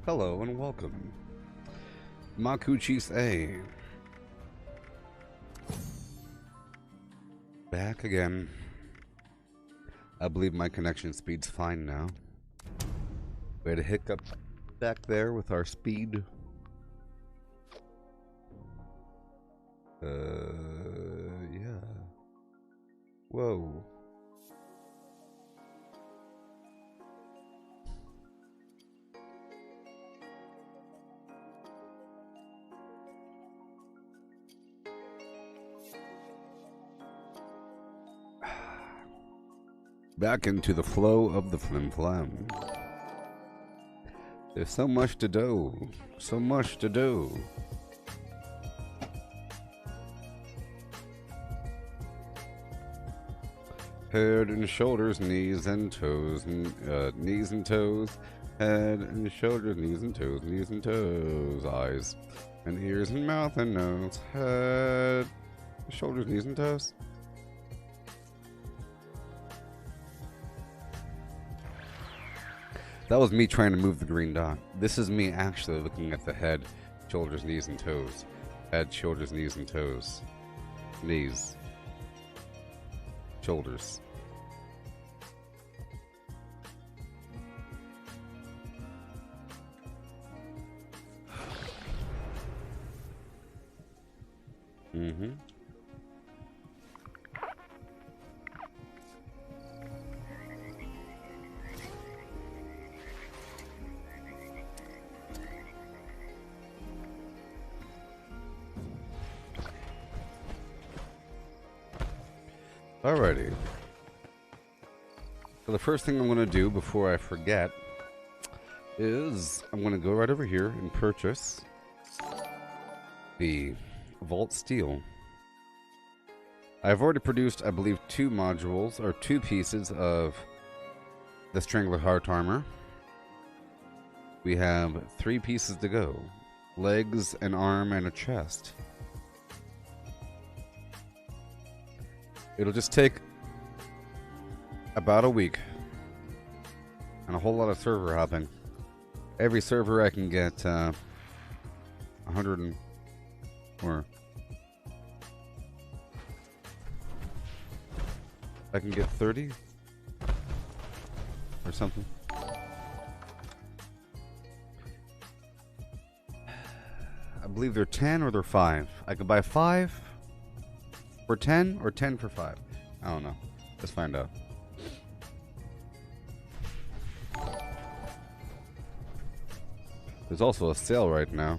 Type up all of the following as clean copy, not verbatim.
Hello and welcome. Makuchis A. Back again. I believe my connection speed's fine now. We had a hiccup back there with our speed. Yeah. Whoa. Back into the flow of the flim flam. There's so much to do. So much to do. Head and shoulders, knees and toes, knees and toes. Head and shoulders, knees and toes, eyes and ears and mouth and nose. Head, shoulders, knees and toes. That was me trying to move the green dot. This is me actually looking at the head, shoulders, knees, and toes. Head, shoulders, knees, and toes. Knees. Shoulders. Mm-hmm. Alrighty. So the first thing I'm going to do before I forget is I'm going to go right over here and purchase the Vault Steel. I've already produced, I believe, 2 modules, or 2 pieces of the Strangler Heart Armor. We have 3 pieces to go. Legs, an arm, and a chest. It'll just take about a week and a whole lot of server hopping. Every server I can get 100 and or I can get 30 or something. I believe they're 10 or they're 5. I could buy 5 for 10 or 10 for 5. I don't know. Let's find out. There's also a sale right now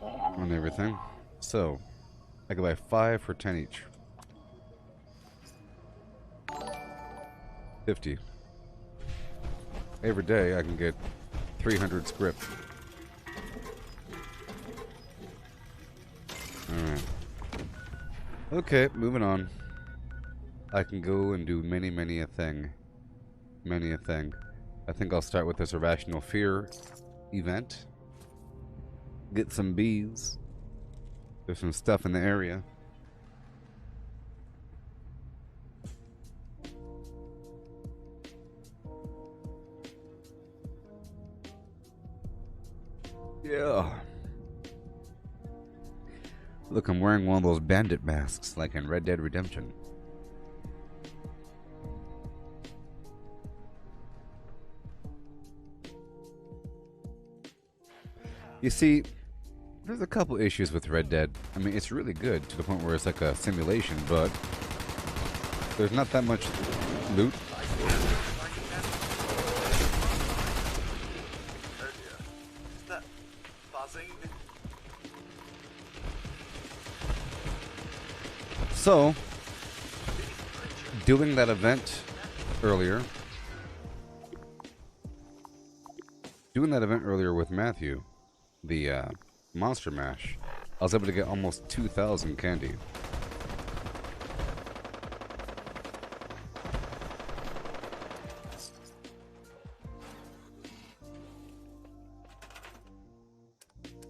on everything. So, I could buy 5 for 10 each. 50. Every day I can get 300 script. Alright. Okay, moving on. I can go and do many a thing. Many a thing. I think I'll start with this Irrational Fear event. Get some bees. There's some stuff in the area. Yeah. Look, I'm wearing one of those bandit masks, like in Red Dead Redemption. You see, there's a couple issues with Red Dead. I mean, it's really good to the point where it's like a simulation, but there's not that much loot. So, doing that event earlier with Matthew, the Monster Mash, I was able to get almost 2,000 candy.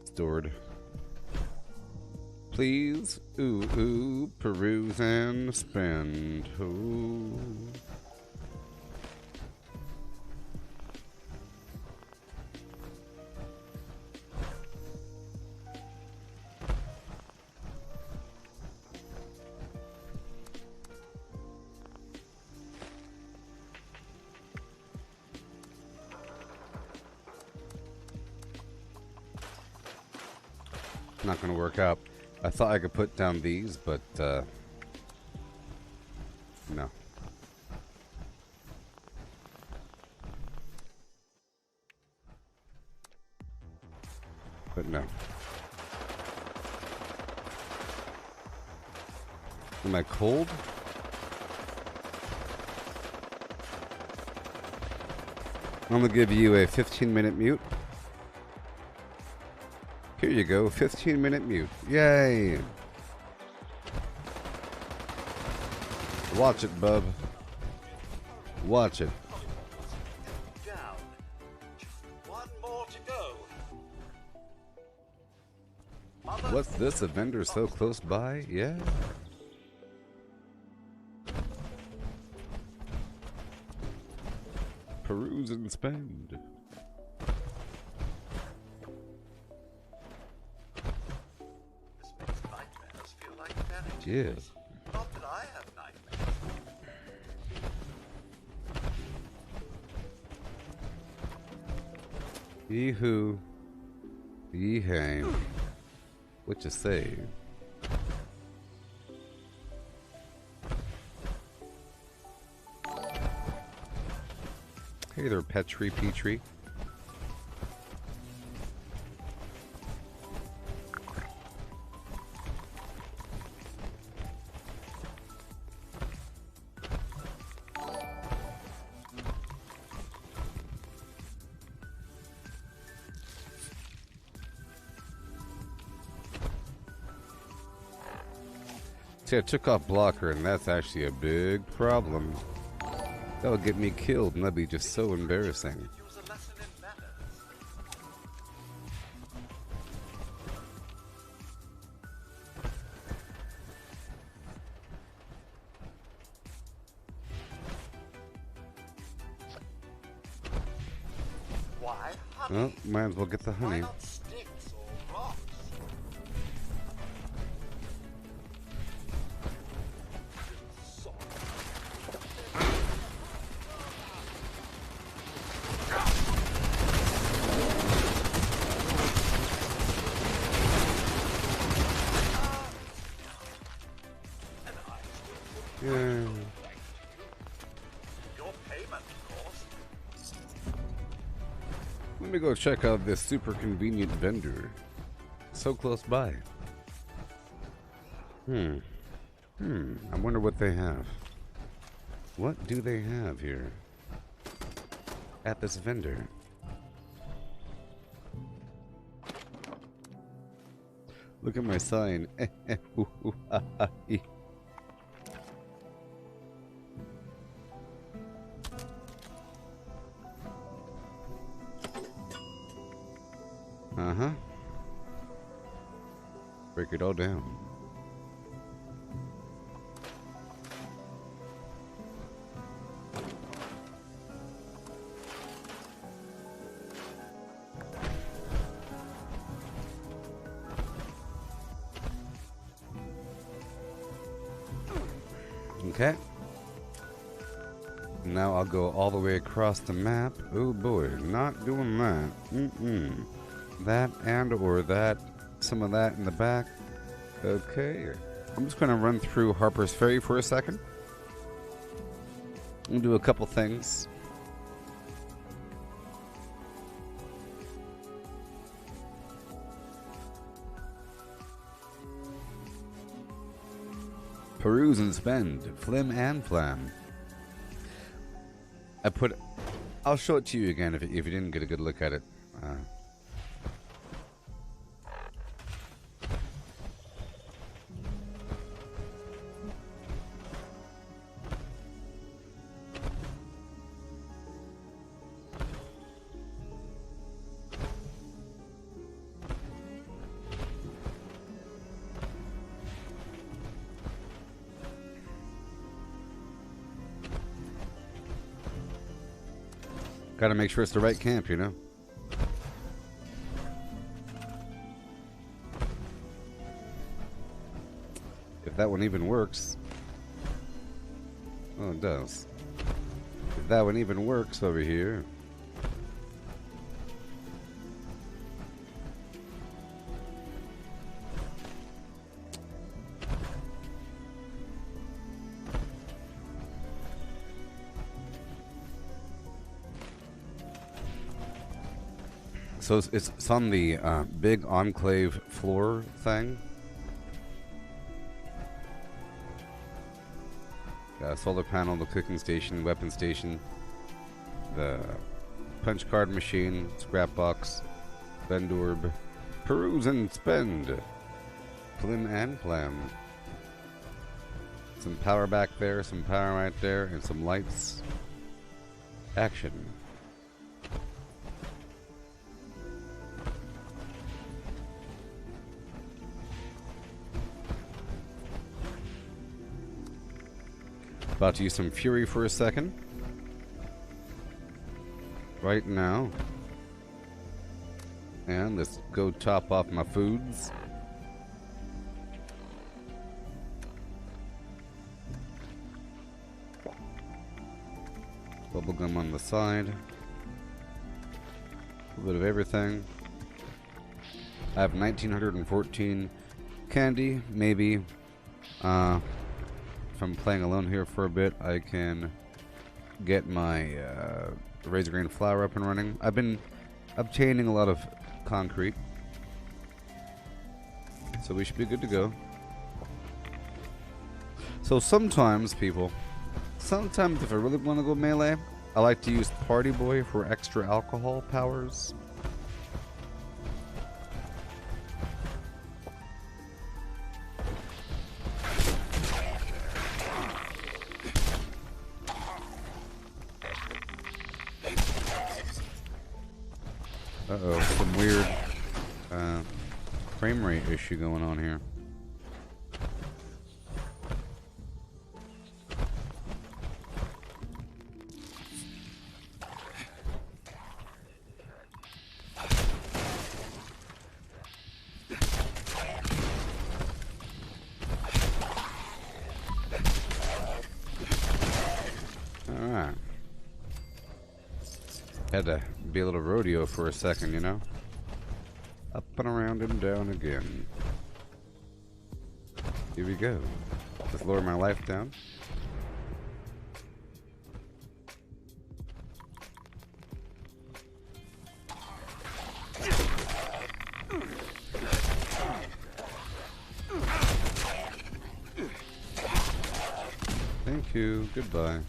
Stored. Please, ooh, peruse and spend. Ooh. Not gonna work out. I thought I could put down these, but no. But no. Am I cold? I'm gonna give you a 15-minute mute. Here you go, 15-minute mute. Yay! Watch it, bub. Watch it. Down. Just one more to go. What's this? A vendor so close by? Yeah. Peruse and spend. This makes nightmares feel like fairy Yeah. tales. Not that I have nightmares. Ye who, ye hey. What you say? Hey there, Petri Petrie. See, I took off blocker, and that's actually a big problem. That would get me killed, and that'd be just so embarrassing. It was a lesson in manners. Why honey? Well, might as well get the Why honey. not sticks or rocks? So Yeah. your payment, of course. Let me go check out this super convenient vendor. So close by. I wonder what they have. What do they have here? At this vendor. Look at my sign. Uh-huh. Break it all down. Okay. Now I'll go all the way across the map. Oh boy, not doing that. That and or that. Some of that in the back. Okay. I'm just going to run through Harper's Ferry for a second. I'm going to do a couple things. Peruse and spend. Flim and flam. I'll show it to you again if you didn't get a good look at it. Gotta make sure it's the right camp, you know? If that one even works. Oh, it does. If that one even works over here. So it's on the big enclave floor thing. Solar panel, the cooking station, weapon station, the punch card machine, scrap box, vendorb, peruse and spend, plim and plam. Some power back there, some power right there, and some lights. Action. About to use some fury for a second. Right now. And let's go top off my foods. Bubblegum on the side. A little bit of everything. I have 1914 candy, maybe. If I'm playing alone here for a bit, I can get my razor grain flour up and running. I've been obtaining a lot of concrete, so we should be good to go. So sometimes, people, sometimes if I really want to go melee, I like to use Party Boy for extra alcohol powers. Uh-oh, some weird frame rate issue going on here. Alright. Had to be a little rodeo for a second, you know? Up and around and down again. Here we go. Just lower my life down. Thank you. Goodbye.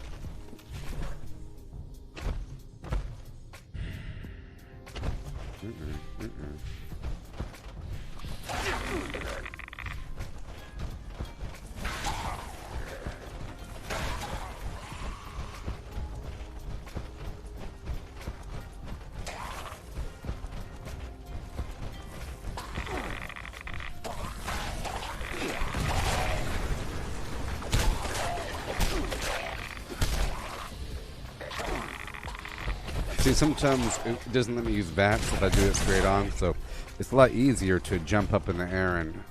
See, sometimes it doesn't let me use bats if I do it straight on, so it's a lot easier to jump up in the air and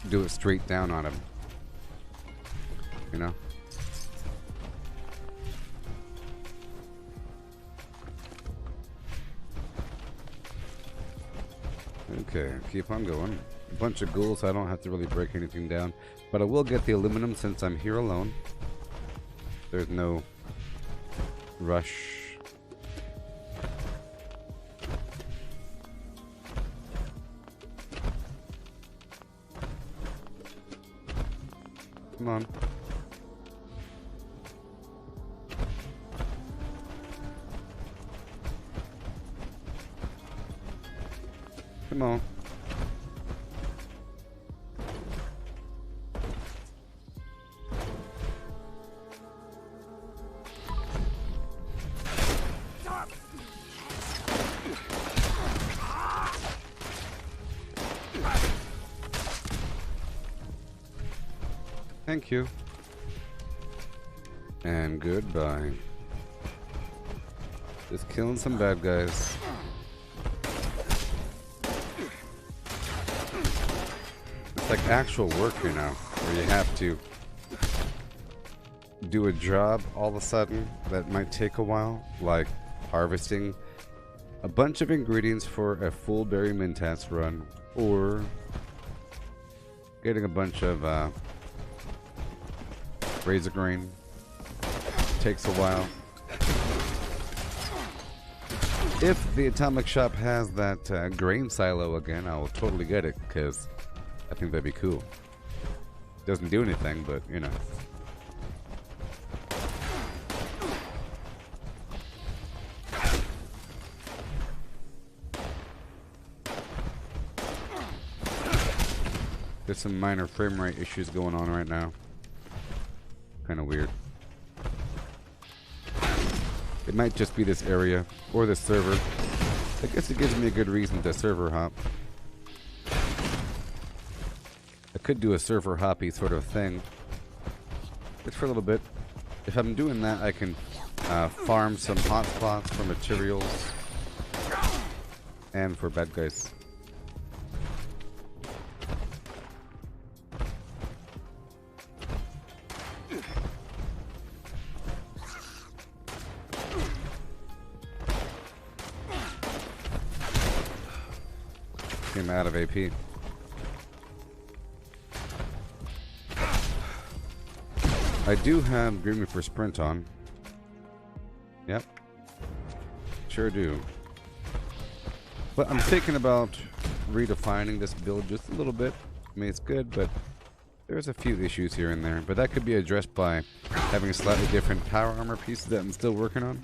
do it straight down on him. You know? Okay, keep on going. A bunch of ghouls, so I don't have to really break anything down. But I will get the aluminum since I'm here alone. There's no rush. Come on. Come on. Thank you. And goodbye. Just killing some bad guys. It's like actual work, you know, where you have to do a job all of a sudden that might take a while, like harvesting a bunch of ingredients for a full berry mintass run, or getting a bunch of razor grain. Takes a while. If the atomic shop has that grain silo again, I will totally get it, because I think that'd be cool. Doesn't do anything, but, you know. There's some minor frame rate issues going on right now. Kind of weird. It might just be this area or this server. I guess it gives me a good reason to server hop. I could do a server hoppy sort of thing. Just for a little bit. If I'm doing that, I can farm some hotspots for materials and for bad guys. Came out of AP. I do have Green Reaper Sprint on. Yep. Sure do. But I'm thinking about redefining this build just a little bit. I mean, it's good, but there's a few issues here and there. But that could be addressed by having a slightly different power armor piece that I'm still working on.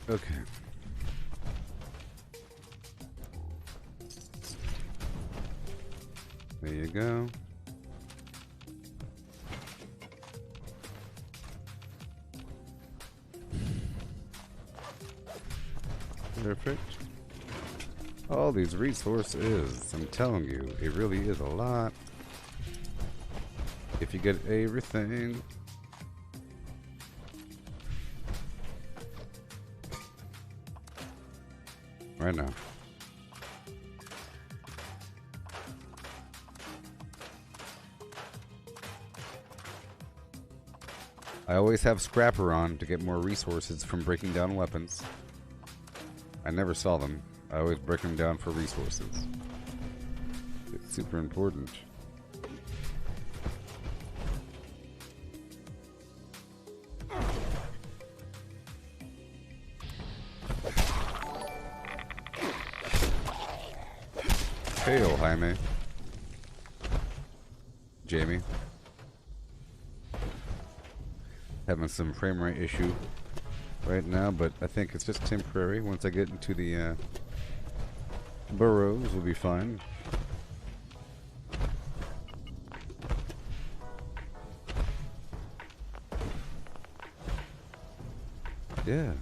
Okay. There you go. Perfect. All these resources, I'm telling you, it really is a lot. If you get everything. Right now. I always have Scrapper on to get more resources from breaking down weapons. I never saw them. I always break them down for resources. It's super important. Hail, Jaime. Jamie. Having some frame rate issue right now, but I think it's just temporary. Once I get into the burrows, we'll be fine. Yeah.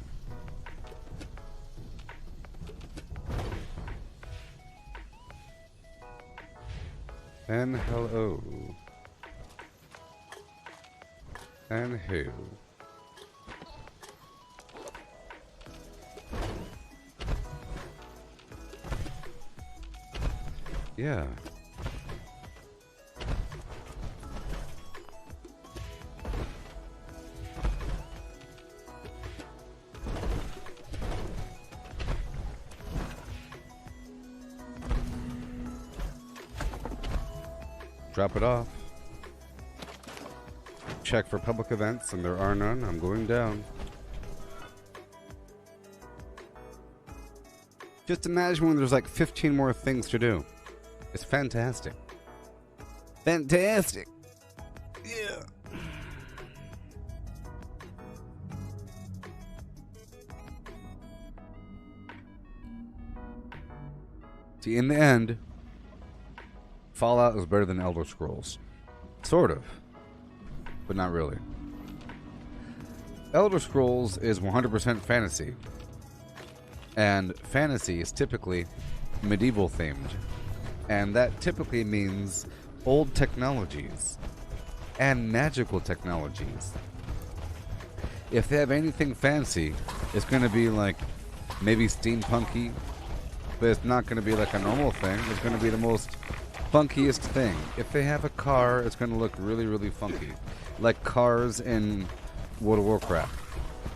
And hello. And who? Yeah. Drop it off. Check for public events, and there are none. I'm going down. Just imagine when there's like 15 more things to do. It's fantastic. Fantastic. Yeah. See, in the end, Fallout is better than Elder Scrolls. Sort of. But not really. Elder Scrolls is 100% fantasy. And fantasy is typically medieval themed. And that typically means old technologies and magical technologies. If they have anything fancy, it's going to be like maybe steampunky, but it's not going to be like a normal thing. It's going to be the most funkiest thing. If they have a car, it's going to look really, really funky. Like cars in World of Warcraft.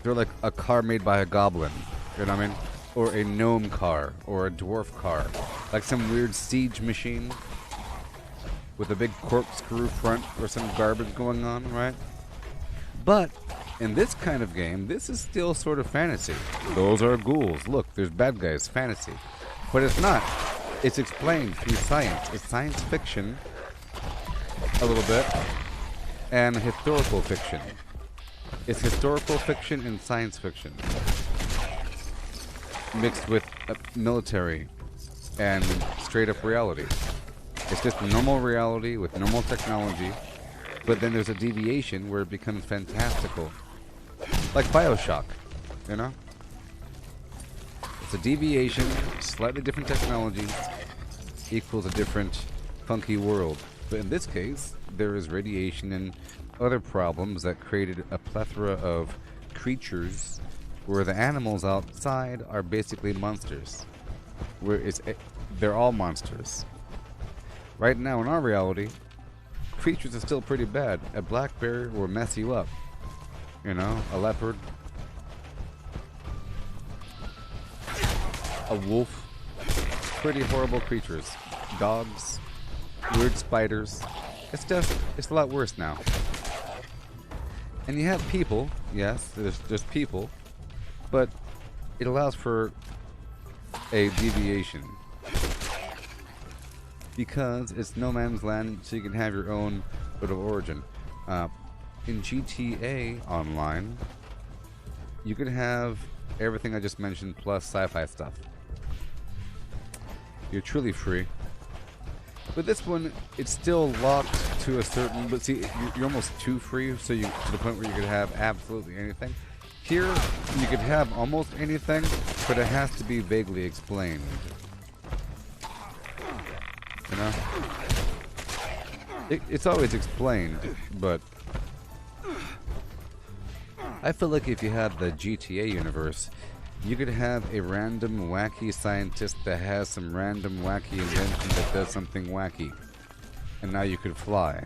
They're like a car made by a goblin. You know what I mean? Or a gnome car. Or a dwarf car. Like some weird siege machine. With a big corkscrew front or some garbage going on, right? But in this kind of game, this is still sort of fantasy. Those are ghouls. Look, there's bad guys. Fantasy. But it's not. It's explained through science. It's science fiction, a little bit, and historical fiction. It's historical fiction and science fiction, mixed with military and straight-up reality. It's just normal reality with normal technology, but then there's a deviation where it becomes fantastical. Like BioShock, you know? It's a deviation, slightly different technology, equals a different funky world. But in this case, there is radiation and other problems that created a plethora of creatures where the animals outside are basically monsters. They're all monsters. Right now in our reality, creatures are still pretty bad. A black bear will mess you up. You know, a leopard, a wolf, pretty horrible creatures. Dogs, weird spiders. It's a lot worse now. And you have people, yes, there's people, but it allows for a deviation. Because it's no man's land, so you can have your own sort of origin. In GTA Online, you can have everything I just mentioned plus sci-fi stuff. You're truly free. But this one, it's still locked to a certain... But see, you're almost too free, so you to the point where you could have absolutely anything. Here, you could have almost anything, but it has to be vaguely explained. You know? It's always explained, but... I feel like if you had the GTA universe, you could have a random wacky scientist that has some random wacky invention that does something wacky. And now you could fly.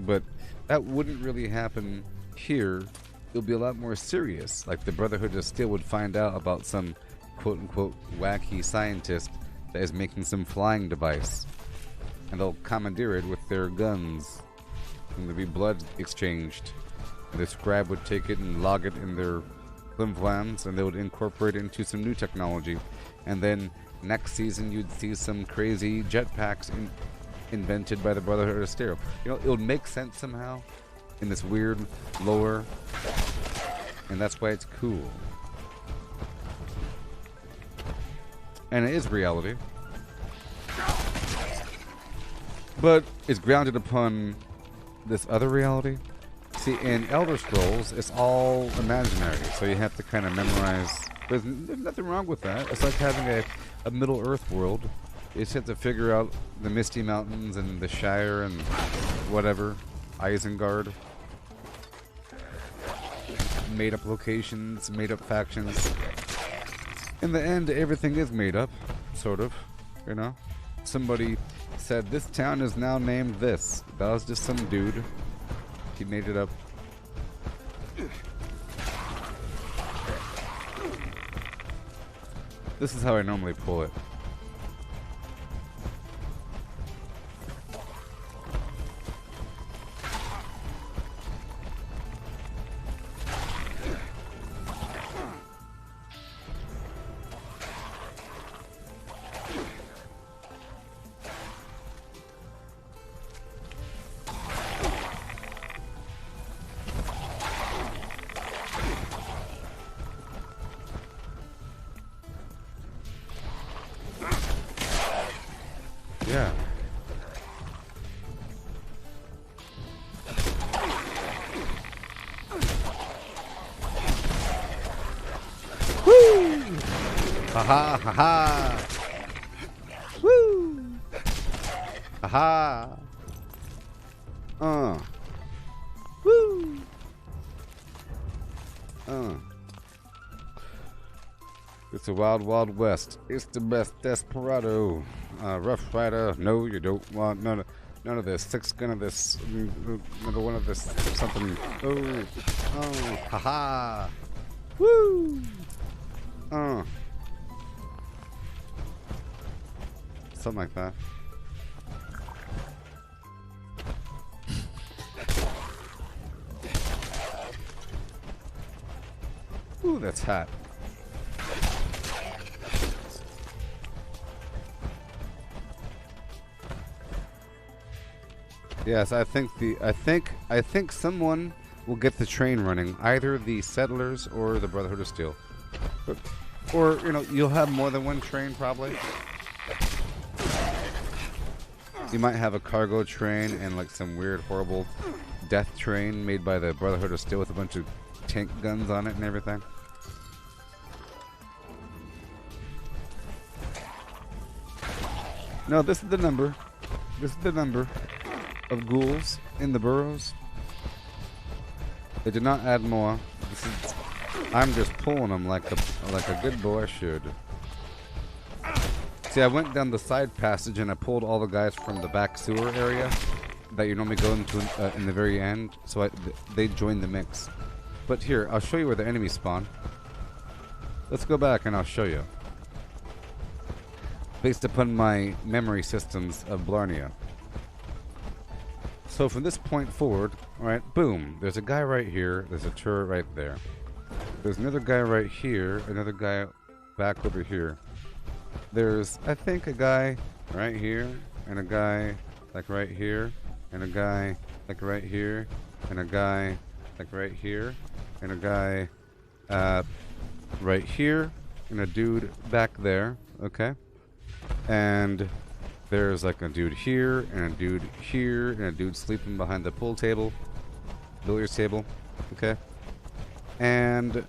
But that wouldn't really happen here. It would be a lot more serious. Like the Brotherhood of Steel would find out about some quote-unquote wacky scientist that is making some flying device. And they'll commandeer it with their guns. And there'll be blood exchanged. And the scribe would take it and log it in their flimflams, and they would incorporate it into some new technology. And then next season you'd see some crazy jetpacks invented by the Brotherhood of Steel. You know, it would make sense somehow in this weird lore, and that's why it's cool. And it is reality, but it's grounded upon this other reality. See, in Elder Scrolls, it's all imaginary, so you have to kind of memorize. There's nothing wrong with that. It's like having a Middle-earth world. You just have to figure out the Misty Mountains and the Shire and whatever. Isengard. Made-up locations, made-up factions. In the end, everything is made up, sort of, you know? Somebody said, this town is now named this. That was just some dude. He made it up. This is how I normally pull it. Yeah. Woo! Ha ha ha ha! Woo! Ha ha! Woo! It's the wild, wild west. It's the best desperado. Rough rider. No, you don't want none of this. Six gun of this. Number one of this. Something. Oh, haha. Woo. Something like that. Ooh, that's hot. Yes, I think someone will get the train running, either the settlers or the Brotherhood of Steel. Or, you know, you'll have more than one train probably. You might have a cargo train and like some weird horrible death train made by the Brotherhood of Steel with a bunch of tank guns on it and everything. No, this is the number. This is the number of ghouls in the burrows. They did not add more. This is, I'm just pulling them like a good boy should. See, I went down the side passage and I pulled all the guys from the back sewer area that you normally go into in the very end, so they joined the mix. But here, I'll show you where the enemies spawn. Let's go back and I'll show you. Based upon my memory systems of Blarnea. So from this point forward, alright, boom, there's a guy right here, there's a turret right there. There's another guy right here, another guy back over here. There's, I think, a guy right here, and a guy like right here, and a guy like right here, and a guy like right here, and a guy right here, and a dude back there, okay? And there's like a dude here, and a dude here, and a dude sleeping behind the pool table, billiards table, okay? And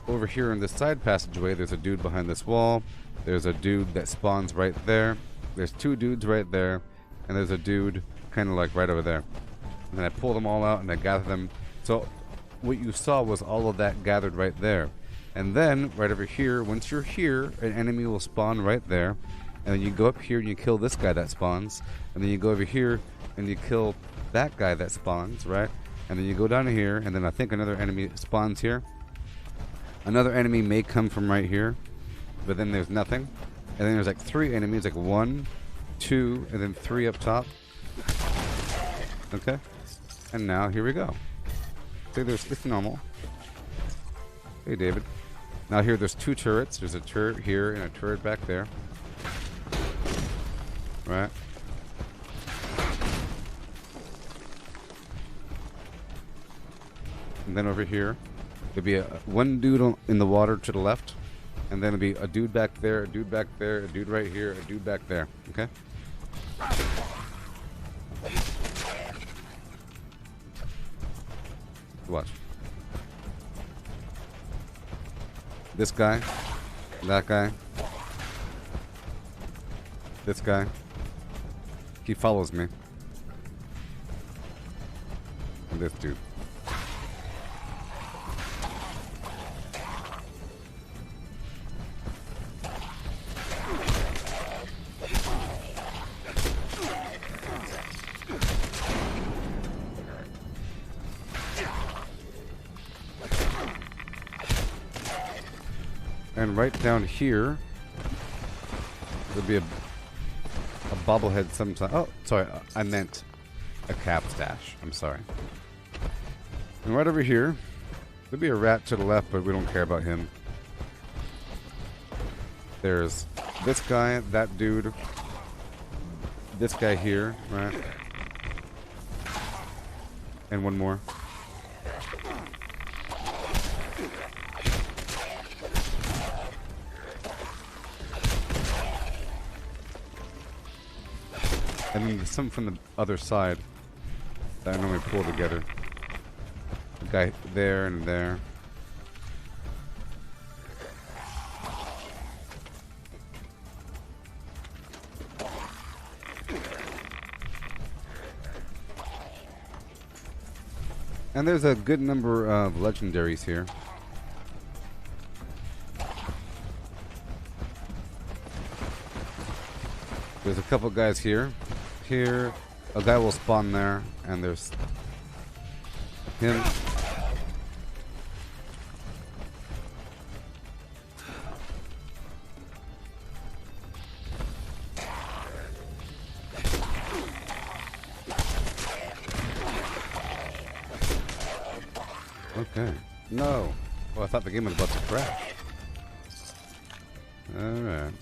over here in this side passageway, there's a dude behind this wall. There's a dude that spawns right there. There's two dudes right there, and there's a dude kind of like right over there. And then I pull them all out and I gather them. So what you saw was all of that gathered right there. And then right over here, once you're here, an enemy will spawn right there. And then you go up here and you kill this guy that spawns. And then you go over here and you kill that guy that spawns, right? And then you go down here, and then I think another enemy spawns here. Another enemy may come from right here, but then there's nothing. And then there's like three enemies, like 1, 2, and then 3 up top. Okay. And now here we go. See, it's normal. Hey, David. Now here there's 2 turrets. There's a turret here and a turret back there. Right. And then over here, there'll be one dude in the water to the left, and then there'll be a dude back there, a dude back there, a dude right here, a dude back there. Okay? Watch. This guy, that guy, this guy. He follows me. And this dude. And right down here, there'll be a bobblehead sometime. Oh, sorry, I meant a cap stash. I'm sorry. And right over here, there'll be a rat to the left, but we don't care about him. There's this guy, that dude, this guy here, right? And one more. And then there's some from the other side that I normally pull together. The guy there and there. And there's a good number of legendaries here. There's a couple guys here. Here, a guy will spawn there, and there's him. Okay. No. Well, I thought the game was about to crash. Alright.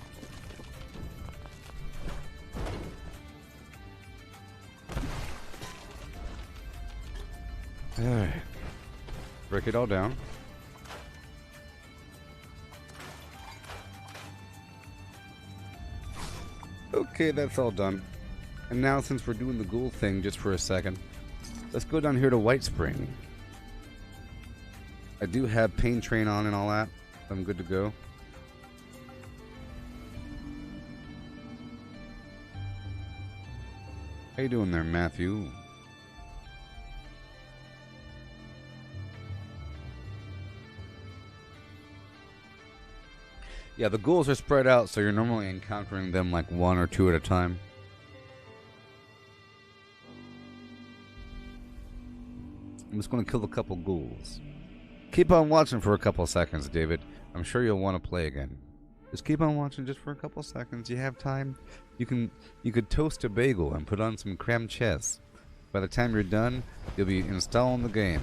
Alright. Break it all down. Okay, that's all done. And now, since we're doing the ghoul thing just for a second, let's go down here to White Spring. I do have Pain Train on and all that. I'm good to go. How you doing there, Matthew? Yeah, the ghouls are spread out, so you're normally encountering them like one or two at a time. I'm just going to kill a couple ghouls. Keep on watching for a couple seconds, David. I'm sure you'll want to play again. Just keep on watching just for a couple seconds. You have time. You could toast a bagel and put on some creme chess. By the time you're done, you'll be installing the game.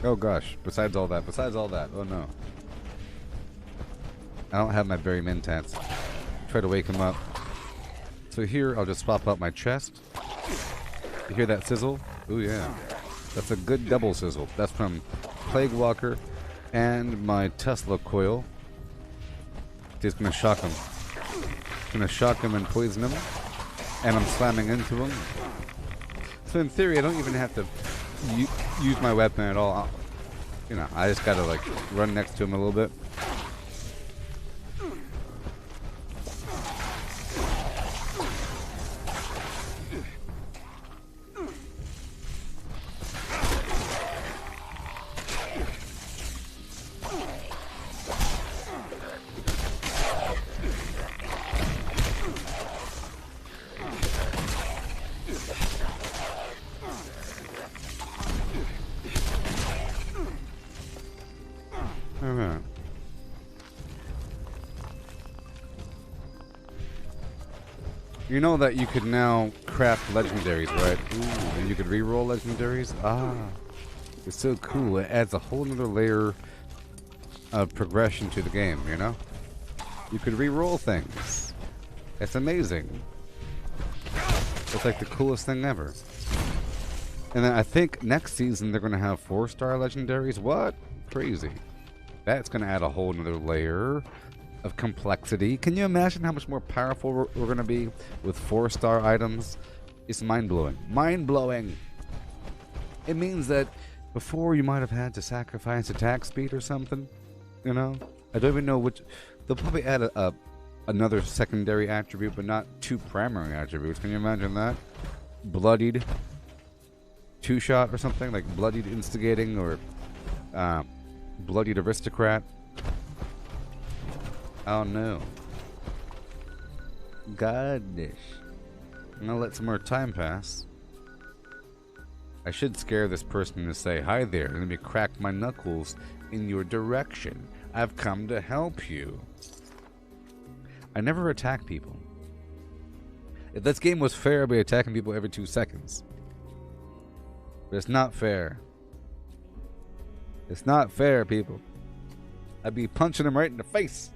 Oh gosh, besides all that, oh no. I don't have my berry mentats. Try to wake him up. So here, I'll just swap out my chest. You hear that sizzle? Ooh yeah. That's a good double sizzle. That's from Plague Walker and my Tesla coil. Just gonna shock him. Gonna shock him and poison him. And I'm slamming into him. So in theory, I don't even have to use my weapon at all. You know, I just gotta like run next to him a little bit. Alright. You know that you could now craft legendaries, right? Ooh, and you could reroll legendaries? Ah. It's so cool. It adds a whole other layer of progression to the game, you know? You could reroll things. It's amazing. It's like the coolest thing ever. And then I think next season they're going to have 4-star legendaries. What? Crazy. That's going to add a whole other layer of complexity. Can you imagine how much more powerful we're going to be with 4-star items? It's mind-blowing. Mind-blowing! It means that before you might have had to sacrifice attack speed or something. You know? I don't even know which... They'll probably add another secondary attribute, but not 2 primary attributes. Can you imagine that? Bloodied 2-shot or something? Like Bloodied Instigating or... Bloodied Aristocrat. Oh no. Goddess. I'm gonna let some more time pass. I should scare this person to say, "Hi there, let me crack my knuckles in your direction. I've come to help you." I never attack people. If this game was fair, I'd be attacking people every 2 seconds. But it's not fair. It's not fair, people. I'd be punching them right in the face.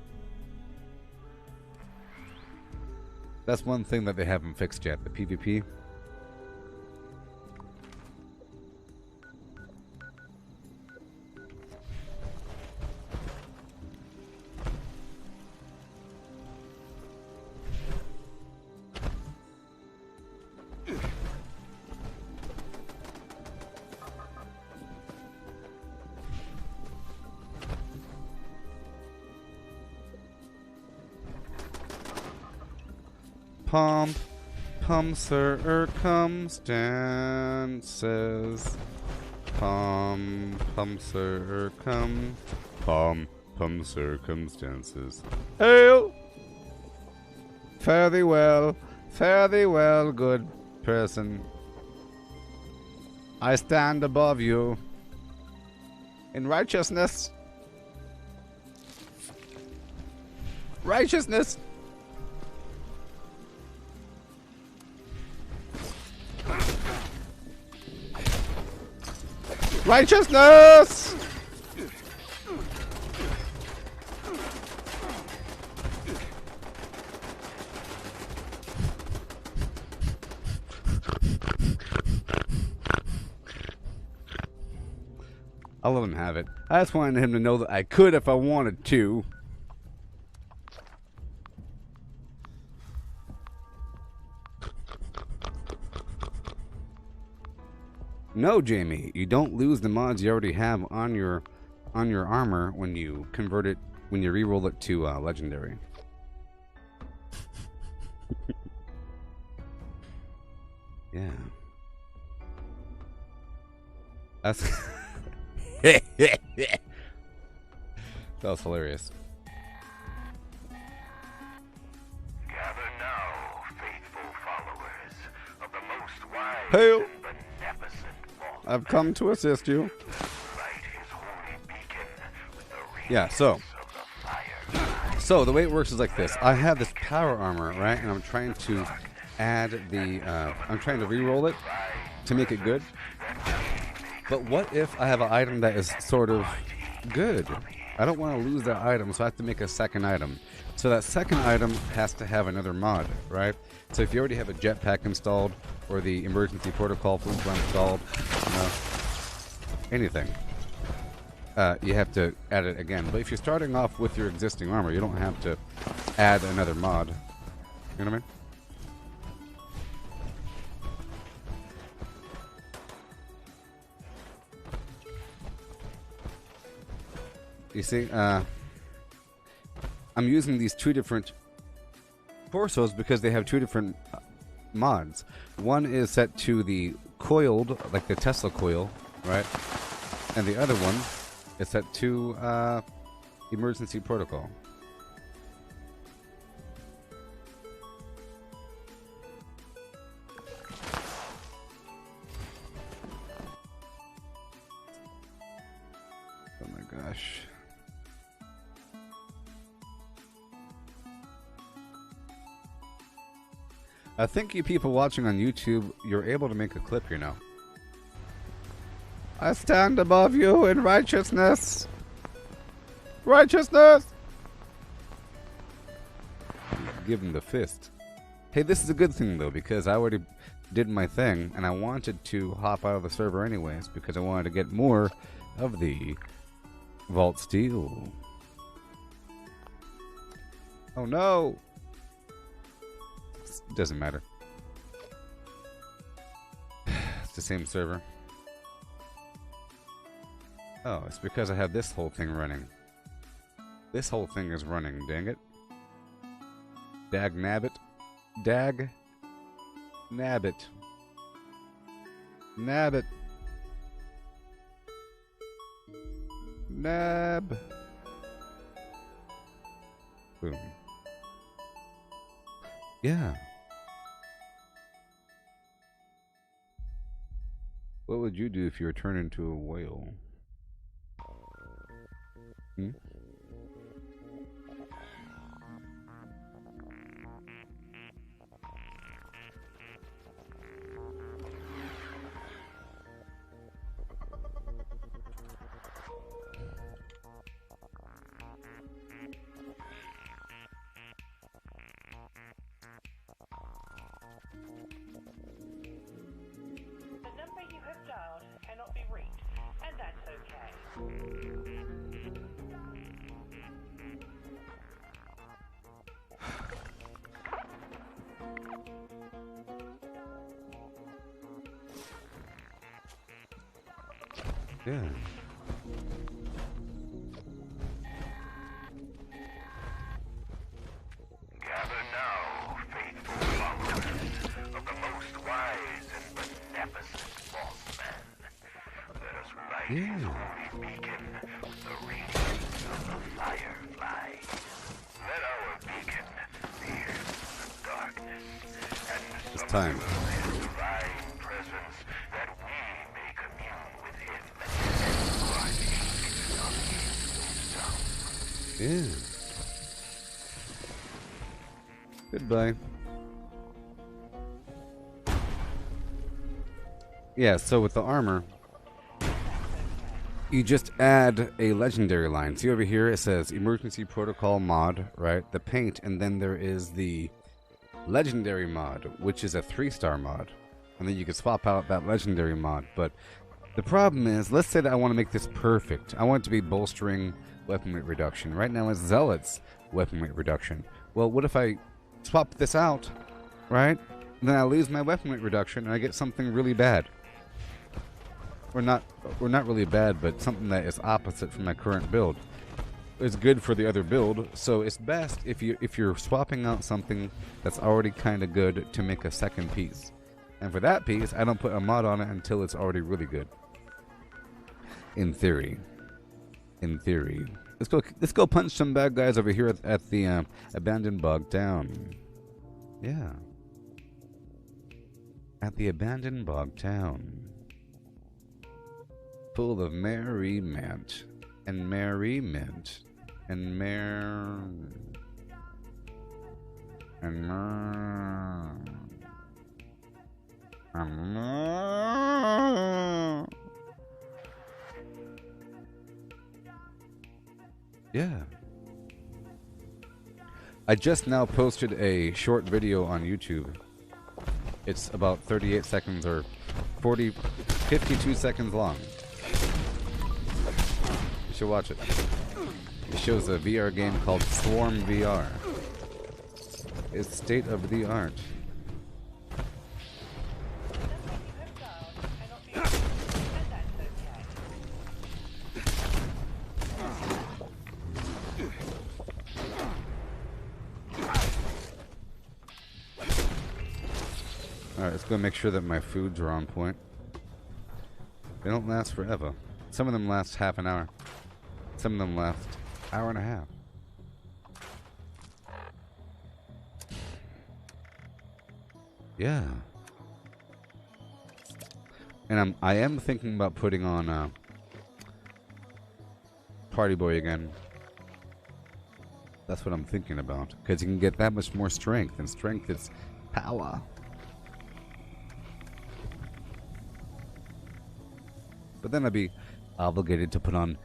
That's one thing that they haven't fixed yet, the PvP. Pump circumstances. Pump circum. Pump Pum circumstances. Hail! Fare thee well, good person. I stand above you in righteousness. Righteousness! Righteousness! I'll let him have it. I just wanted him to know that I could if I wanted to. No, Jamie, you don't lose the mods you already have on your armor when you convert it, when you reroll it to legendary. Yeah. That's that was hilarious. Gather now, faithful followers of the most wise Hail! and beneficent Lord. I've come to assist you. Light his holy beacon with the Yeah, so radiance of the fire. So the way it works is like this. I have this power armor, right? And I'm trying to add the, I'm trying to re-roll it to make it good. But what if I have an item that is sort of good? I don't want to lose that item, so I have to make a second item. So that second item has to have another mod, right? So if you already have a jetpack installed, or the emergency protocol installed, you know, anything. You have to add it again. But if you're starting off with your existing armor, you don't have to add another mod. You know what I mean? You see, I'm using these two different torsos because they have two different mods. One is set to the coiled, like the Tesla coil, right? And the other one is set to emergency protocol. Oh my gosh. I think you people watching on YouTube, you're able to make a clip here now. I stand above you in righteousness. Righteousness! Give him the fist. Hey, this is a good thing though, because I already did my thing, and I wanted to hop out of the server anyways, because I wanted to get more of the Vault Steel. Oh no! Doesn't matter. It's the same server. Oh, it's because I have this whole thing running. This whole thing is running, dang it. Dag nabbit. Dag nabbit. Nabbit. Nab. Boom. Yeah. What would you do if you were turned into a whale? Hmm? Cannot be reached, and that's okay. Yeah. Gather now, faithful followers of the most wise and beneficent Lord. Let us Yeah. beacon, the radiance of the firefly. Let our beacon pierce the darkness and It's time. his divine presence, that we may commune with him and partake of his wisdom. Yeah. Goodbye. Yeah, so with the armor, you just add a legendary line. See over here, it says Emergency Protocol mod, right? The paint, and then there is the legendary mod, which is a 3-star mod. And then you can swap out that legendary mod. But the problem is, let's say that I want to make this perfect. I want it to be bolstering weapon weight reduction. Right now it's Zealot's weapon weight reduction. Well, what if I swap this out, right? And then I lose my weapon weight reduction and I get something really bad. Or not really bad, but something that is opposite from my current build. It's good for the other build, so it's best if you're swapping out something that's already kind of good to make a second piece. And for that piece, I don't put a mod on it until it's already really good. In theory. Let's go punch some bad guys over here at the abandoned bog town. Yeah. At the abandoned bog town. Full of merriment and merriment and yeah. I just now posted a short video on YouTube. It's about 38 seconds or 52 seconds long. You should watch it. It shows a VR game called Swarm VR. It's state of the art. Alright, let's go make sure that my foods are on point. They don't last forever. Some of them last half an hour. Some of them last hour and a half. Yeah. And I am thinking about putting on Party Boy again. That's what I'm thinking about. Because you can get that much more strength. And strength is power. But then I'd be obligated to put on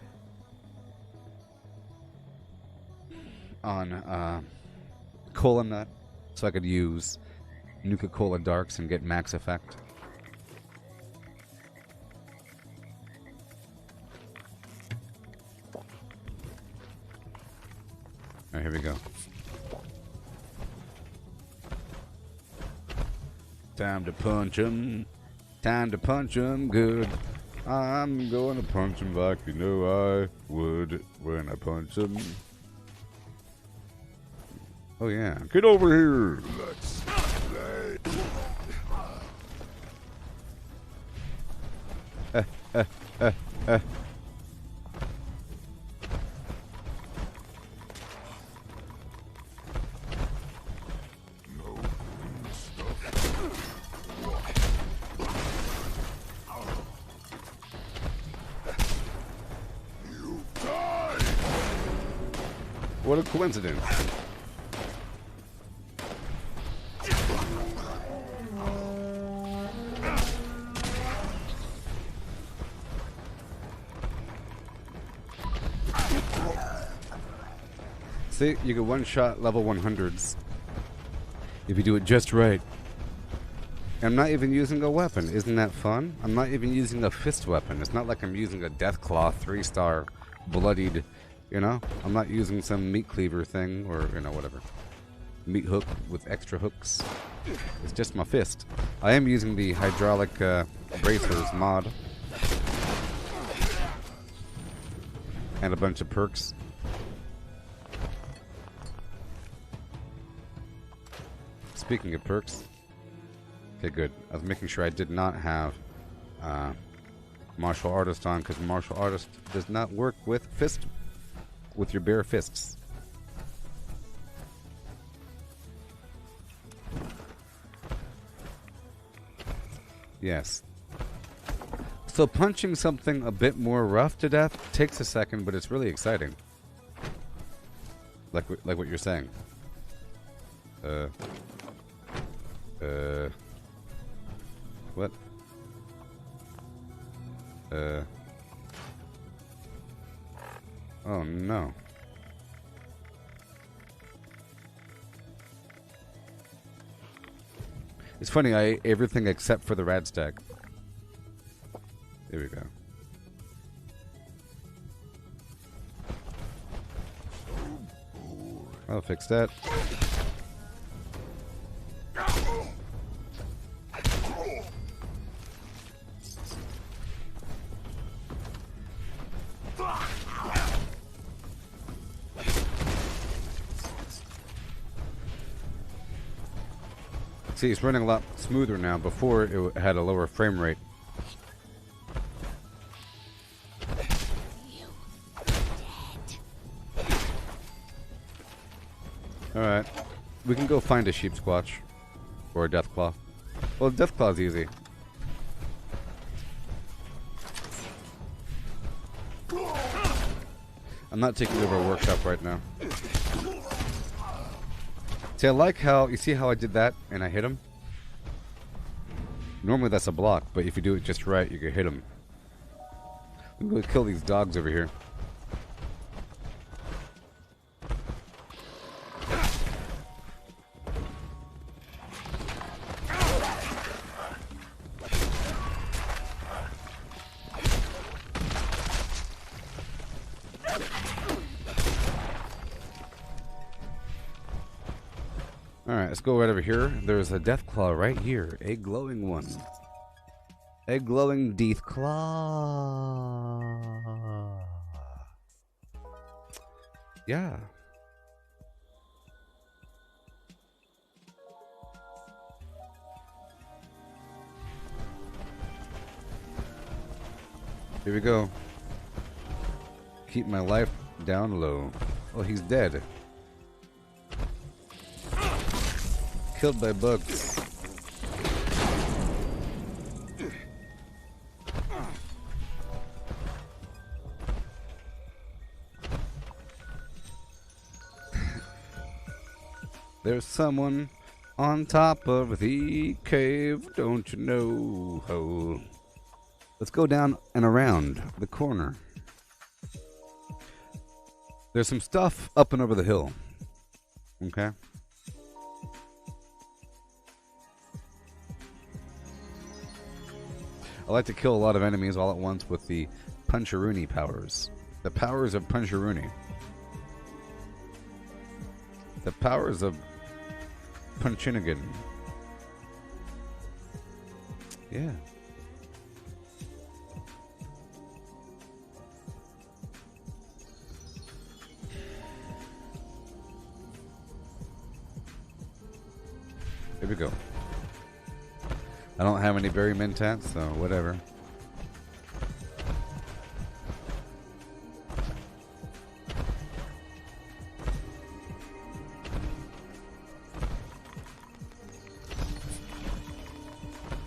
Cola Nut, so I could use Nuka-Cola Darks and get max effect. Alright, here we go. Time to punch 'em. Time to punch 'em good. I'm going to punch 'em like you know I would when I punch 'em. Oh yeah, get over here. Let's play. What a coincidence. See, you can one-shot level 100s if you do it just right. I'm not even using a weapon. Isn't that fun? I'm not even using a fist weapon. It's not like I'm using a Deathclaw 3-star bloodied, you know? I'm not using some meat cleaver thing or, you know, whatever. Meat hook with extra hooks. It's just my fist. I am using the hydraulic bracers mod. And a bunch of perks. Speaking of perks. Okay, good. I was making sure I did not have martial artist on, because martial artist does not work with with your bare fists. Yes. So punching something a bit more rough to death takes a second, but it's really exciting. Like what you're saying. What? Oh no. It's funny, I ate everything except for the rad stack. There we go. I'll fix that. See, it's running a lot smoother now. Before, it had a lower frame rate. Alright. We can go find a sheep squatch. Or a death claw. Well, death claw's easy. I'm not taking over a workshop right now. See, I like how, you see how I did that and I hit him? Normally that's a block, but if you do it just right, you can hit him. I'm gonna kill these dogs over here. Alright, let's go right over here. There's a death claw right here. A glowing one. A glowing death claw. Yeah. Here we go. Keep my life down low. Oh, he's dead. Killed by bugs. There's someone on top of the cave, don't you know? Oh. Let's go down and around the corner. There's some stuff up and over the hill. Okay. I like to kill a lot of enemies all at once with the Puncheroonie powers. The powers of Puncheroonie. The powers of Punchinigan. Yeah. Here we go. I don't have any berry mentats, so whatever.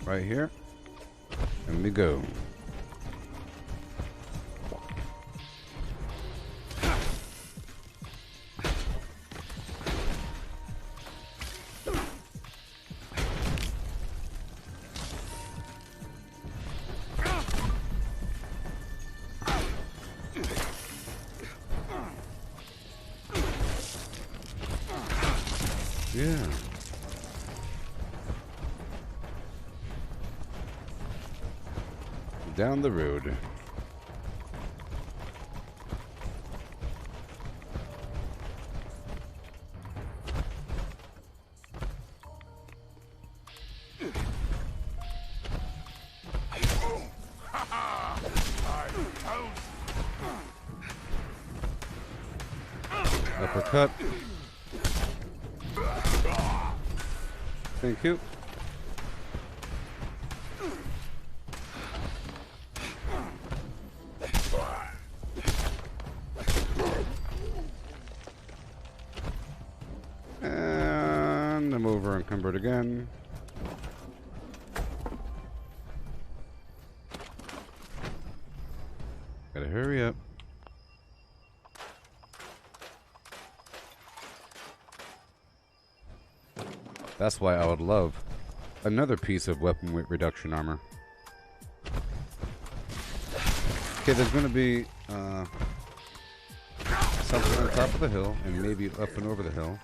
Right here. And we go. Yeah. Down the road. Uppercut. Thank you. encumbered again. Gotta hurry up. That's why I would love another piece of weapon weight reduction armor. Okay, there's gonna be something on top of the hill, and maybe up and over the hill.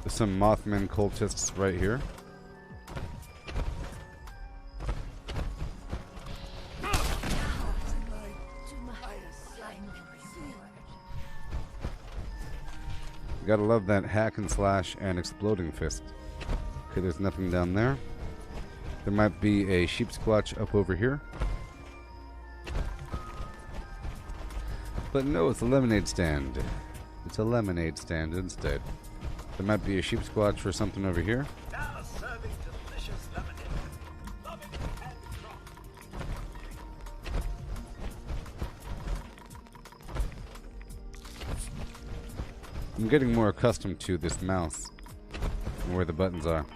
There's some Mothman cultists right here. Gotta love that hack and slash and exploding fist. Okay, there's nothing down there. There might be a sheep squatch up over here. But no, it's a lemonade stand. It's a lemonade stand instead. There might be a sheep squatch or something over here. Now serving delicious lemonade. Love it and drop. I'm getting more accustomed to this mouse and where the buttons are.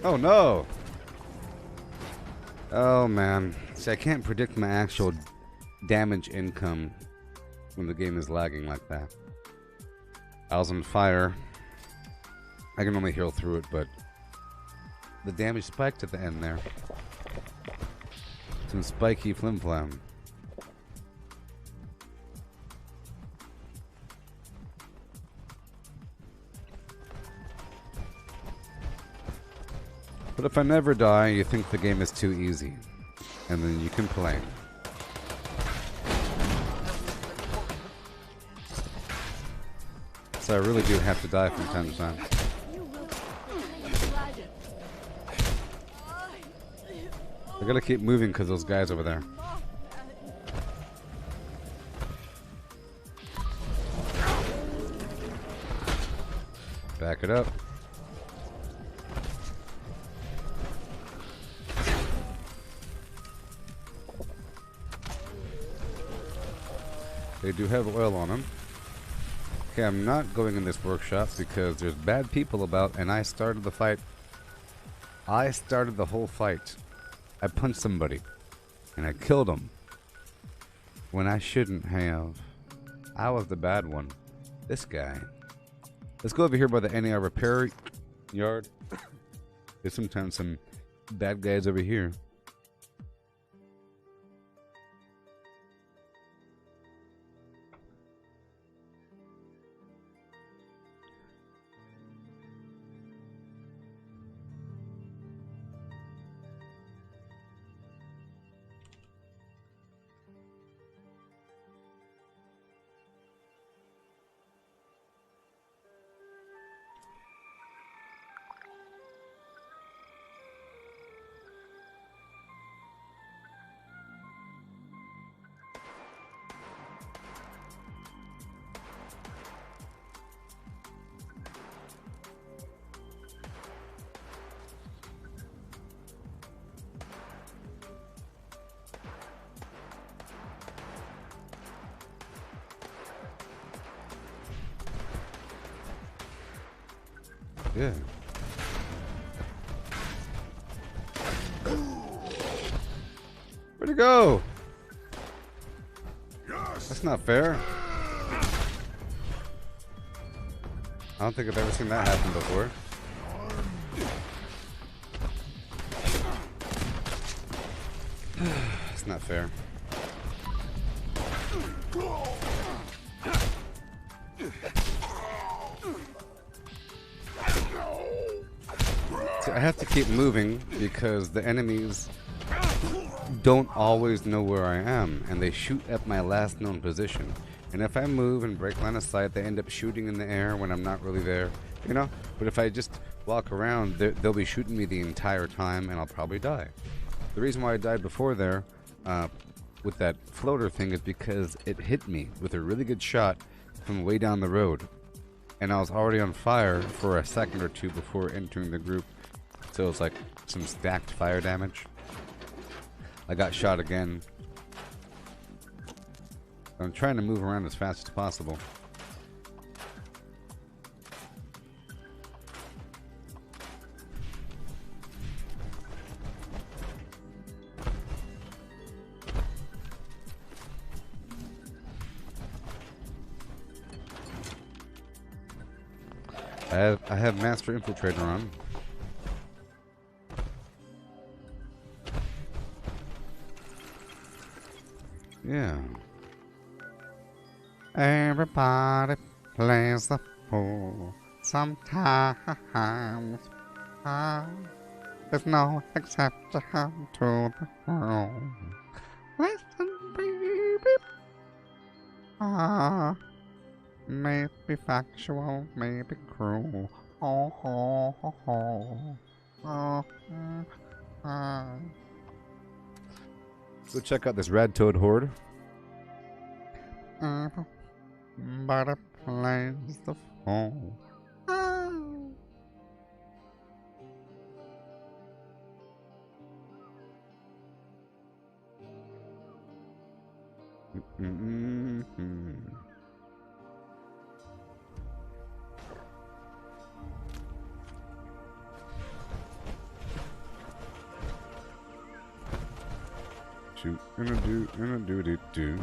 Oh no! Oh man. See, I can't predict my actual damage income when the game is lagging like that. I was on fire. I can only heal through it, but the damage spiked at the end there. Some spiky flim-flam. But if I never die, you think the game is too easy. And then you complain. So I really do have to die from time to time. I gotta keep moving because those guys over there. Back it up. They do have oil on them. Okay, I'm not going in this workshop because there's bad people about and I started the fight. I started the whole fight. I punched somebody and I killed him when I shouldn't have. I was the bad one. This guy. Let's go over here by the NAR repair yard. There's sometimes some bad guys over here. Yeah. Where'd it go? That's not fair. I don't think I've ever seen that happen before. It's not fair. So I have to keep moving because the enemies don't always know where I am and they shoot at my last known position. And if I move and break line of sight, they end up shooting in the air when I'm not really there, you know? But if I just walk around, they'll be shooting me the entire time and I'll probably die. The reason why I died before there with that floater thing is because it hit me with a really good shot from way down the road. And I was already on fire for a second or two before entering the group. So it was like some stacked fire damage. I got shot again. I'm trying to move around as fast as possible. I have Master Infiltrator on. Yeah. Everybody plays the fool sometimes. There's no exception to the rule. Listen, baby. Maybe factual, maybe cruel. Oh, oh, oh, oh. Go check out this red toad horde. But it plays the fool. Shoot, and a do.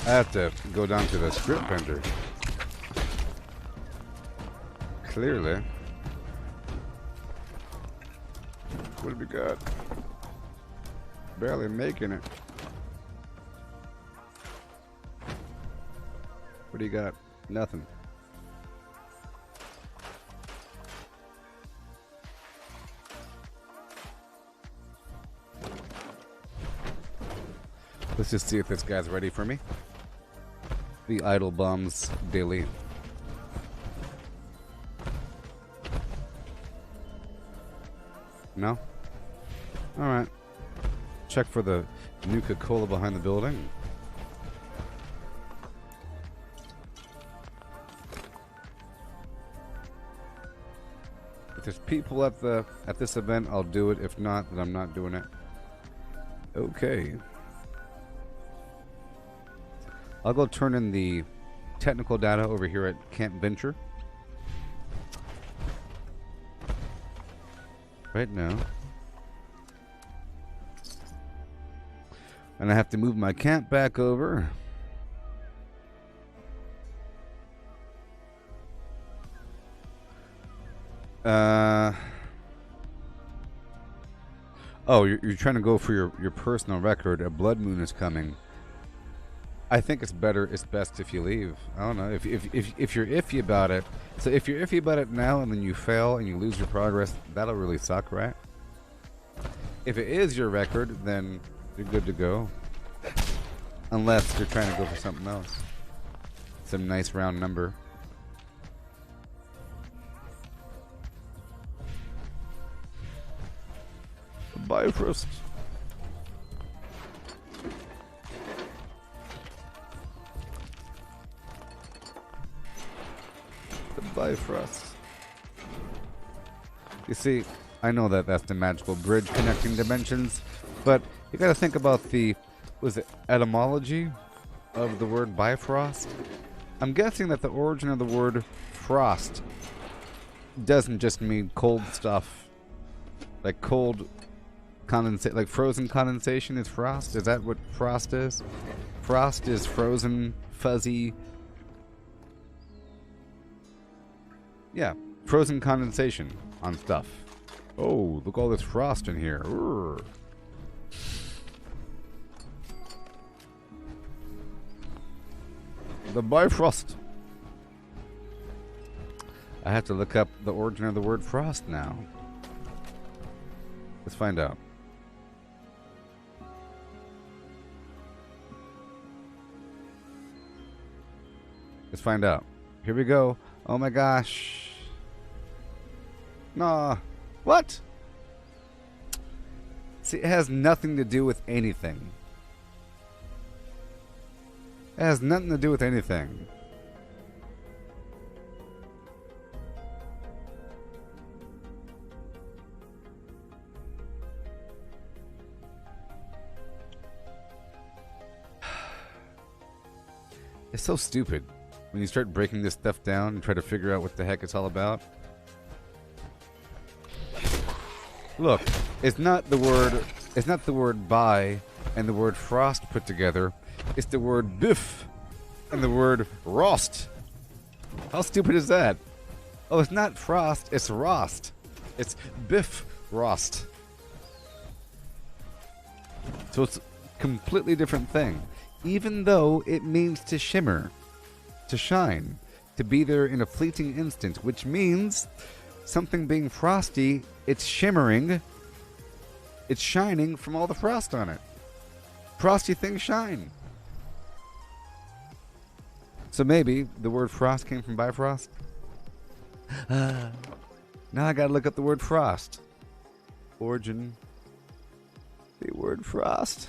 I have to go down to the script vendor. Clearly. What have we got? Barely making it. What do you got? Nothing. Let's just see if this guy's ready for me. The idle bums daily. No? Alright. Check for the Nuka-Cola behind the building. If there's people at this event, I'll do it. If not, then I'm not doing it. Okay. I'll go turn in the technical data over here at Camp Venture. Right now. And I have to move my camp back over. Oh, you're trying to go for your personal record. A blood moon is coming. I think it's best if you leave. I don't know. If you're iffy about it. So if you're iffy about it now and then you fail and you lose your progress, that'll really suck, right? If it is your record, then you're good to go. Unless you're trying to go for something else. Some nice round number. Bifrost. Bifrost. You see, I know that that's the magical bridge connecting dimensions, but you gotta think about the, was it etymology of the word Bifrost? I'm guessing that the origin of the word frost doesn't just mean cold stuff. Like cold condensate, like frozen condensation is frost? Is that what frost is? Frost is frozen, fuzzy. Yeah, frozen condensation on stuff. Oh, look all this frost in here. Urgh. The Bifrost. I have to look up the origin of the word frost now. Let's find out. Let's find out. Here we go. Oh my gosh. Nah. What? See, it has nothing to do with anything. It has nothing to do with anything. It's so stupid when you start breaking this stuff down and try to figure out what the heck it's all about. Look, it's not the word by and the word frost put together. It's the word biff and the word rost. How stupid is that? Oh, it's not frost, it's rost. It's biff rost. So it's a completely different thing. Even though it means to shimmer, to shine, to be there in a fleeting instant, which means something being frosty, it's shimmering, it's shining from all the frost on it. Frosty things shine. So maybe the word frost came from Bifrost? Now I gotta look up the word frost. Origin. The word frost.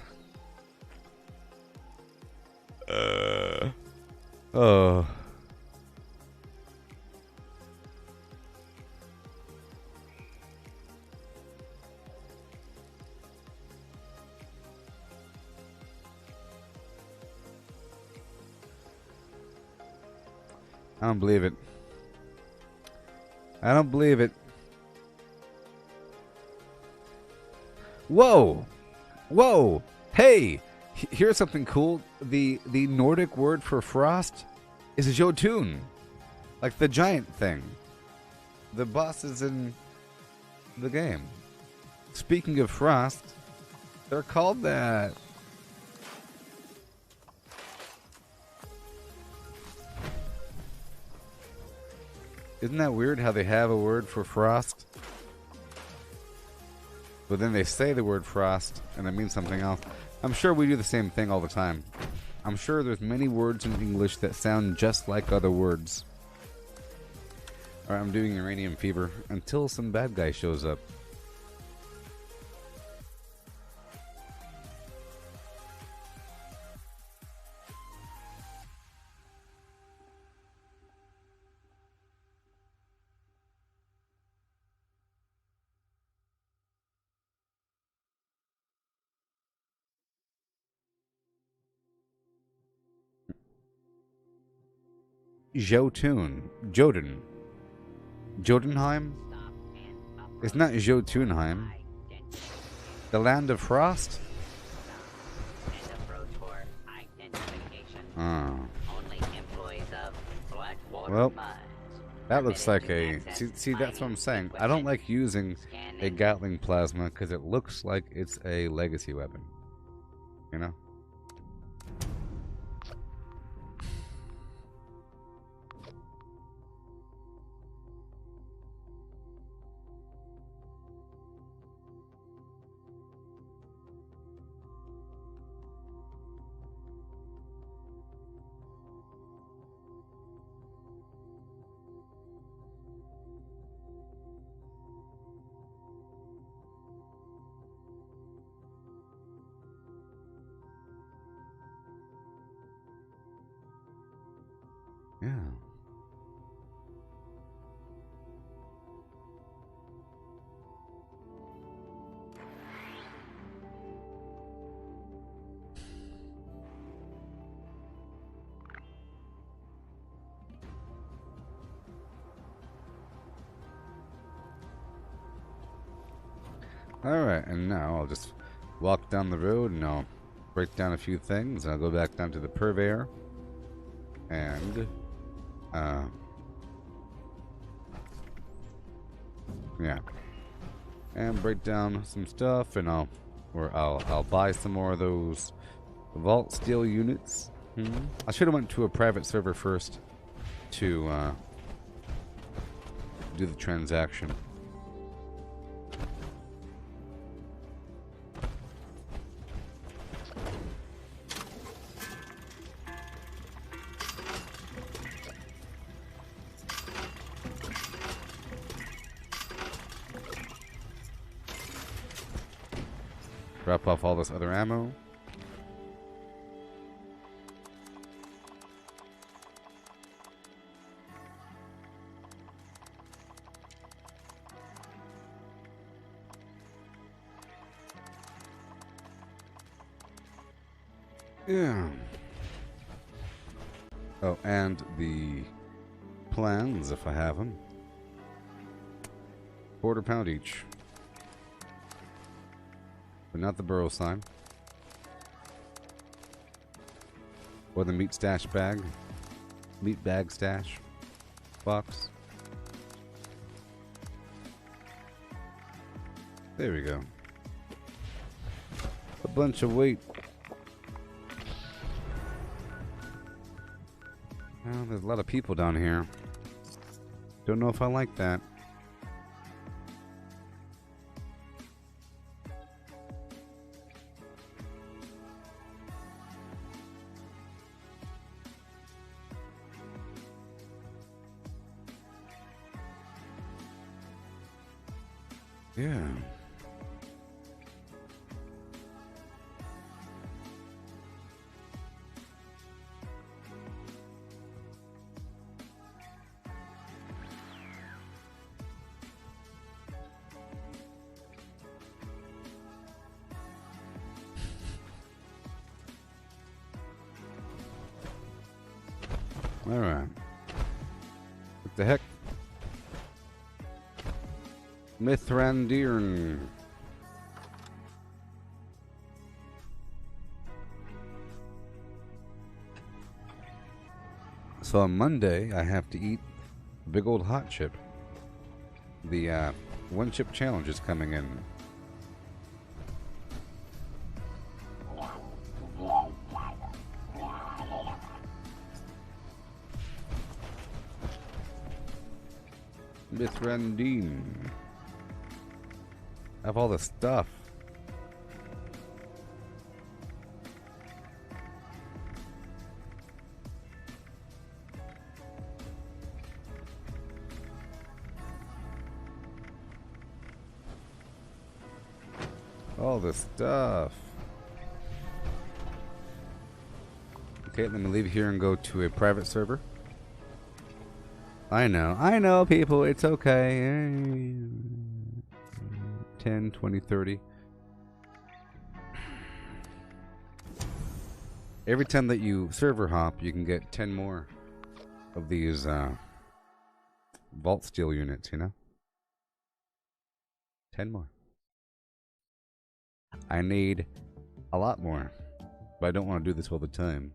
Oh. I don't believe it. I don't believe it. Whoa! Whoa! Hey! Here's something cool. The Nordic word for frost is Jotun. Like the giant thing. The bosses in the game. Speaking of frost, they're called that. Isn't that weird how they have a word for frost? But then they say the word frost and it means something else. I'm sure we do the same thing all the time. I'm sure there's many words in English that sound just like other words. Alright, I'm doing uranium fever until some bad guy shows up. Jotun. Jotun. Jotunheim? It's not Jotunheim. The land of frost? Oh. Well, that looks like a... See, that's what I'm saying. I don't like using a Gatling plasma because it looks like it's a legacy weapon. You know? Yeah. Alright, and now I'll just walk down the road and I'll break down a few things. I'll go back down to the purveyor and yeah, and break down some stuff, and I'll buy some more of those vault steel units. I should have went to a private server first to do the transaction. Drop off all this other ammo. Yeah. Oh, and the plans, if I have them. £1/4 each. But not the burrow sign. Or the meat stash bag. Meat bag stash box. There we go. A bunch of weight. Well, there's a lot of people down here. Don't know if I like that. Yeah. All right. What the heck? Mithrandirn. So on Monday, I have to eat a big old hot chip. The one chip challenge is coming in. Mithrandine. I have all this stuff. All this stuff. Okay, let me leave here and go to a private server. I know, people, it's okay. 10, 20, 30. Every time that you server hop, you can get 10 more of these vault steel units, you know? 10 more. I need a lot more, but I don't want to do this all the time.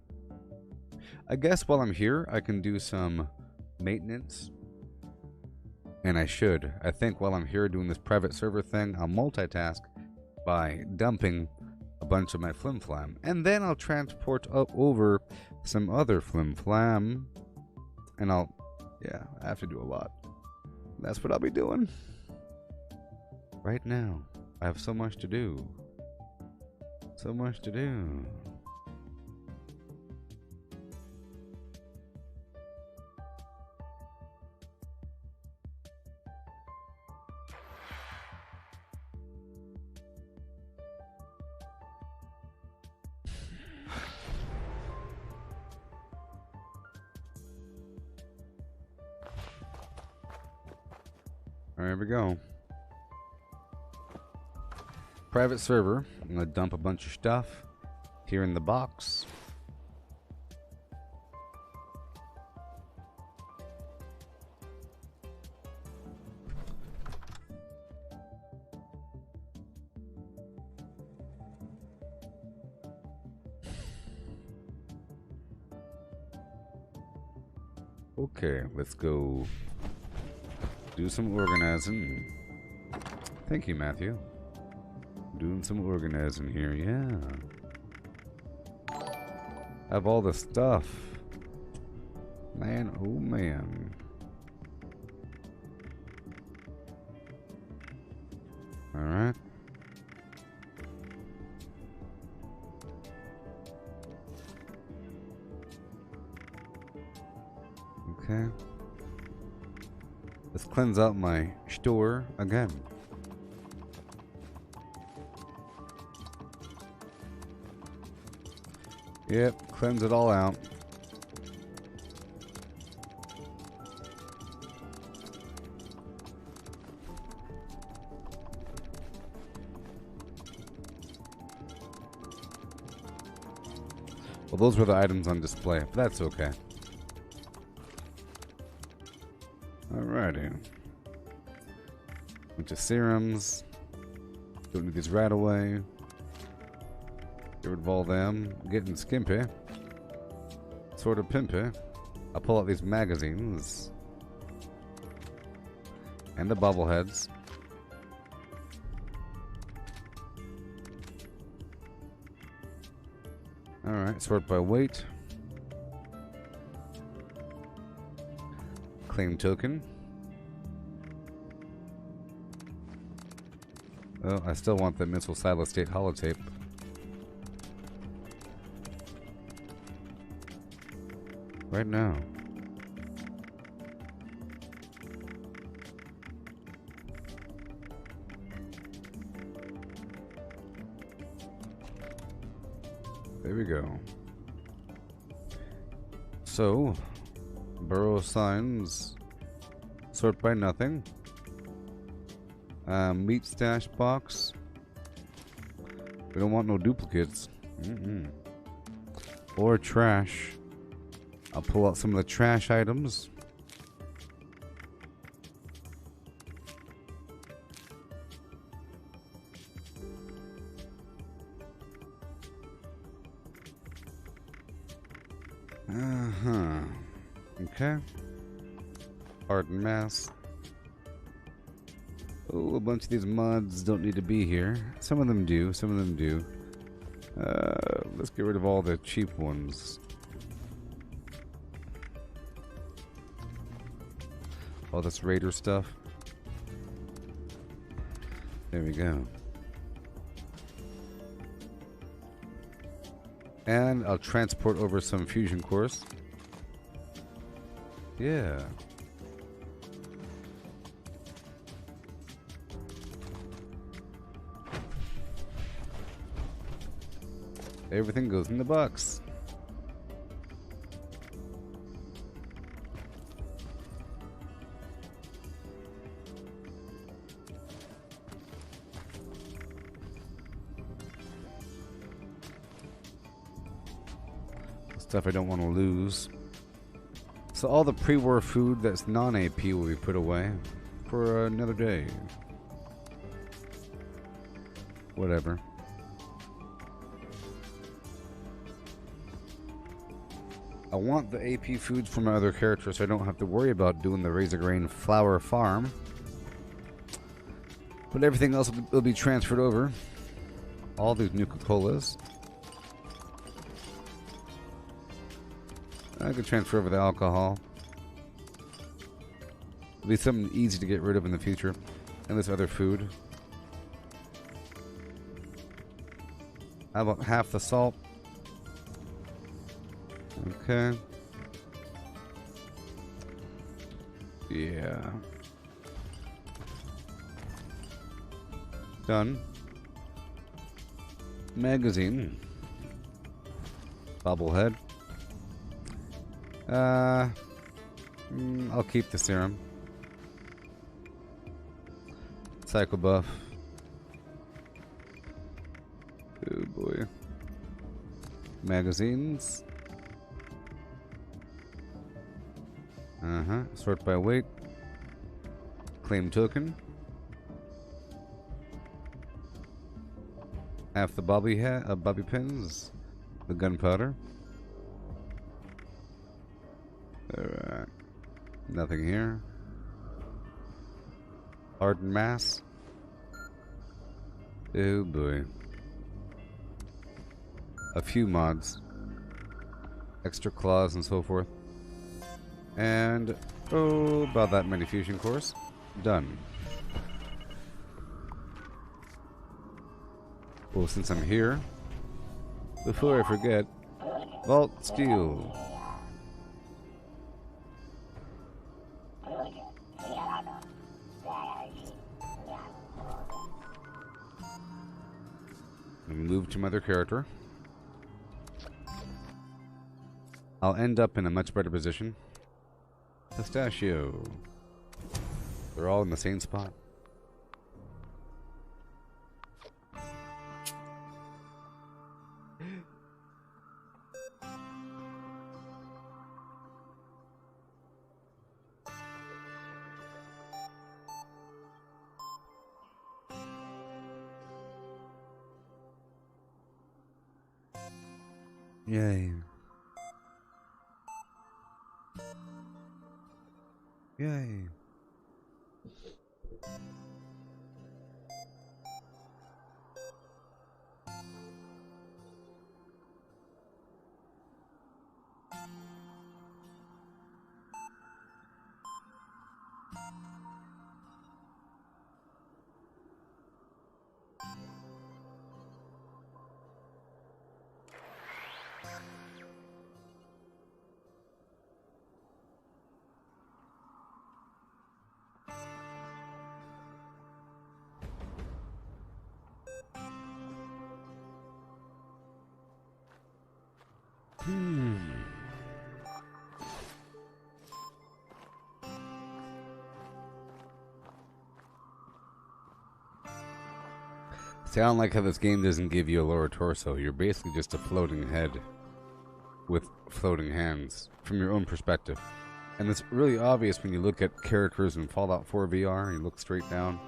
I guess while I'm here, I can do some maintenance, and I should. I think while I'm here doing this private server thing, I'll multitask by dumping a bunch of my flim-flam, and then I'll transport up over some other flim-flam, and I have to do a lot. That's what I'll be doing right now. I have so much to do. So much to do. There we go. Private server. I'm going to dump a bunch of stuff here in the box. Okay, let's go do some organizing. Thank you, Matthew. Doing some organizing here, yeah. Have all the stuff. Man, oh man. Alright. Okay. Let's cleanse out my store again. Yep, cleanse it all out. Well, those were the items on display, but that's okay. Alrighty. Bunch of serums. Don't need these right away. Get rid of all them. Getting skimpy. Sort of pimpy. I'll pull out these magazines. And the bobbleheads. Alright, sort by weight. Claim token. Oh, I still want the missile silo state holotape. Right now. There we go. So, burrow signs. Sort by nothing. Meat stash box. We don't want no duplicates. Or trash. I'll pull out some of the trash items. Okay. Hardened mass. Oh, a bunch of these mods don't need to be here. Some of them do, some of them do. Let's get rid of all the cheap ones. All this raider stuff. There we go. And I'll transport over some fusion cores. Yeah. Everything goes in the box. Stuff I don't want to lose. So all the pre-war food that's non-AP will be put away for another day. Whatever. I want the AP foods for my other characters so I don't have to worry about doing the Razor Grain flour farm. But everything else will be transferred over. All these Nuka-Colas. I could transfer over the alcohol. It'll be something easy to get rid of in the future. And this other food. How about half the salt? Okay. Yeah. Done. Magazine. Bobblehead. I'll keep the serum. Cycle buff. Oh boy. Magazines. Sort by weight. Claim token. Half the bobby pins. The gunpowder. Alright. Nothing here. Hardened mass. Oh boy. A few mods. Extra claws and so forth. And, oh, about that many fusion cores. Done. Well, since I'm here, before I forget, Vault Steel. Let me move to my other character. I'll end up in a much better position. Pistachio. They're all in the same spot. Yay. Yay. See, I don't like how this game doesn't give you a lower torso. You're basically just a floating head with floating hands from your own perspective. And it's really obvious when you look at characters in Fallout 4 VR and you look straight down.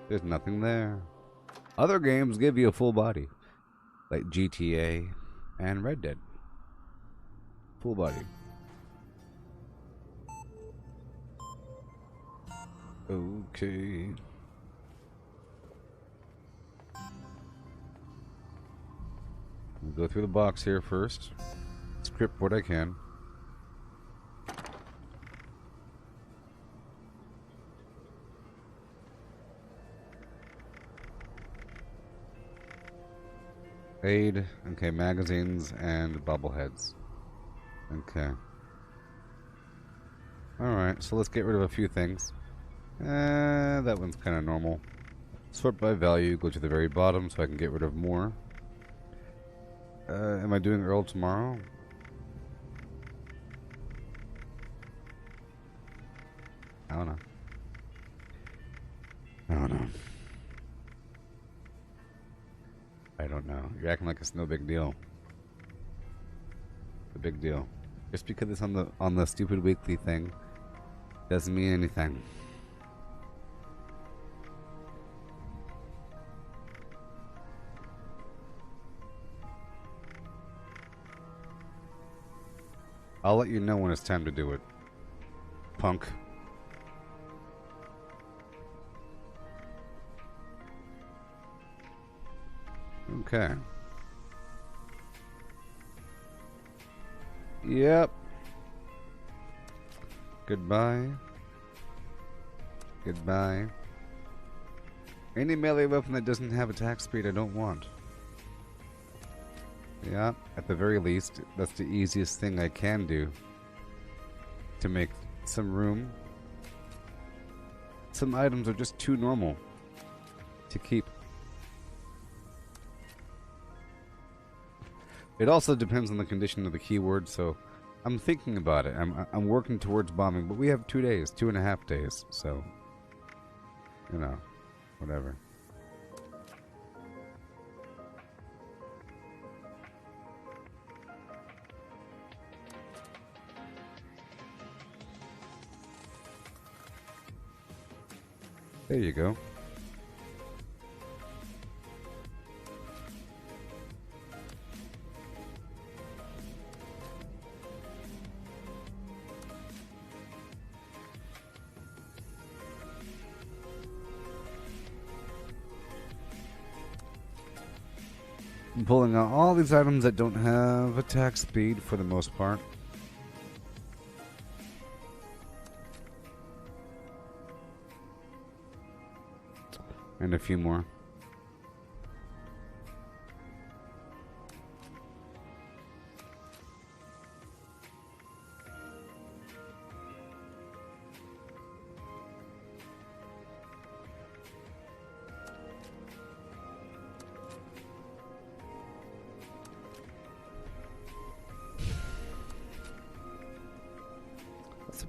There's nothing there. Other games give you a full body, like GTA and Red Dead. Full body. Okay. We'll go through the box here first. Script what I can. Aid. Okay, magazines and bobbleheads. Okay. Alright, so let's get rid of a few things. That one's kind of normal. Sort by value, go to the very bottom so I can get rid of more. Am I doing Earl tomorrow? I don't know. I don't know. I don't know. You're acting like it's no big deal. It's a big deal. Just because it's on the stupid weekly thing doesn't mean anything. I'll let you know when it's time to do it, punk. Okay. Yep. Goodbye. Goodbye. Any melee weapon that doesn't have attack speed I don't want. Yeah, at the very least, that's the easiest thing I can do to make some room. Some items are just too normal to keep. It also depends on the condition of the keyword, so I'm thinking about it. I'm working towards bombing, but we have 2 days, 2.5 days, so you know, whatever. There you go. I'm pulling out all these items that don't have attack speed for the most part. And a few more.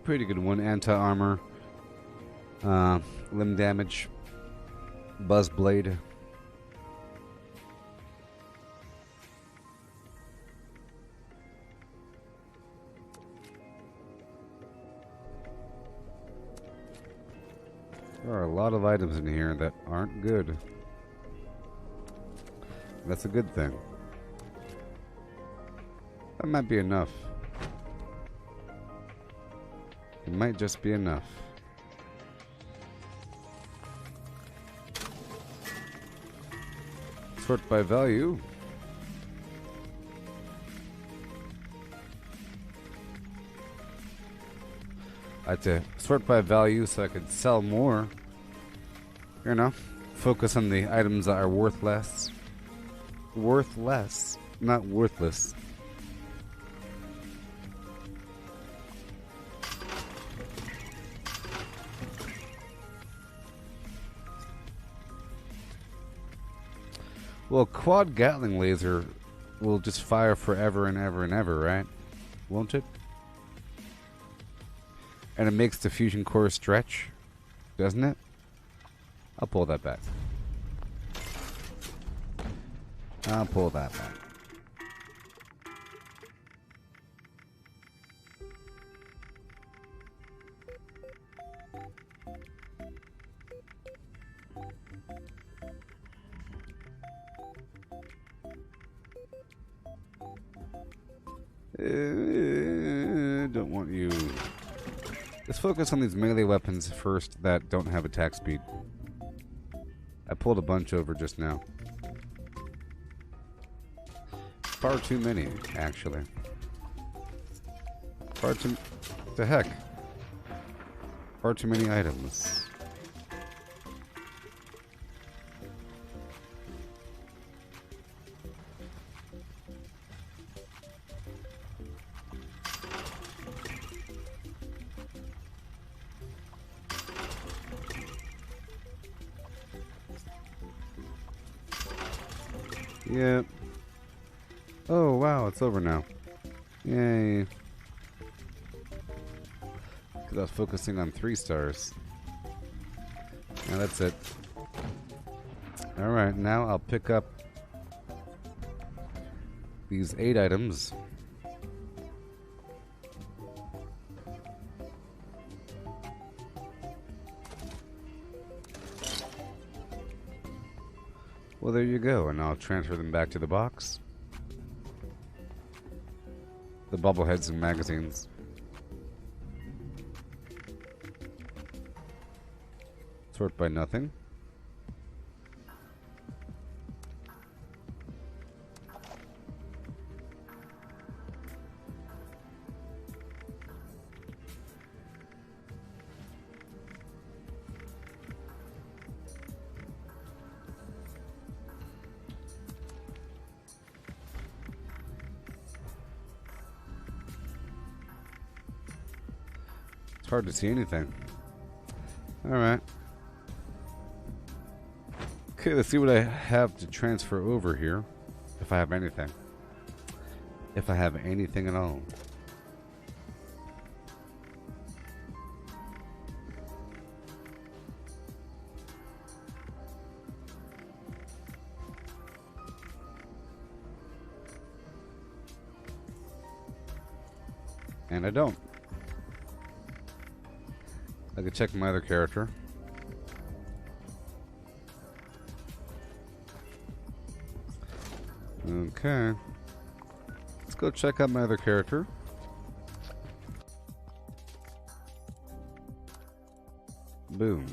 Pretty good one. Anti-armor. Limb damage. Buzz blade. There are a lot of items in here that aren't good. That's a good thing. That might be enough. It might just be enough. Sort by value. I had to sort by value so I could sell more. You know, focus on the items that are worth less. Worth less, not worthless. Well, quad Gatling laser will just fire forever and ever and ever, right? Won't it? And it makes the fusion core stretch, doesn't it? I'll pull that back. I'll pull that back. Don't want you. Let's focus on these melee weapons first that don't have attack speed. I pulled a bunch over just now. Far too many, actually. Far too... the heck? Far too many items. Yep. Oh, wow, it's over now. Yay. Because I was focusing on 3 stars. Now that's it. Alright, now I'll pick up these 8 items. Well, there you go, and I'll transfer them back to the box. The bobbleheads and magazines. Sort by nothing. It's hard to see anything. Alright. Okay, let's see what I have to transfer over here. If I have anything. If I have anything at all. And I don't. I could check my other character. Okay. Let's go check out my other character. Boom.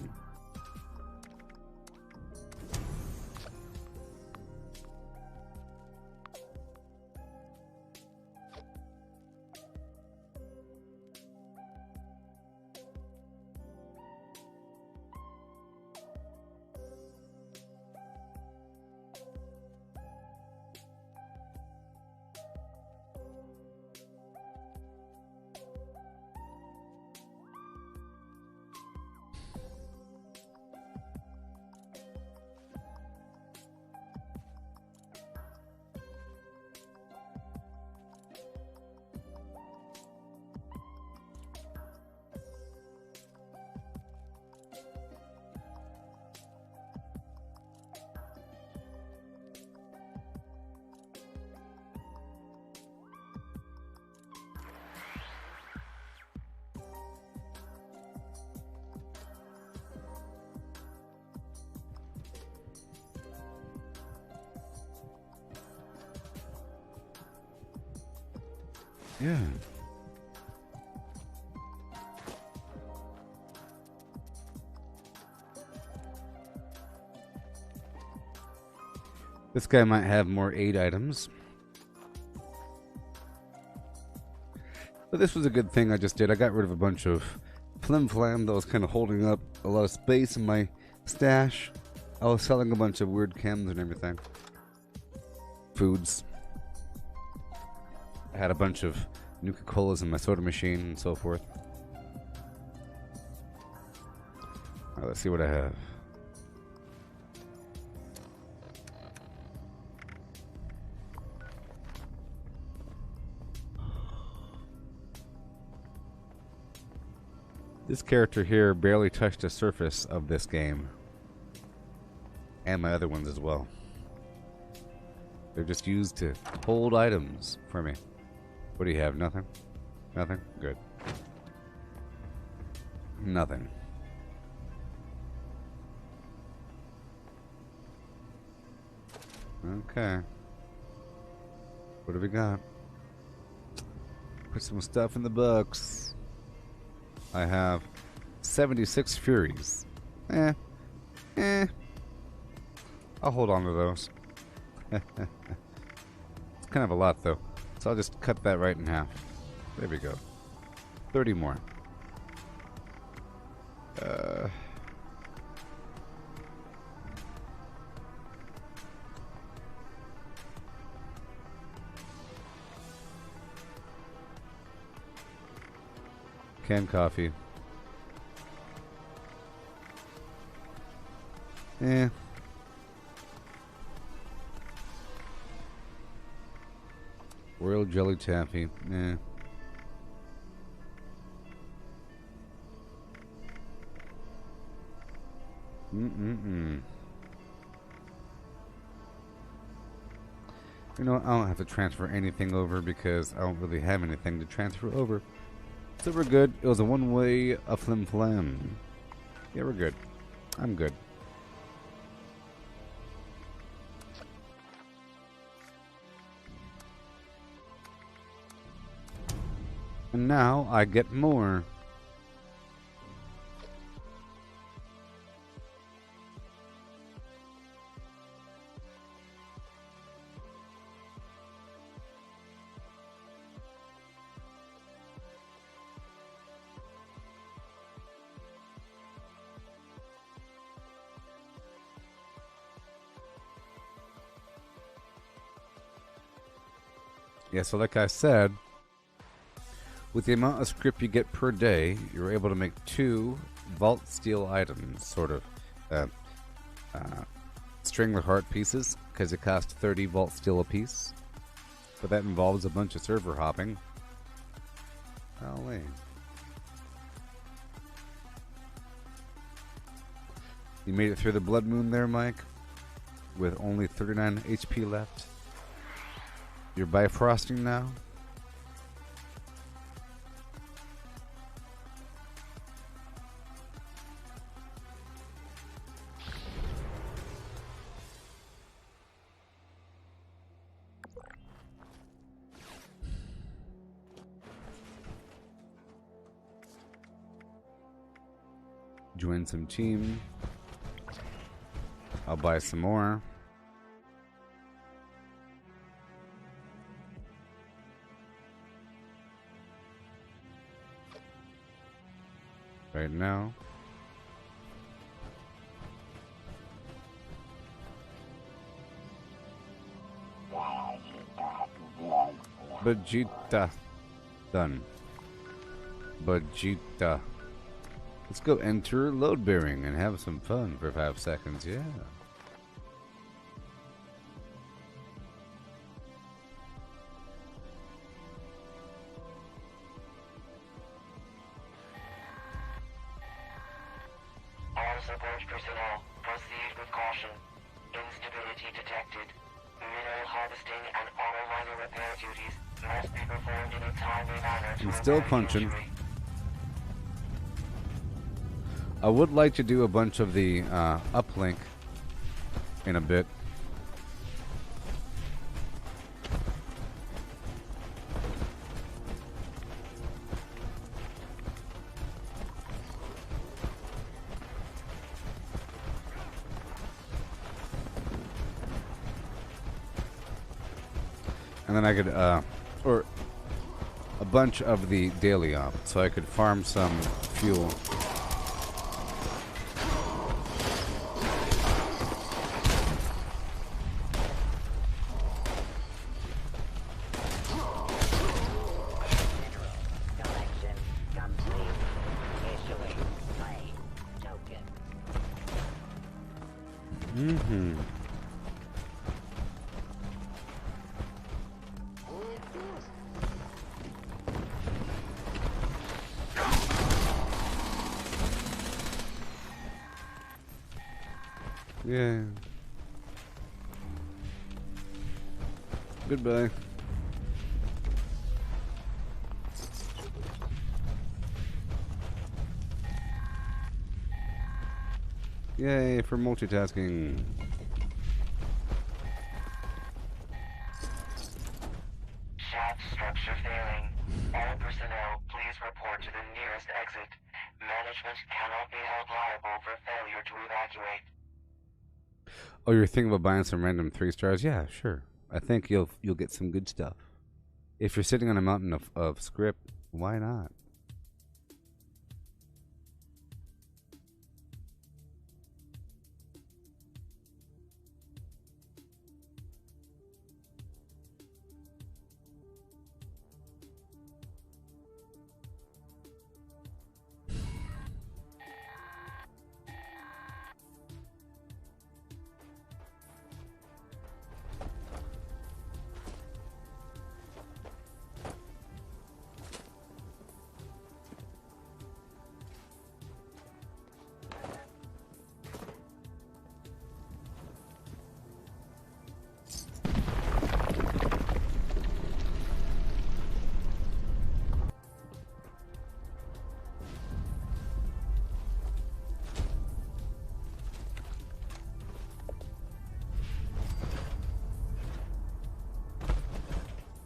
Yeah. This guy might have more aid items. But this was a good thing I just did. I got rid of a bunch of flim flam that was kind of holding up a lot of space in my stash. I was selling a bunch of weird chems and everything. Foods. I had a bunch of Nuka-Colas in my soda machine and so forth. Alright, let's see what I have. This character here barely touched the surface of this game. And my other ones as well. They're just used to hold items for me. What do you have? Nothing? Nothing? Good. Nothing. Okay. What do we got? Put some stuff in the books. I have 76 Furies. I'll hold on to those. It's kind of a lot though. So I'll just cut that right in half. There we go. 30 more. Canned coffee. Royal jelly taffy. You know, I don't have to transfer anything over because I don't really have anything to transfer over. So we're good. It was a one-way flim flam. Yeah, we're good. I'm good. And now I get more. Yeah, so like I said, with the amount of script you get per day, you're able to make 2 vault steel items, sort of strangler heart pieces, because it costs 30 vault steel a piece. But that involves a bunch of server hopping. Golly. You made it through the blood moon there, Mike, with only 39 HP left. You're bifrosting now? Join some team. I'll buy some more. Right now. Vegeta. Done. Vegeta. Let's go enter load bearing and have some fun for 5 seconds, yeah. All support personnel, proceed with caution. Instability detected. Mineral harvesting and auto miner repair duties must be performed in a timely manner to I'm still avoid punching. injury. I would like to do a bunch of the uplink in a bit. And then I could, or a bunch of the daily op, so I could farm some fuel. Selection complete. Issuing play token. Mm-hmm. Yeah. Goodbye. Yay for multitasking. Shaft structure failing. All personnel, please report to the nearest exit. Management cannot be held liable for failure to evacuate. Oh, you're thinking about buying some random 3 stars? Yeah, sure. I think you'll get some good stuff. If you're sitting on a mountain of script, why not?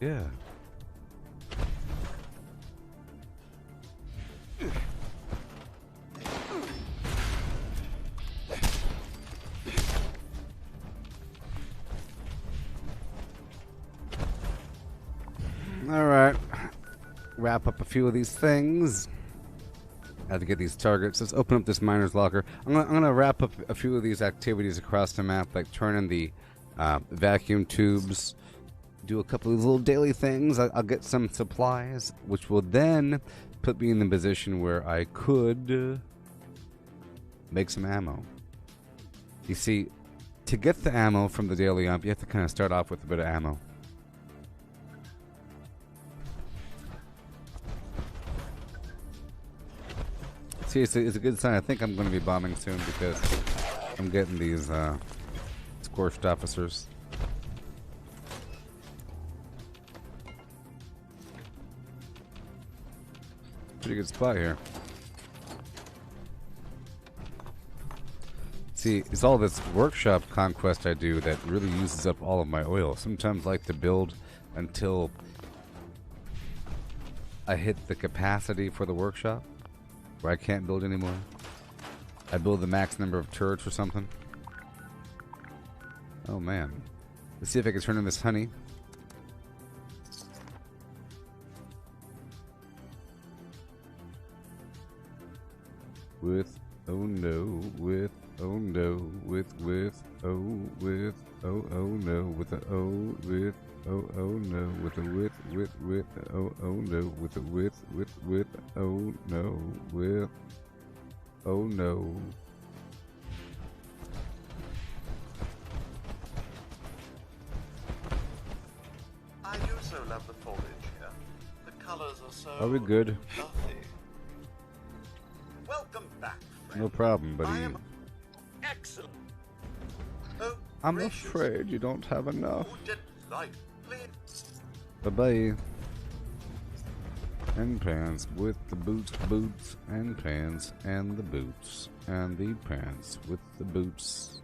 Yeah. All right. Wrap up a few of these things. I have to get these targets. Let's open up this miner's locker. I'm gonna wrap up a few of these activities across the map, like turning the vacuum tubes. Do a couple of these little daily things. I'll get some supplies, which will then put me in the position where I could make some ammo. You see, to get the ammo from the daily op, you have to kind of start off with a bit of ammo. See, it's a good sign. I think I'm going to be bombing soon because I'm getting these scorched officers. Pretty good spot here. See, it's all this workshop conquest I do that really uses up all of my oil. Sometimes I like to build until I hit the capacity for the workshop, where I can't build anymore. I build the max number of turrets or something. Oh man. Let's see if I can turn in this honey. With, oh no, with, oh no, with, oh, with, oh, oh no, with a oh, with, oh, oh no, with a with, oh, oh no, with a with, oh no, with, oh no. I do so love the foliage here. The colors are so Are we good? lovely. Welcome back, friend. No problem, I buddy. am excellent. Oh, I'm gracious. afraid you don't have enough. Oh, delightfully. Bye-bye. And pants with the boots, and pants, and the boots, and the pants with the boots,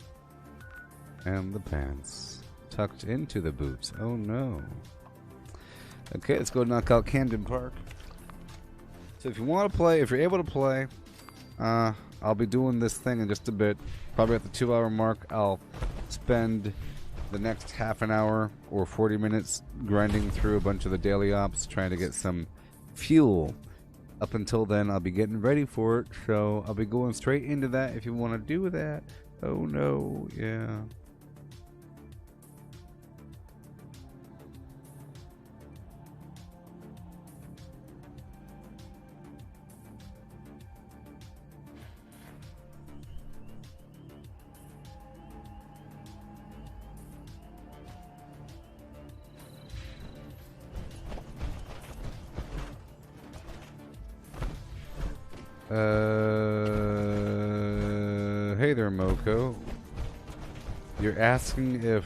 and the pants tucked into the boots. Oh no. Okay, let's go knock out Camden Park. So if you want to play, if you're able to play, I'll be doing this thing in just a bit. Probably at the 2-hour mark, I'll spend the next half an hour or 40 minutes grinding through a bunch of the daily ops, trying to get some fuel. Up until then, I'll be getting ready for it, so I'll be going straight into that if you want to do that. Oh no, yeah. Hey there, Moko. You're asking if...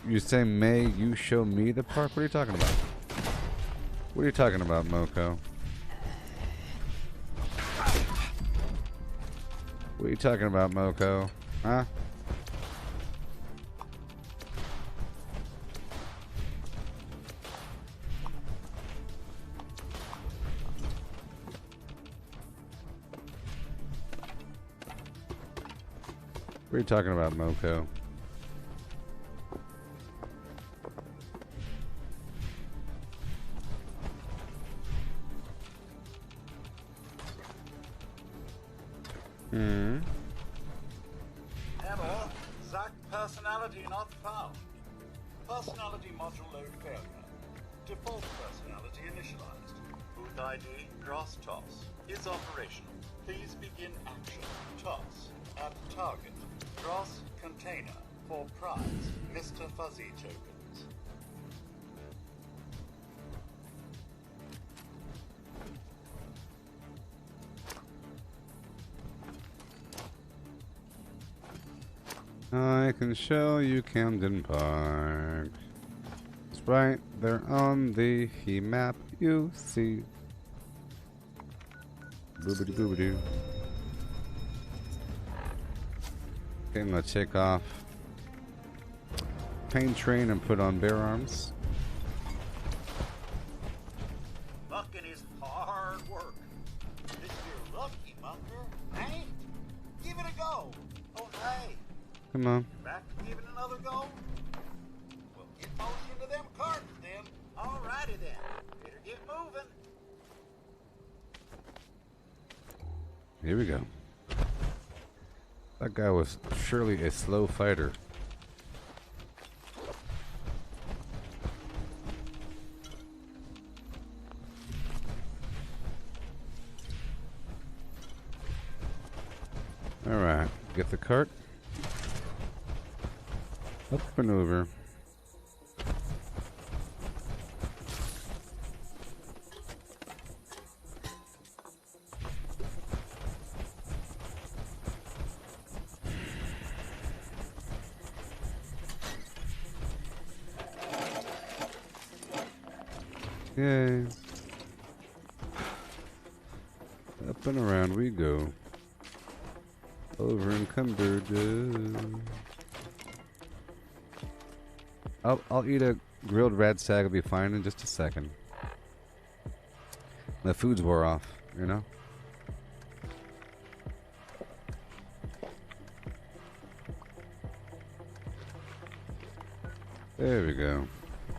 You're saying, May, you show me the park? What are you talking about? What are you talking about, Moko? What are you talking about, Moko? Huh? What are you talking about, Moko? Hmm. Error. Zack personality not found. Personality module load failure. Default personality initialized. Booth ID cross toss is operational. Please begin action. Toss at target. Cross container for prize. Mr. Fuzzy tokens. I can show you Camden Park. It's right there on the map you see. Boobity boobity. Okay, I'm gonna take off Pain Train and put on Bear Arms. Bucking is hard work. This you're lucky, Bunker. Hey, give it a go. Oh, hey. Come on. Back to giving another go? Well, get motion to them cartons then. Alrighty then. Better get moving. Here we go. That guy was surely a slow fighter. Alright, get the cart. Up and over. Yay. Up and around we go. Over encumbered. I'll eat a grilled red stag. I'll be fine in just a second. The food's wore off, you know? There we go.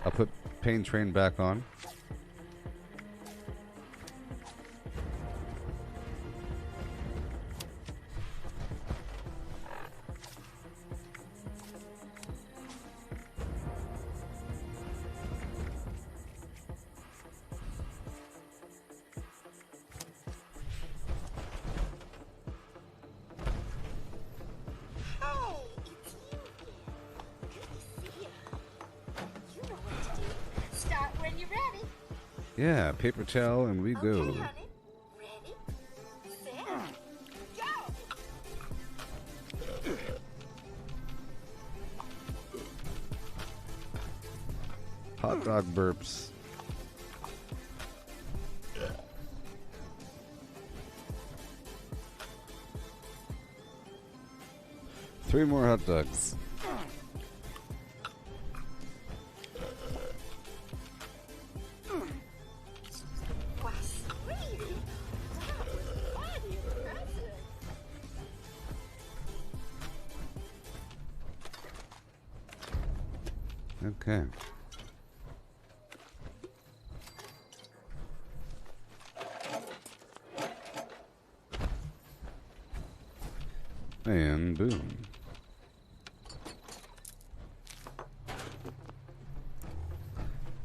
I'll put Pain Train back on. Hey, it's you again. Good to see ya. You know what to do. Start when you're ready. Yeah, paper towel and we go. Okay, honey. Ready, set, go. Hot dog burps. Three more hot dogs. Why, sweetie, that was mighty impressive. Okay. And boom.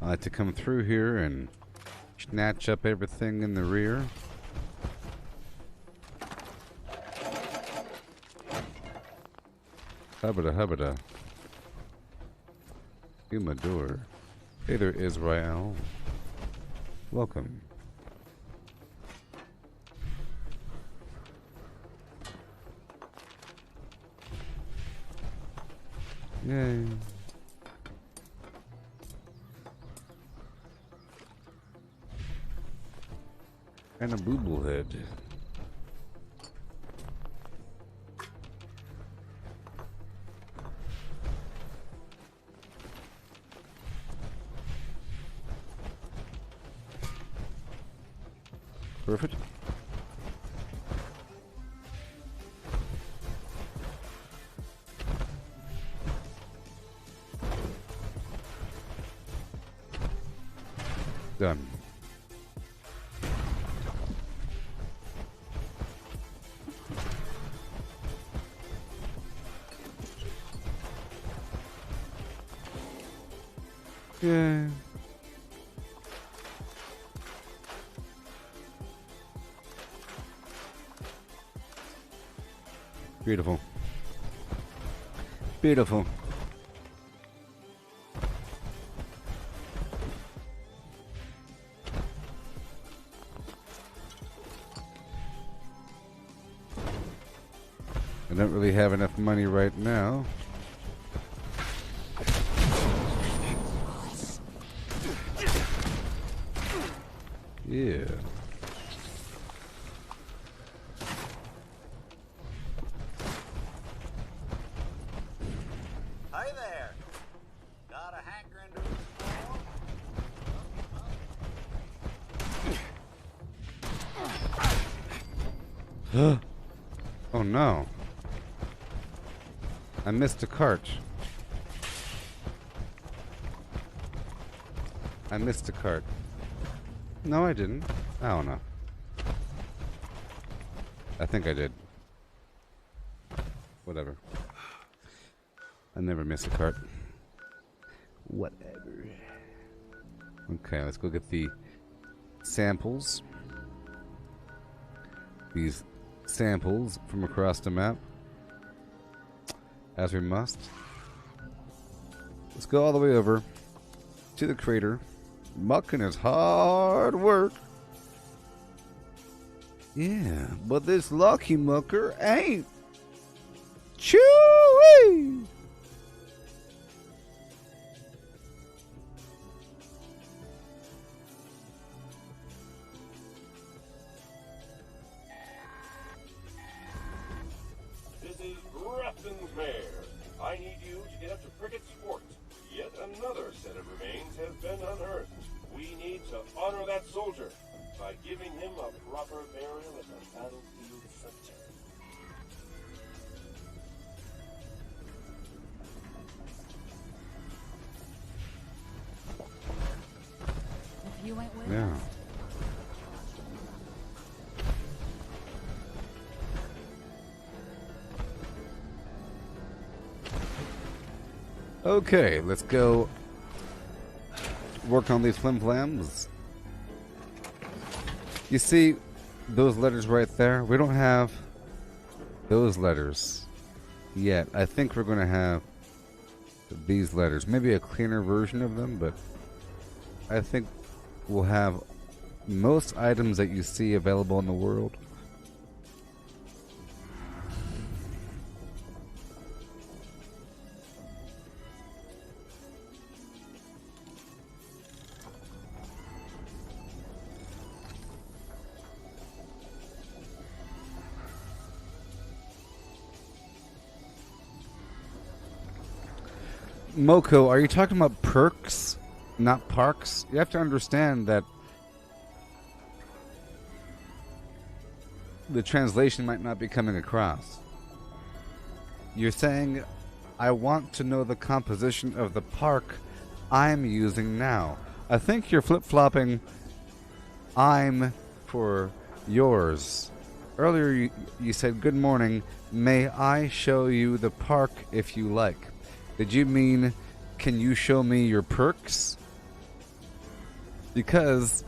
I like to come through here and snatch up everything in the rear. Hubbada hubbada. Give my door. Hey there, Israel. Welcome. Yay. And a booble head. Perfect. Done. Yeah. Beautiful. Beautiful. I don't really have enough money right now. Yeah. Hi there. Got a hankering to explore? Oh no. I missed a cart. I missed a cart. No, I didn't. I don't know. I think I did. Whatever. I never miss a cart. Whatever. Okay, let's go get the samples. These samples from across the map. As we must. Let's go all the way over to the crater. Mucking is hard work. Yeah, but this lucky mucker ain't. Chewy! This is Grafton's Mare. I need you to get up to Cricket Sports. Yet another set of remains has been unearthed. We need to honor that soldier by giving him a proper burial at the battlefield cemetery. If you ain't with Yeah. us, Okay, let's go work on these flim-flams. You see those letters right there? We don't have those letters yet. I think we're going to have these letters. Maybe a cleaner version of them, but I think we'll have most items that you see available in the world. Moko, are you talking about perks, not parks? You have to understand that the translation might not be coming across. You're saying, I want to know the composition of the park I'm using now. I think you're flip-flopping I'm for yours. Earlier you said, good morning, may I show you the park if you like. Did you mean, can you show me your perks? Because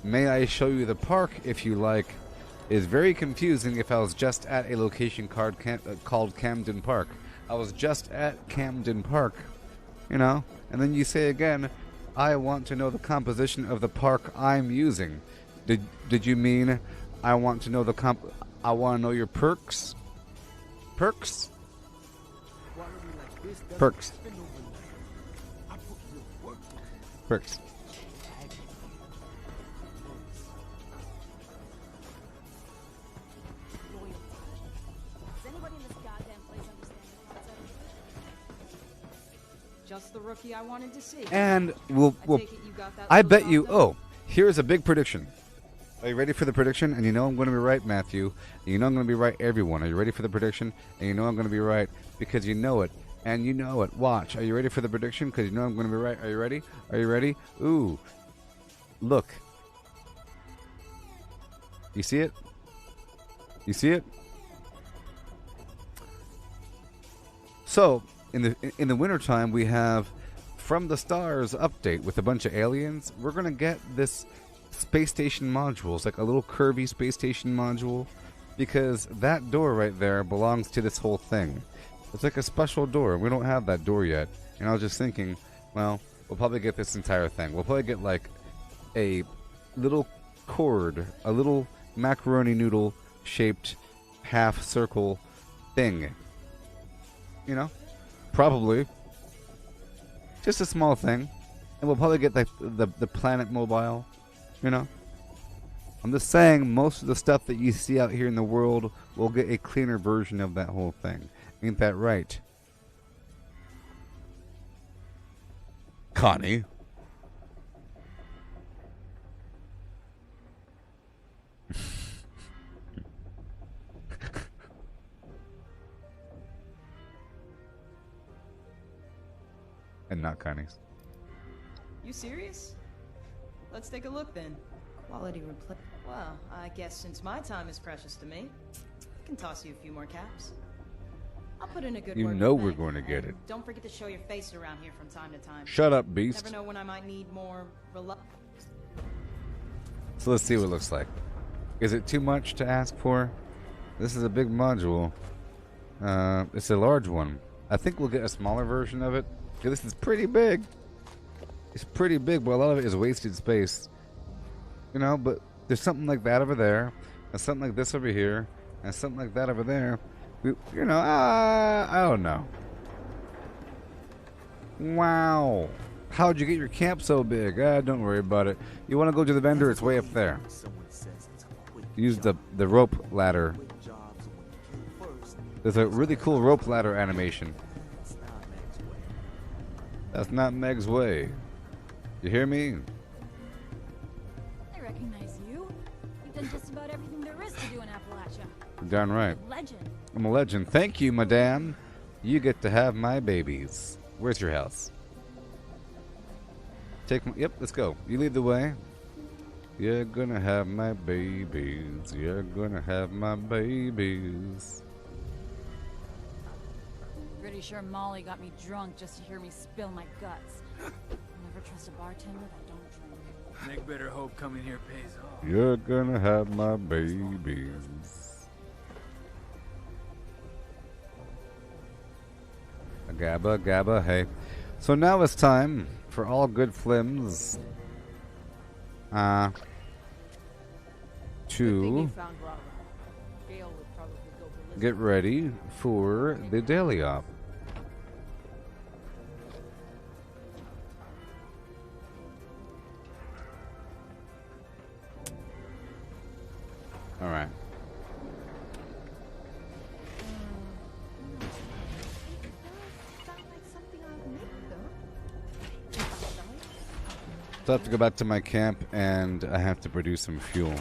may I show you the park if you like is very confusing if I was just at a location called Camden Park. I was just at Camden Park, you know, and then you say again, I want to know the composition of the park I'm using. Did you mean I want to know I want to know your perks? Perks? Perks. Perks. Does anybody in this goddamn place understand the concept? Just the rookie I wanted to see. And I little bet you. job done? Oh, here's a big prediction. Are you ready for the prediction? And you know I'm going to be right, Matthew. And you know I'm going to be right, everyone. Are you ready for the prediction? And you know I'm going to be right because you know it. And you know it. Watch. Are you ready for the prediction? Because you know I'm going to be right. Are you ready? Are you ready? Ooh. Look. You see it? You see it? So, in the wintertime, we have From the Stars update with a bunch of aliens. We're going to get this space station module. It's like a little curvy space station module because that door right there belongs to this whole thing. It's like a special door. We don't have that door yet. And I was just thinking, well, we'll probably get this entire thing. We'll probably get like a little cord, a little macaroni noodle shaped half circle thing. You know? Probably. Just a small thing. And we'll probably get the planet mobile. You know? I'm just saying most of the stuff that you see out here in the world will get a cleaner version of that whole thing. Ain't that right? Connie? And not Connie's. You serious? Let's take a look then. Quality replay. Well, I guess since my time is precious to me, I can toss you a few more caps. I'll put in a good You word know with we're Meg, going to get and it. Don't forget to show your face around here from time to time. Shut up, beast. Never know when I might need more So let's see what it looks like. Is it too much to ask for? This is a big module. It's a large one. I think we'll get a smaller version of it. This is pretty big. It's pretty big, but a lot of it is wasted space. You know, but there's something like that over there, and something like this over here, and something like that over there. You know, I don't know. Wow. How'd you get your camp so big? Don't worry about it. You want to go to the vendor? It's way up there. Use the rope ladder. There's a really cool rope ladder animation. That's not Meg's way. You hear me? I recognize you. You've done just about everything there is to do in Appalachia. Darn right. Legend. I'm a legend. Thank you, madame. You get to have my babies. Where's your house? Yep, let's go. You lead the way. You're gonna have my babies. You're gonna have my babies. Pretty sure Molly got me drunk just to hear me spill my guts. I'll never trust a bartender that don't drink. Nick better hope coming here pays off. You're gonna have my babies. Gabba, gabba, hey. So now it's time for all good flims to get ready for the daily op. All right. So I have to go back to my camp and I have to produce some fuel.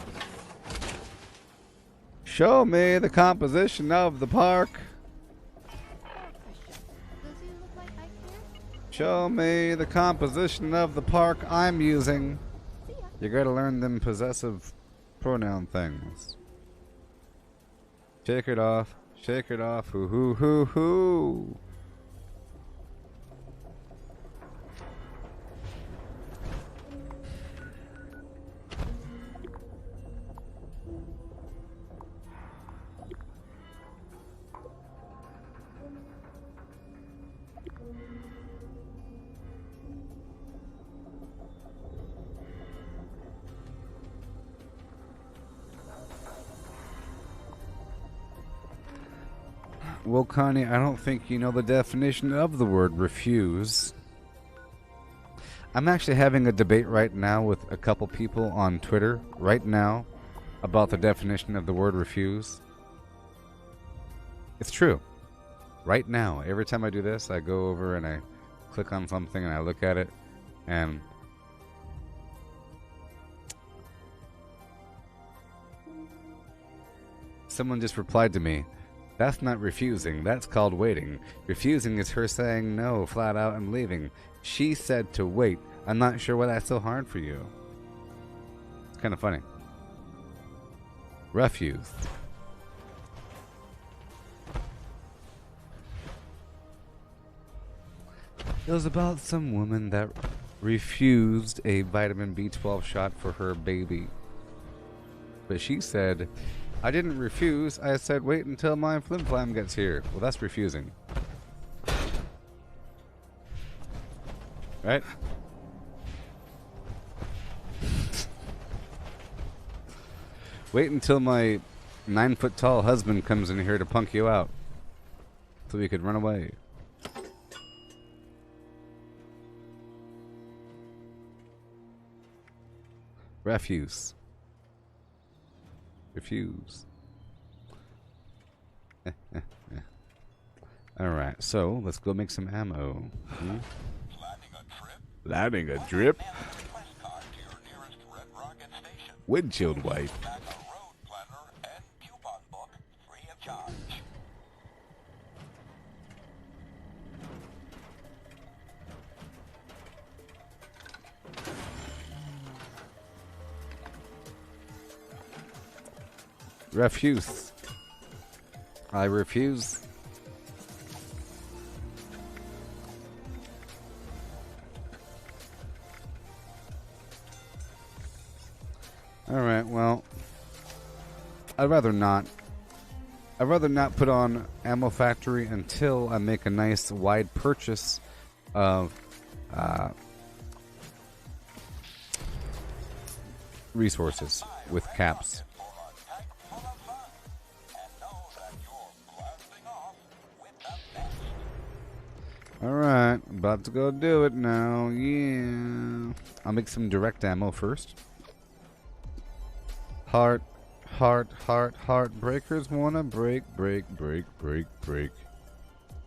Show me the composition of the park. Show me the composition of the park I'm using. You gotta learn them possessive pronoun things. Shake it off. Shake it off. Hoo hoo hoo hoo. Well, Connie, I don't think you know the definition of the word refuse. I'm actually having a debate right now with a couple people on Twitter right now about the definition of the word refuse. It's true. Right now, every time I do this, I go over and I click on something and I look at it, and someone just replied to me, "That's not refusing, that's called waiting. Refusing is her saying no flat out and leaving. She said to wait. I'm not sure why that's so hard for you." It's kind of funny. Refuse. It was about some woman that refused a vitamin B12 shot for her baby. But she said, "I didn't refuse. I said wait until my flim flam gets here." Well, that's refusing. Right? Wait until my 9-foot tall husband comes in here to punk you out so we could run away. Refuse. Refuse. Alright, so let's go make some ammo. Hmm? Landing a trip? Windshield wipe. Refuse. I refuse. Alright, well, I'd rather not. I'd rather not put on Ammo Factory until I make a nice wide purchase of resources with caps. Alright, about to go do it now, yeah. I'll make some direct ammo first. Heartbreakers wanna break.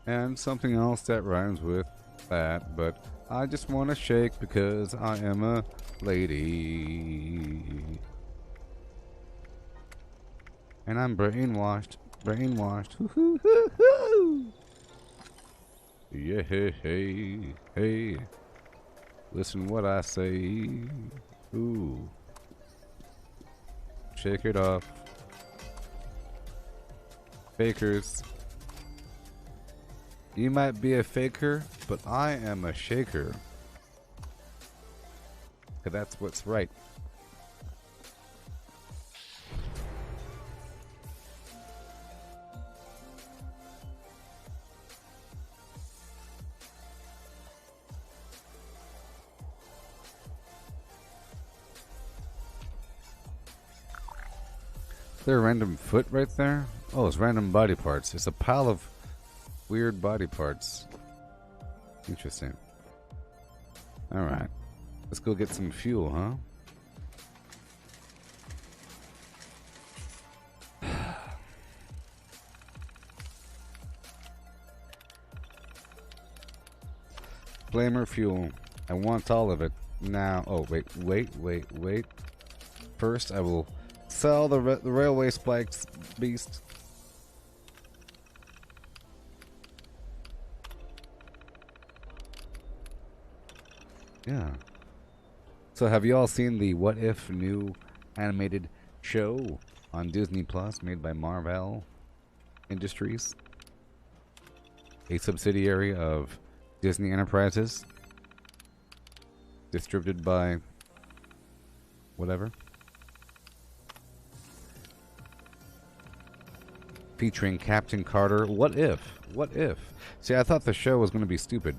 And something else that rhymes with that, but I just wanna shake because I am a lady. And I'm brainwashed. Hoo-hoo-hoo-hoo! Yeah, hey. Listen what I say. Ooh. Shake it off. Fakers. You might be a faker, but I am a shaker. 'Cause that's what's right. Is there a random foot right there? Oh, it's random body parts. It's a pile of weird body parts. Interesting. Alright. Let's go get some fuel, huh? Flamer fuel. I want all of it. Now. Oh, wait. First, I will sell the railway spikes beast. Yeah. So have you all seen the What If new animated show on Disney Plus made by Marvel Industries? A subsidiary of Disney Enterprises. Distributed by whatever. Featuring Captain Carter. What if? What if? See, I thought the show was going to be stupid.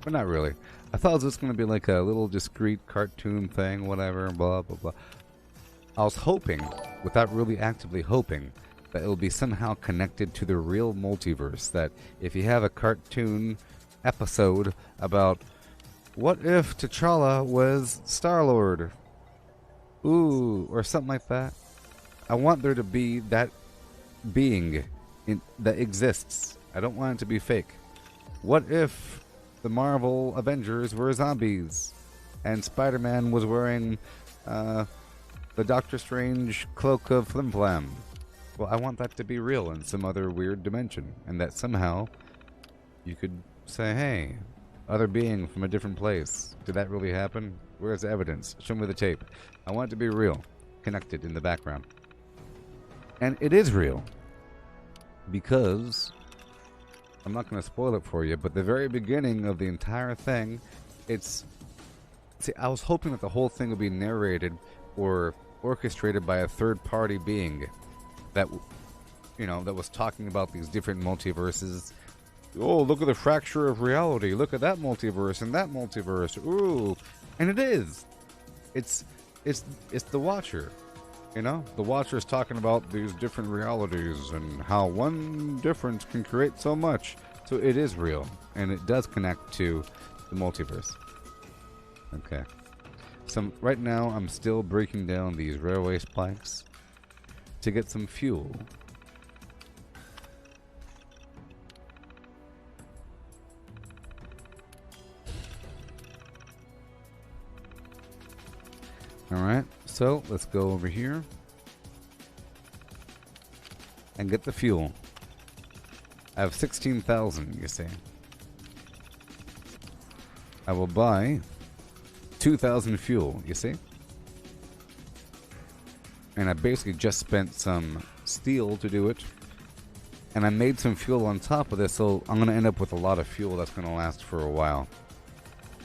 But not really. I thought it was just going to be like a little discreet cartoon thing, whatever, blah, blah, blah. I was hoping, without really actively hoping, that it will be somehow connected to the real multiverse. That if you have a cartoon episode about what if T'Challa was Star-Lord? Ooh, or something like that. I want there to be that being that exists. I don't want it to be fake. What if the Marvel Avengers were zombies and Spider-Man was wearing the Doctor Strange cloak of Flim Flam? Well, I want that to be real in some other weird dimension, and that somehow you could say, hey, other being from a different place. Did that really happen? Where's the evidence? Show me the tape. I want it to be real, connected in the background. And it is real. Because, I'm not going to spoil it for you, but the very beginning of the entire thing, it's... See, I was hoping that the whole thing would be narrated or orchestrated by a third-party being that, you know, that was talking about these different multiverses. Oh, look at the fracture of reality. Look at that multiverse and that multiverse. Ooh. And it is. It's the Watcher. You know? The Watcher is talking about these different realities and how one difference can create so much. So it is real. And it does connect to the multiverse. Okay. So right now I'm still breaking down these railway spikes to get some fuel. Alright, so let's go over here and get the fuel. I have 16,000, you see. I will buy 2,000 fuel, you see? And I basically just spent some steel to do it. And I made some fuel on top of this, so I'm going to end up with a lot of fuel that's going to last for a while.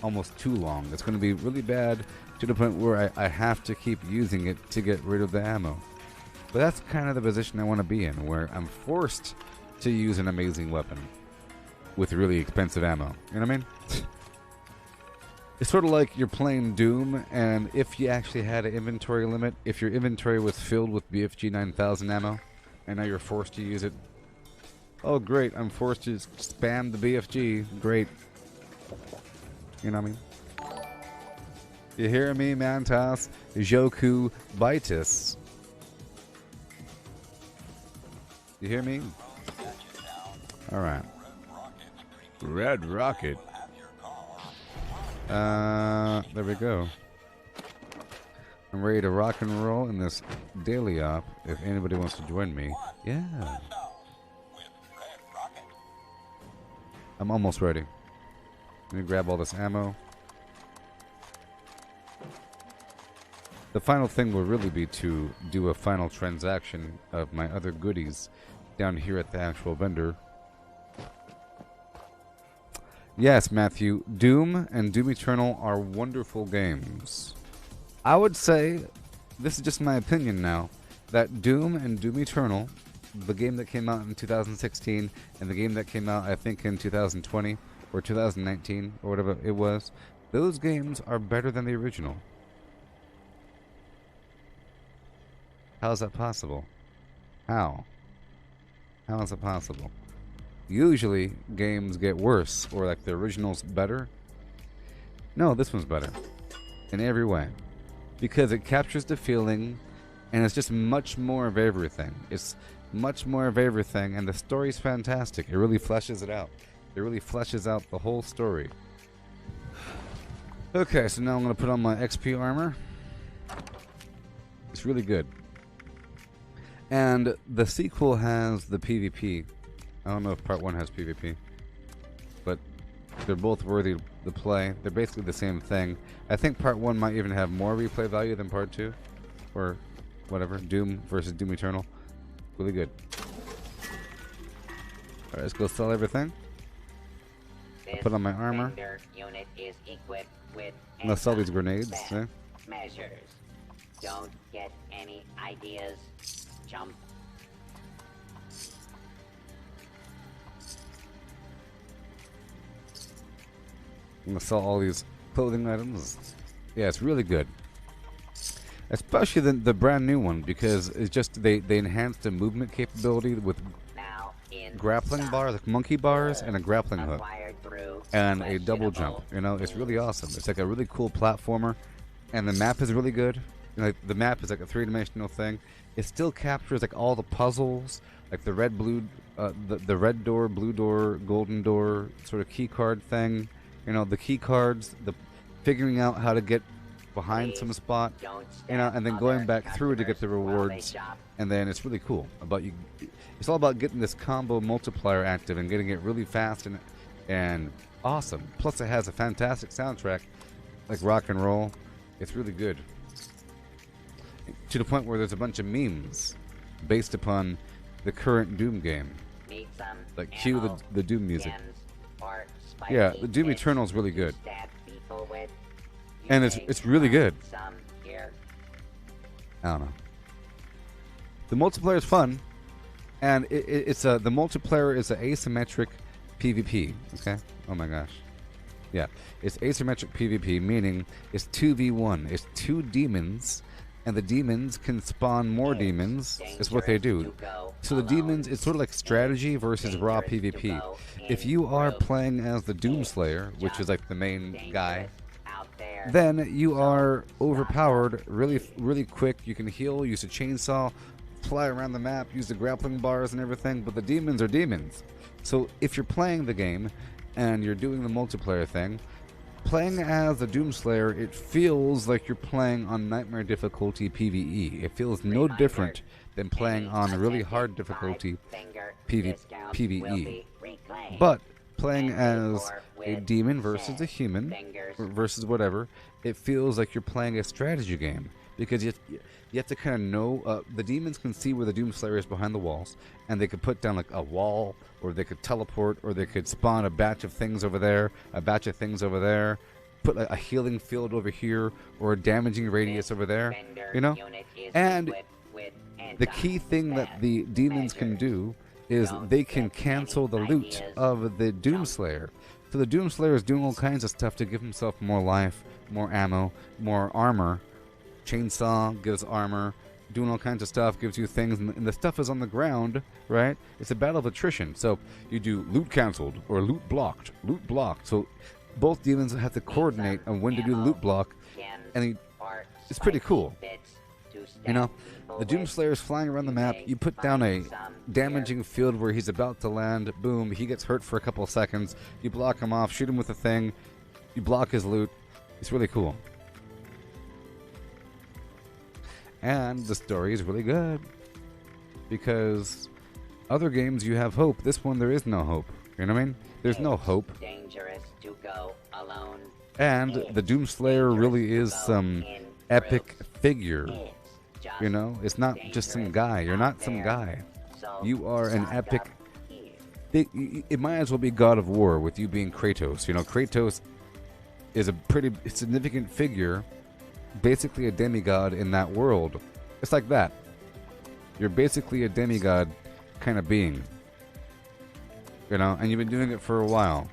Almost too long. It's going to be really bad to the point where I have to keep using it to get rid of the ammo. But that's kind of the position I want to be in, where I'm forced to use an amazing weapon with really expensive ammo. You know what I mean? It's sort of like you're playing Doom, and if you actually had an inventory limit, if your inventory was filled with BFG 9000 ammo, and now you're forced to use it. Oh great, I'm forced to spam the BFG. Great. You know what I mean? You hear me, Mantas? Joku Bitis. You hear me? Alright. Red Rocket. There we go. I'm ready to rock and roll in this daily op if anybody wants to join me. Yeah. I'm almost ready. Let me grab all this ammo. The final thing will really be to do a final transaction of my other goodies down here at the actual vendor. Yes, Matthew, Doom and Doom Eternal are wonderful games. I would say, this is just my opinion now, that Doom and Doom Eternal, the game that came out in 2016 and the game that came out I think in 2020 or 2019 or whatever it was, those games are better than the original. How is that possible? How? How is it possible? Usually games get worse, or like the original's better. No, this one's better in every way because it captures the feeling and it's just much more of everything. It's much more of everything, and the story's fantastic. It really fleshes it out. It really fleshes out the whole story. Okay, so now I'm going to put on my XP armor. It's really good. And the sequel has the PvP. I don't know if part 1 has PvP, but They're both worthy to play. They're basically the same thing. I think part 1 might even have more replay value than part 2. Or whatever. Doom versus Doom Eternal. Really good. Alright, let's go sell everything. I'll put on my armor. Unit is equipped with Let's sell these grenades. Yeah. measures. Don't get any ideas. Jump. I'm gonna sell all these clothing items. Yeah, it's really good. Especially the brand new one, because it's just they enhanced the movement capability with Now in grappling bars, like monkey bars, and a grappling hook, acquired through and a double questionable jump. You know, it's really awesome. It's like a really cool platformer, and the map is really good. You know, like, the map is like a 3-dimensional thing. It still captures like all the puzzles, like the red, blue, the red door, blue door, golden door sort of key card thing. You know, the key cards, the figuring out how to get behind some spot, you know, and then going back through to get the rewards, and then it's really cool. It's all about getting this combo multiplier active and getting it really fast and awesome. Plus, it has a fantastic soundtrack, like rock and roll. It's really good, to the point where there's a bunch of memes based upon the current Doom game, like cue the Doom music. Yeah, the Doom Eternal is really good. And it's really good. I don't know. The multiplayer is fun, and the multiplayer is an asymmetric PvP. Okay. Oh my gosh. Yeah, it's asymmetric PvP, meaning it's 2v1. It's 2 demons, and the demons can spawn more demons. Is what they do. So the demons, it's sort of like strategy versus raw PvP. If you are playing as the Doomslayer, which is like the main guy, then you are overpowered really quick. You can heal, use a chainsaw, fly around the map, use the grappling bars and everything, but the demons are demons. So if you're playing the game and you're doing the multiplayer thing, playing as the Doomslayer, it feels like you're playing on nightmare difficulty PvE. It feels no different than playing on a really hard difficulty PvE. But playing as a demon versus a human versus whatever, it feels like you're playing a strategy game, because you have to kind of know the demons can see where the Doomslayer is behind the walls, and they could put down like a wall, or they could teleport, or they could spawn a batch of things over there, a batch of things over there, put like a healing field over here, or a damaging radius over there, you know. And the key thing that the demons can do is they can cancel the loot of the Doomslayer. So the Doomslayer is doing all kinds of stuff to give himself more life, more ammo, more armor. Chainsaw gives armor, doing all kinds of stuff, gives you things, and the stuff is on the ground, right? It's a battle of attrition. So you do loot canceled or loot blocked. So both demons have to coordinate on when to do the loot block, and it's pretty cool. You know, the Doomslayer is flying around the map. You put down a damaging field where he's about to land. Boom, he gets hurt for a couple of seconds. You block him off, shoot him with a thing. You block his loot. It's really cool. And the story is really good, because other games you have hope. This one there is no hope. You know what I mean? There's no hope. Dangerous to go alone. And the Doomslayer really is some epic figure. You know, it's not just some guy. You're not some guy. You are an epic. It might as well be God of War with you being Kratos. You know, Kratos is a pretty significant figure, basically a demigod in that world. It's like that. You're basically a demigod kind of being. You know, and you've been doing it for a while.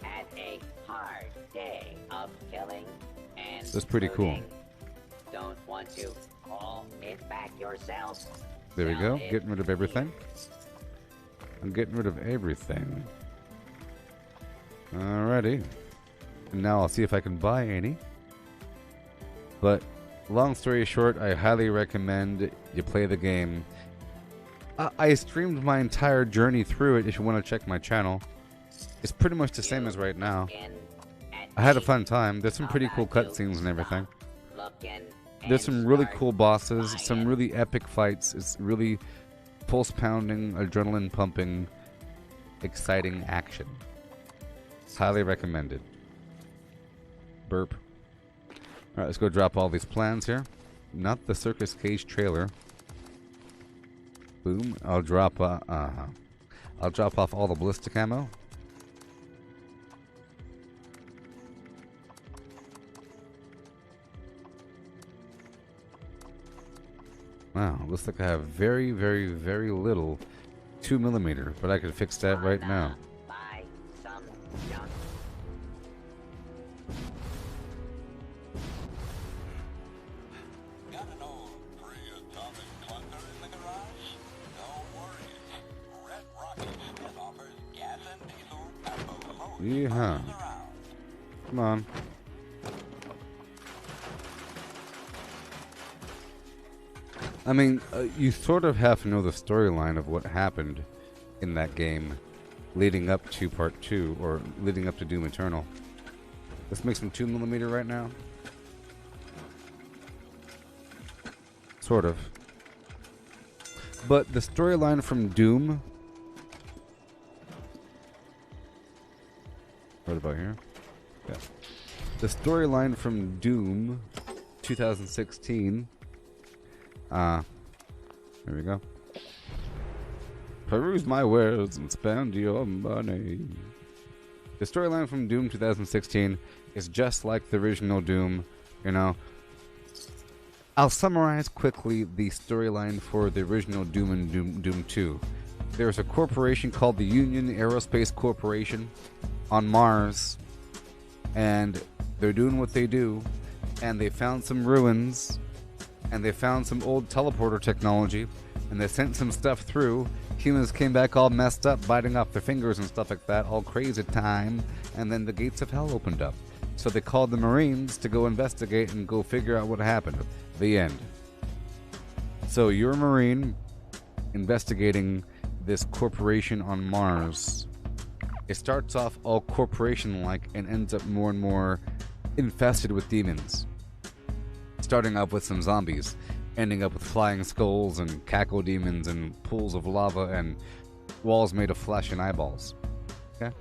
Had a hard day of killing and That's pretty cool. Don't want to call it back yourself. There we go. Getting rid of everything. I'm getting rid of everything. Alrighty. And now I'll see if I can buy any. But long story short, I highly recommend you play the game. I streamed my entire journey through it if you want to check my channel. It's pretty much the same as right now. I had a fun time. There's some pretty cool cutscenes and everything. There's some really cool bosses, some really epic fights. It's really pulse-pounding, adrenaline-pumping, exciting action. Highly recommended. Burp. Alright, let's go drop all these plans here. Not the circus cage trailer. Boom. I'll drop off all the ballistic ammo. Wow, looks like I have very, very, very little 2mm, but I could fix that right now. Buy some junk. Got an old pre-atomic clunker in the garage? No worries. Red Rocket still offers gas and diesel at the lowest Yeah. prices around. Come on. I mean, you sort of have to know the storyline of what happened in that game leading up to Part 2, or leading up to Doom Eternal. Let's make some 2mm right now. Sort of. But the storyline from Doom... Right about here? Yeah. The storyline from Doom 2016... there we go. Peruse my wares and spend your money. The storyline from Doom 2016 is just like the original Doom, you know. I'll summarize quickly the storyline for the original Doom and Doom 2. There's a corporation called the Union Aerospace Corporation on Mars, and they're doing what they do, and they found some ruins, and they found some old teleporter technology, and they sent some stuff through. Humans came back all messed up, biting off their fingers and stuff like that, all crazy time, and then the gates of hell opened up. So they called the Marines to go investigate and go figure out what happened. The end. So you're a Marine investigating this corporation on Mars. It starts off all corporation-like and ends up more and more infested with demons. Starting off with some zombies, ending up with flying skulls and cackle demons and pools of lava and walls made of flesh and eyeballs. Okay?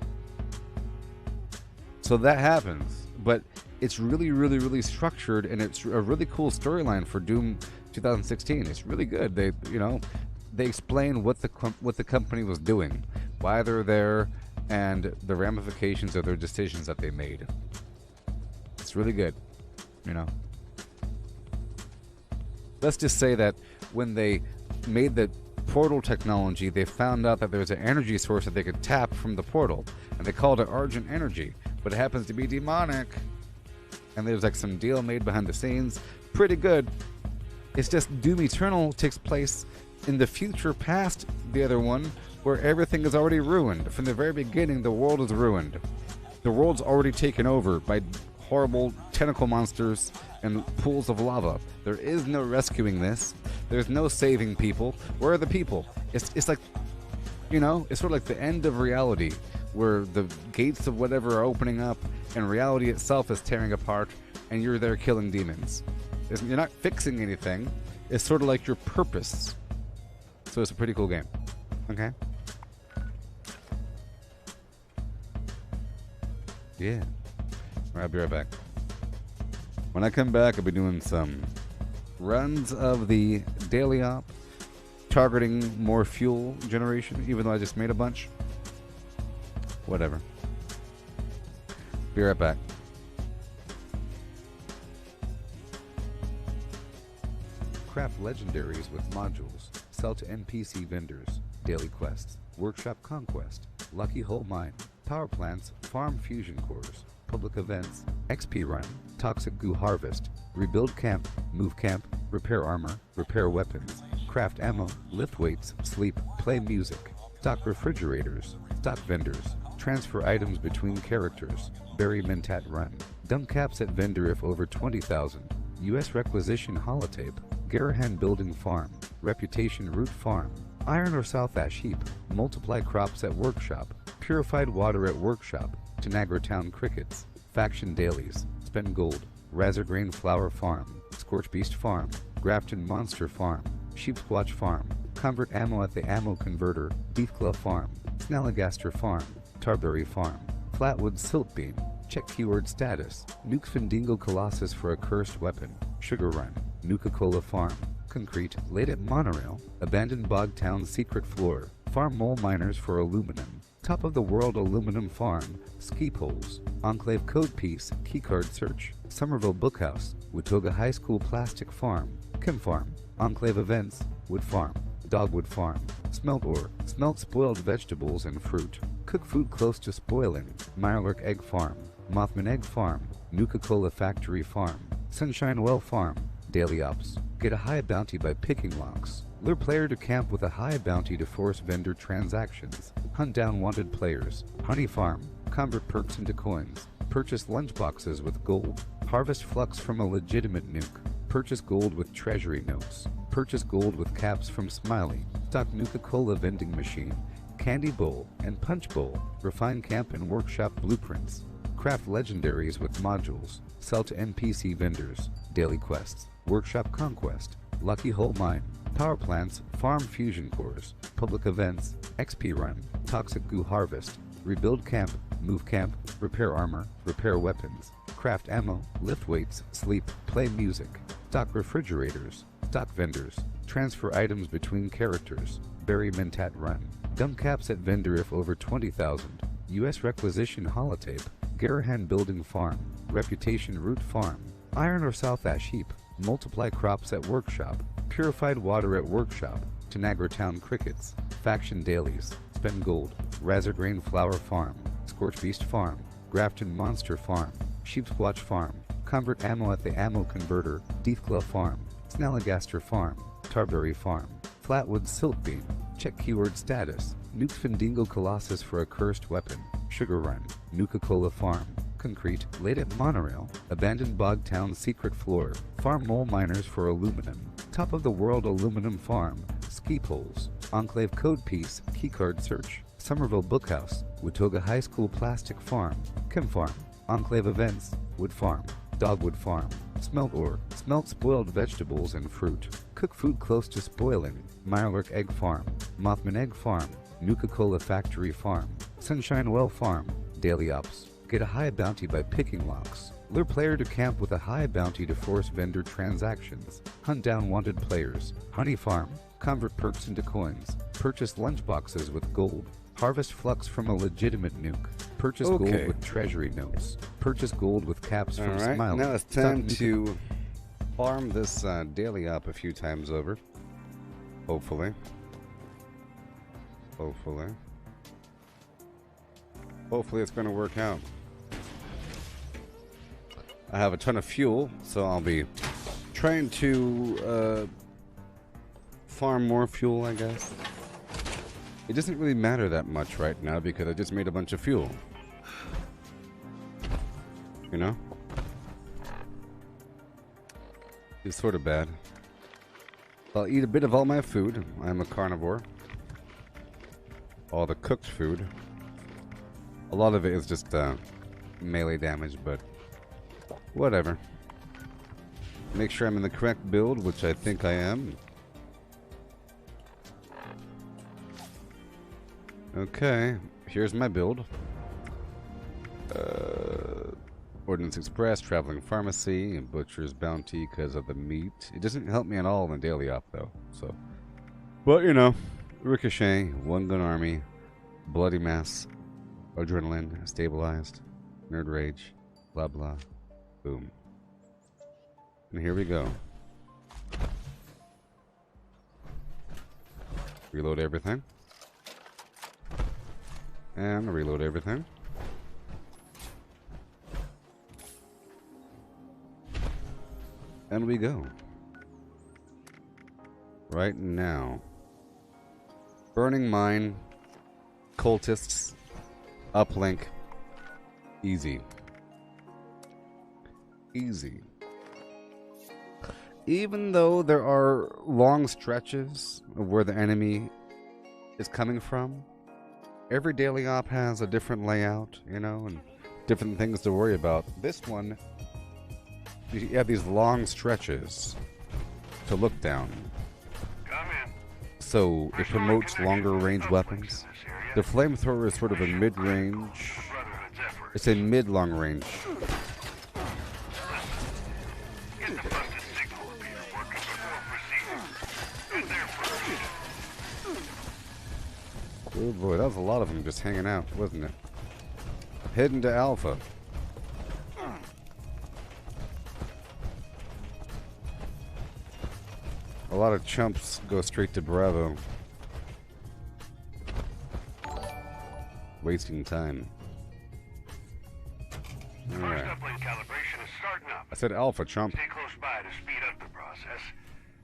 So that happens, but it's really, really, really structured, and it's a really cool storyline for Doom 2016. It's really good. They, you know, they explain what the company was doing, why they're there, and the ramifications of their decisions that they made. It's really good, you know. Let's just say that when they made the portal technology, they found out that there's an energy source that they could tap from the portal, and they called it Argent Energy, but it happens to be demonic. And there's like some deal made behind the scenes. Pretty good. It's just Doom Eternal takes place in the future past the other one, where everything is already ruined. From the very beginning, the world is ruined. The world's already taken over by horrible tentacle monsters and pools of lava. There is no rescuing this. There's no saving people. Where are the people? It's like, you know, it's sort of like the end of reality, where the gates of whatever are opening up and reality itself is tearing apart, and you're there killing demons. You're not fixing anything. It's sort of like your purpose. So it's a pretty cool game. Okay? Yeah. I'll be right back. When I come back, I'll be doing some runs of the daily op, targeting more fuel generation, even though I just made a bunch. Whatever. Be right back. Craft legendaries with modules. Sell to NPC vendors. Daily quests. Workshop conquest. Lucky hole mine. Power plants. Farm fusion cores. Public events. XP run. Toxic goo harvest. Rebuild camp. Move camp. Repair armor. Repair weapons. Craft ammo. Lift weights. Sleep. Play music. Stock refrigerators. Stock vendors. Transfer items between characters. Bury Mentat run. Dump caps at vendor if over 20,000. U.S. requisition holotape. Garahan building farm. Reputation root farm. Iron or South Ash heap. Multiply crops at workshop. Purified water at workshop. Tanagra Town crickets. Faction dailies. Spend gold. Razorgrain flower farm. Scorch beast farm. Grafton monster farm. Sheep squatch farm. Convert ammo at the ammo converter. Beefclaw farm. Snalligaster farm. Tarberry farm. Flatwood Siltbeam. Check keyword status. Nuke Findingo Colossus for a cursed weapon. Sugar Run. Nuka-Cola Farm. Concrete. Late at Monorail. Abandoned Bog Town Secret Floor. Farm mole miners for aluminum. Top of the World Aluminum Farm. Ski poles. Enclave Code Piece. Keycard Search. Somerville Bookhouse. Watoga High School Plastic Farm. Chem Farm. Enclave Events. Wood Farm. Dogwood Farm. Smelt ore. Smelt spoiled vegetables and fruit. Cook food close to spoiling. Mirelurk Egg Farm. Mothman Egg Farm. Nuka-Cola Factory Farm. Sunshine Well Farm. Daily Ops. Get a high bounty by picking locks. Lure player to camp with a high bounty to force vendor transactions. Hunt down wanted players. Honey Farm. Convert perks into coins. Purchase lunchboxes with gold. Harvest flux from a legitimate nuke. Purchase gold with treasury notes. Purchase gold with caps from Smiley. Stock Nuka-Cola vending machine. Candy bowl and punch bowl. Refine camp and workshop blueprints. Craft legendaries with modules. Sell to NPC vendors. Daily quests. Workshop conquest. Lucky Hole Mine. Power plants. Farm fusion cores. Public events. XP run. Toxic goo harvest. Rebuild camp. Move camp. Repair armor. Repair weapons. Craft ammo. Lift weights. Sleep. Play music. Stock refrigerators. Stock vendors. Transfer items between characters. Bury Mentat run. Dump caps at vendor if over 20,000. U.S. requisition holotape. Garahan Building Farm. Reputation Root Farm. Iron or South Ash Heap. Multiply crops at workshop. Purified water at workshop. Tanagra Town Crickets. Faction dailies. Spend gold. Razorgrain Flower Farm. Scorch Beast Farm. Grafton Monster Farm. Sheepsquatch Farm. Convert ammo at the Ammo Converter. Deathclaw Farm. Snalligaster Farm. Tarberry Farm. Flatwood Siltbeam. Check keyword status. Nuke Findingo Colossus for a cursed weapon. Sugar Run. Nuka-Cola Farm. Concrete. Late at Monorail. Abandoned Bog Town Secret Floor. Farm mole miners for aluminum. Top of the World Aluminum Farm. Ski poles. Enclave Code Piece. Keycard Search. Somerville Bookhouse. Watoga High School Plastic Farm. Chem Farm. Enclave Events. Wood Farm. Dogwood Farm. Smelt ore. Smelt spoiled vegetables and fruit. Cook food close to spoiling. Mirelurk Egg Farm. Mothman Egg Farm. Nuka-Cola Factory Farm. Sunshine Well Farm. Daily Ops. Get a high bounty by picking locks. Lure player to camp with a high bounty to force vendor transactions. Hunt down wanted players. Honey Farm. Convert perks into coins. Purchase lunchboxes with gold. Harvest flux from a legitimate nuke. Purchase gold with treasury notes. Purchase gold with caps from Alright, Smiley. now it's time to farm this daily up a few times over. Hopefully. Hopefully it's going to work out. I have a ton of fuel, so I'll be trying to farm more fuel, I guess. It doesn't really matter that much right now because I just made a bunch of fuel. You know? It's sort of bad. I'll eat a bit of all my food. I'm a carnivore. All the cooked food. A lot of it is just melee damage, but whatever. Make sure I'm in the correct build, which I think I am. Okay, here's my build. Ordnance Express, Traveling Pharmacy, and Butcher's Bounty because of the meat. It doesn't help me at all in the daily op, though. So, but you know, Ricochet, One Gun Army, Bloody Mass, Adrenaline, Stabilized, Nerd Rage, blah blah, boom. And here we go. Reload everything. And reload everything. And we go. Right now. Burning Mine. Cultists. Uplink. Easy. Easy. Even though there are long stretches of where the enemy is coming from, every daily op has a different layout, you know, and different things to worry about. This one, you have these long stretches to look down. So it promotes longer range weapons. The flamethrower is sort of a mid-range It's a mid-long range. Get the busted signal repeater working before proceeding. Head there first. Oh boy, that was a lot of them just hanging out, wasn't it? Heading to Alpha. A lot of chumps go straight to Bravo. Wasting time. Alright. First uplink calibration is starting up. I said Alpha, chump. Stay close by to speed up the process.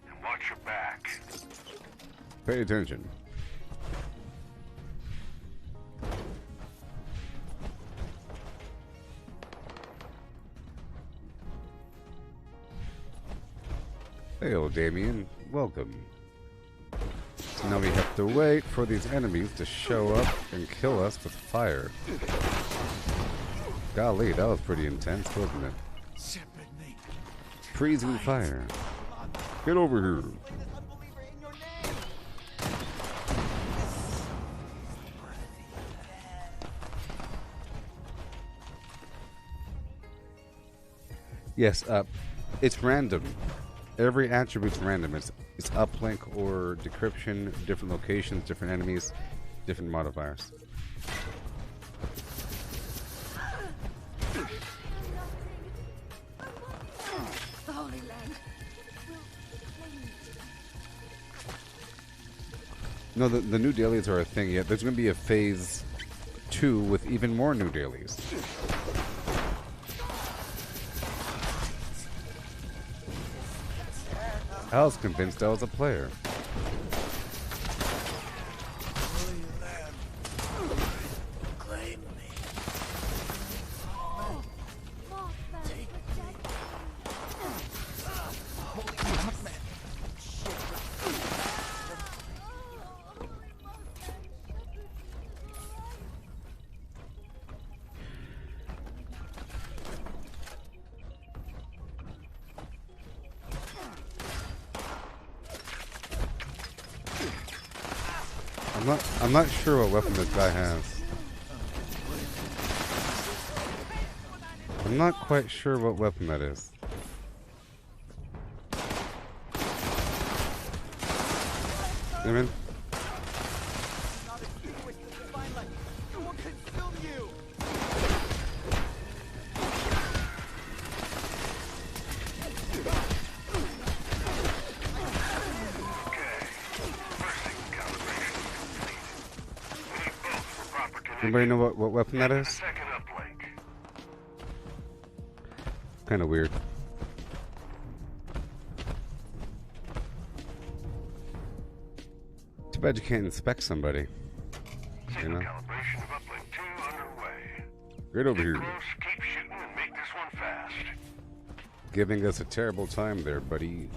And watch your back. Pay attention. Hey, old Damien. Welcome. So now we have to wait for these enemies to show up and kill us with fire. Golly, that was pretty intense, wasn't it? Freezing fire. Get over here. Yes, it's random. Every attribute's random. It's uplink or decryption, different locations, different enemies, different modifiers. The Holy Land. No, the new dailies are a thing yet. There's going to be a phase 2 with even more new dailies. I was convinced I was a player. I'm not sure what weapon this guy has. I'm not quite sure what weapon that is. Come in. Anybody know what weapon that is? Kind of weird. Too bad you can't inspect somebody. You know? Calibration of uplink 2 underway. Right over Get here. close, keep shooting, and make this one fast. Giving us a terrible time there, buddy.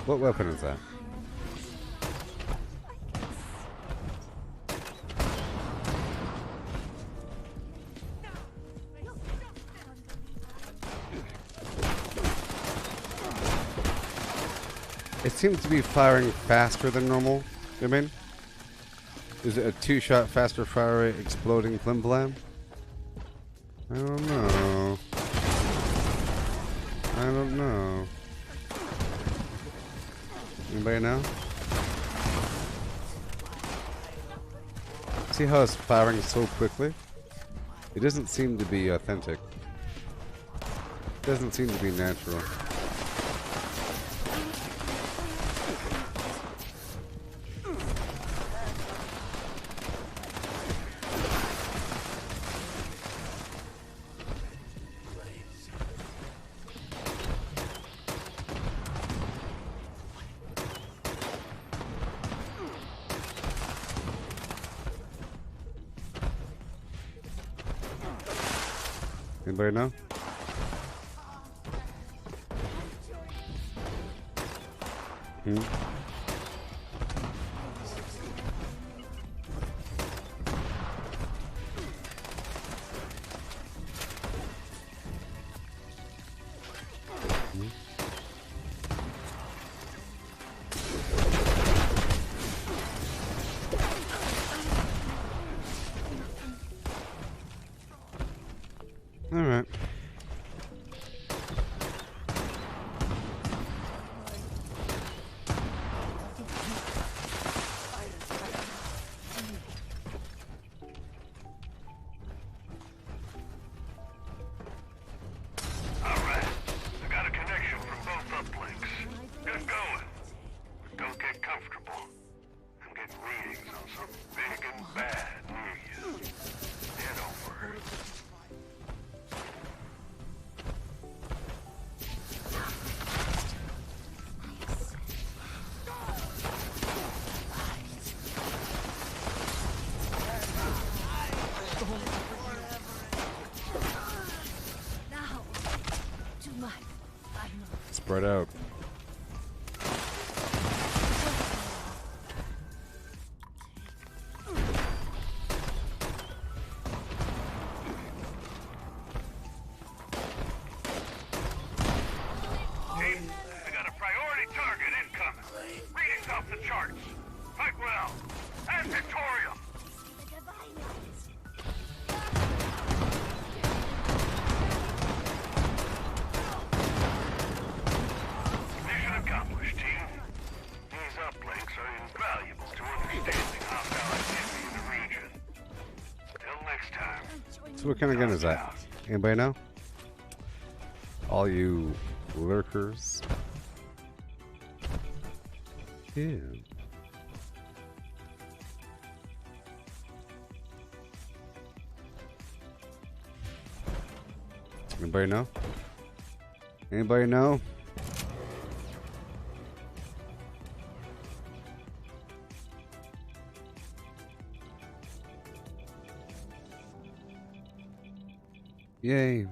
What weapon is that? It seems to be firing faster than normal. I mean, is it a 2-shot faster fire rate exploding plim blam? I don't know. I don't know. Anybody know? See how it's firing so quickly? It doesn't seem to be authentic. It doesn't seem to be natural. Anybody know? Hmm? uncomfortable. I'm getting readings on something big and bad near you. Head over. Now, to my final. Spread out. Team, I got a priority target incoming. Readings off the charts. Fight well. And victorious. The divine light. Mission accomplished, team. These uplinks are invaluable to understanding hostile activity in the region. Till next time. So what kind of gun is that? Anybody know? All you lurkers. Yeah. Anybody know? Anybody know? Yay.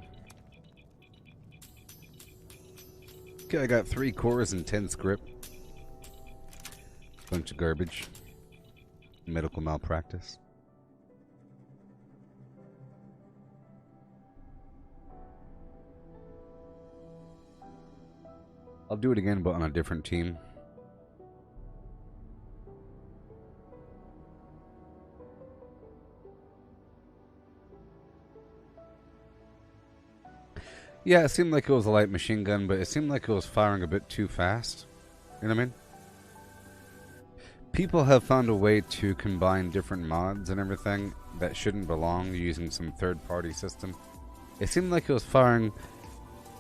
Okay, I got 3 cores and 10 script. Bunch of garbage. Medical malpractice. I'll do it again, but on a different team. Yeah, it seemed like it was a light machine gun, but it seemed like it was firing a bit too fast. You know what I mean? People have found a way to combine different mods and everything that shouldn't belong using some third-party system. It seemed like it was firing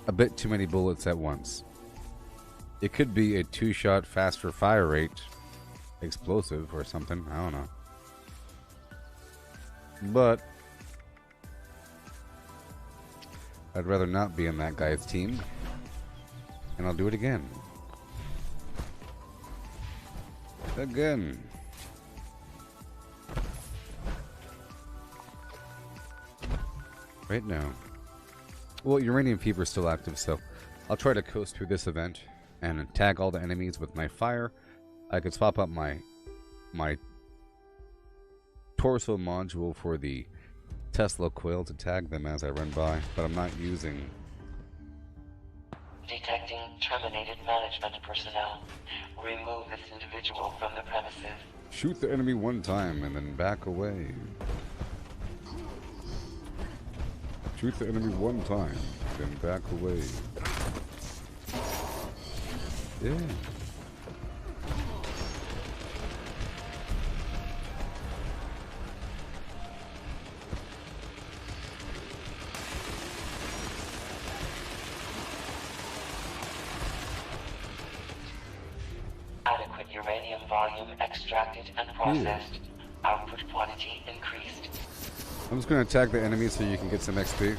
a bit too many bullets at once. It could be a 2-shot faster fire rate explosive or something. I don't know. But I'd rather not be in that guy's team. And I'll do it again. Again. Right now. Well, Uranium Fever is still active, so I'll try to coast through this event and tag all the enemies with my fire. I could swap up my torso module for the Tesla coil to tag them as I run by, but I'm not using... Detecting terminated management personnel. Remove this individual from the premises. Shoot the enemy one time and then back away. Shoot the enemy one time, then back away. Yeah. Adequate uranium volume extracted and processed. Output quantity increased. I'm just going to attack the enemy so you can get some XP.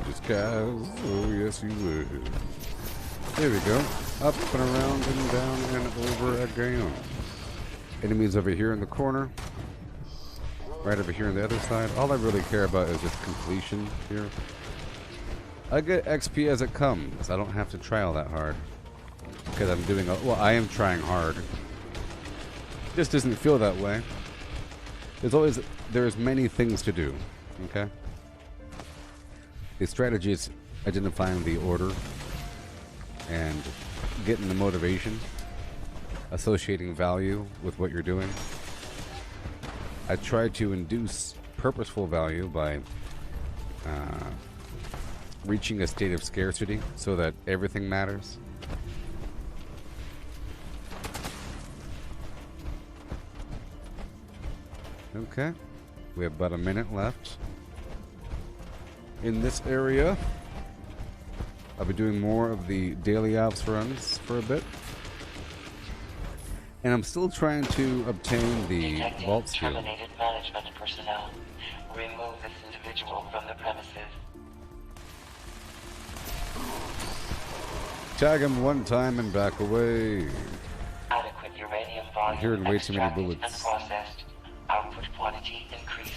Just guys, oh yes you would. There we go. Up and around and down and over again. Enemies over here in the corner. Right over here on the other side. All I really care about is just completion here. I get XP as it comes. I don't have to try all that hard. Because I'm doing a... Well, I am trying hard. It just doesn't feel that way. There's many things to do. Okay? The strategy is identifying the order and getting the motivation, associating value with what you're doing. I try to induce purposeful value by reaching a state of scarcity so that everything matters. Okay. We have about a minute left in this area. I'll be doing more of the daily ops runs for a bit. And I'm still trying to obtain the Detecting vault skill. terminated management personnel. Remove this individual from the premises. Tag him one time and back away. Adequate uranium volume Hearing way too many extracted bullets. and processed. Output quantity increased.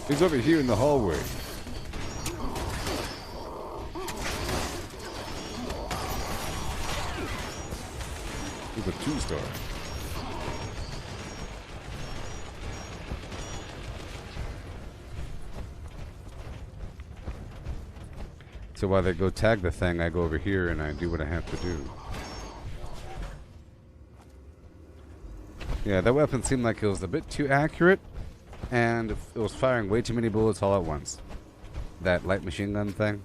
He's over here in the hallway. He's a 2-star. So while they go tag the thing, I go over here and I do what I have to do. Yeah, that weapon seemed like it was a bit too accurate, and it was firing way too many bullets all at once. That light machine gun thing.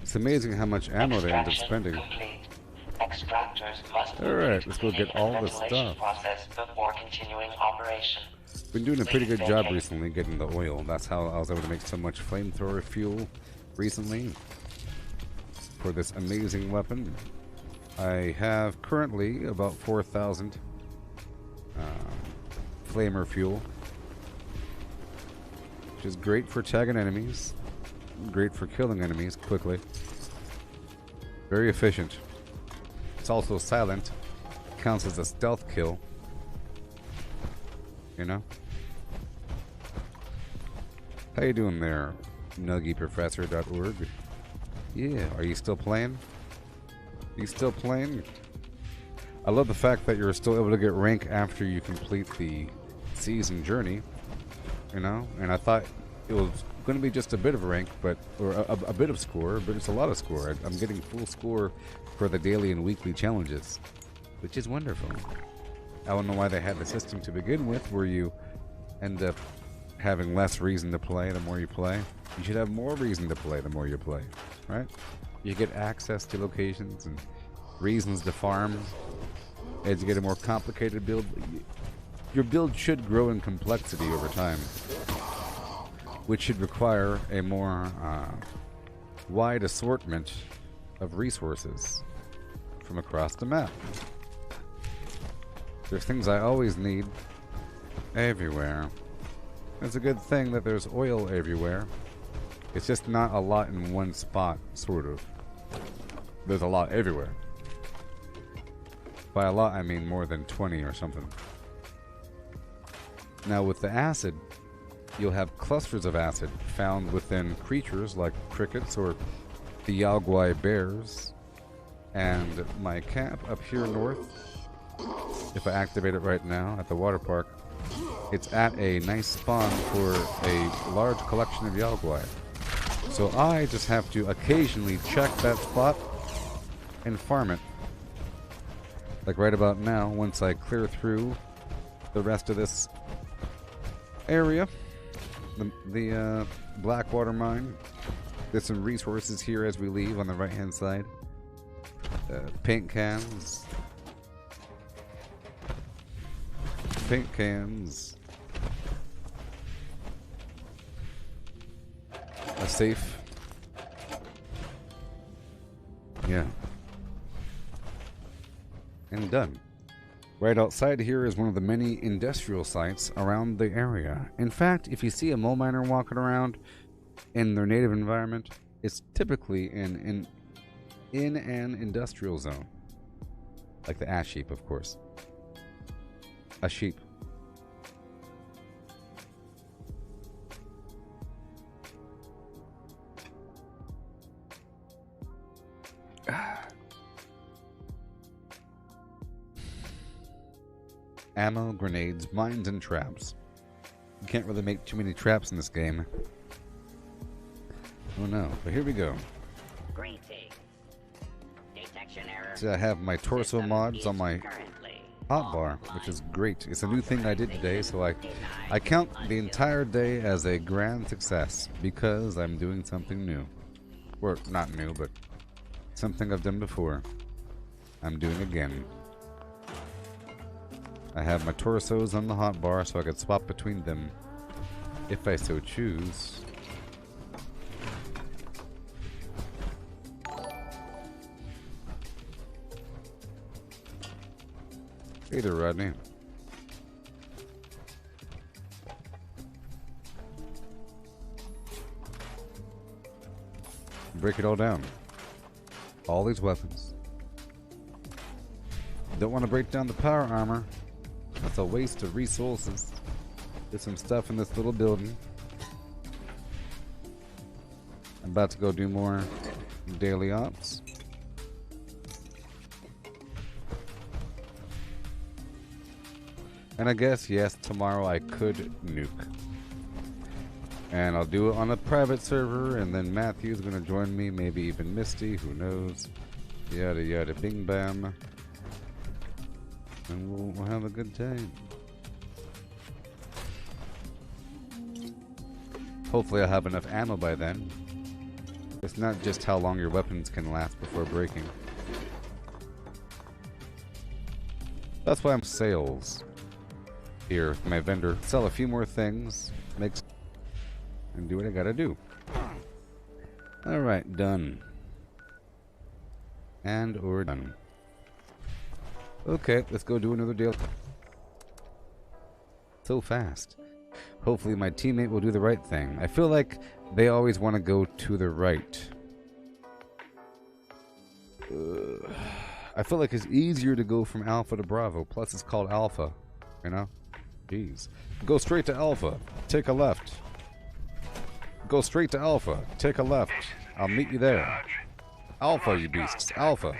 It's amazing how much ammo they end up Extraction spending. complete. Extractors must be Alright, let's go get all the ventilation stuff. process before continuing operation. Been doing a pretty good job recently getting the oil. That's how I was able to make so much flamethrower fuel recently for this amazing weapon. I have currently about 4,000 flamer fuel, which is great for tagging enemies, great for killing enemies quickly, very efficient. It's also silent, counts as a stealth kill, you know? How you doing there, nuggyprofessor.org? Yeah, are you still playing? You still playing? I love the fact that you're still able to get rank after you complete the season journey, you know? And I thought it was going to be just a bit of rank, but or a bit of score, but it's a lot of score. I'm getting full score for the daily and weekly challenges, which is wonderful. I don't know why they had the system to begin with, where you end up having less reason to play the more you play. You should have more reason to play the more you play, right? You get access to locations and reasons to farm. As you get a more complicated build, your build should grow in complexity over time, which should require a more wide assortment of resources from across the map. There's things I always need everywhere. It's a good thing that there's oil everywhere. It's just not a lot in one spot, sort of. There's a lot everywhere. By a lot, I mean more than 20 or something. Now with the acid, you'll have clusters of acid found within creatures like crickets or the Yalguai bears. And my camp up here north, if I activate it right now at the water park, it's at a nice spawn for a large collection of Yalguai. So I just have to occasionally check that spot and farm it. Like right about now, once I clear through the rest of this area, the Blackwater mine. There's some resources here as we leave on the right hand side. Paint cans. Paint cans. A safe. Yeah. And done. Right outside here is one of the many industrial sites around the area. In fact, if you see a mole miner walking around in their native environment, it's typically in an industrial zone. Like the ash heap, of course. A sheep. Ammo, grenades, mines, and traps. can't really make too many traps in this game. Oh no, but here we go. Greetings. Detection error. So I have my torso System mods is on my currently hotbar, which is great. It's a new thing I did today, so I count the entire day as a grand success because I'm doing something new. Or not new, but something I've done before. I'm doing again. I have my torsos on the hotbar so I can swap between them if I so choose. Hey there, Rodney. Break it all down. All these weapons. Don't want to break down the power armor. That's a waste of resources. There's some stuff in this little building. I'm about to go do more daily ops. And I guess, yes, tomorrow I could nuke. And I'll do it on a private server, and then Matthew's gonna join me, maybe even Misty, who knows. Yada yada bing bam. And we'll have a good time. Hopefully I'll have enough ammo by then. It's not just how long your weapons can last before breaking. That's why I'm sales. Here, my vendor. Sell a few more things. And do what I gotta do. Alright, done. And or done. Okay, let's go do another deal. So fast. Hopefully my teammate will do the right thing. I feel like they always want to go to the right. I feel like it's easier to go from Alpha to Bravo. Plus it's called Alpha. You know? Jeez. Go straight to Alpha. Take a left. Go straight to Alpha. Take a left. I'll meet you there. Alpha, you beasts. Alpha.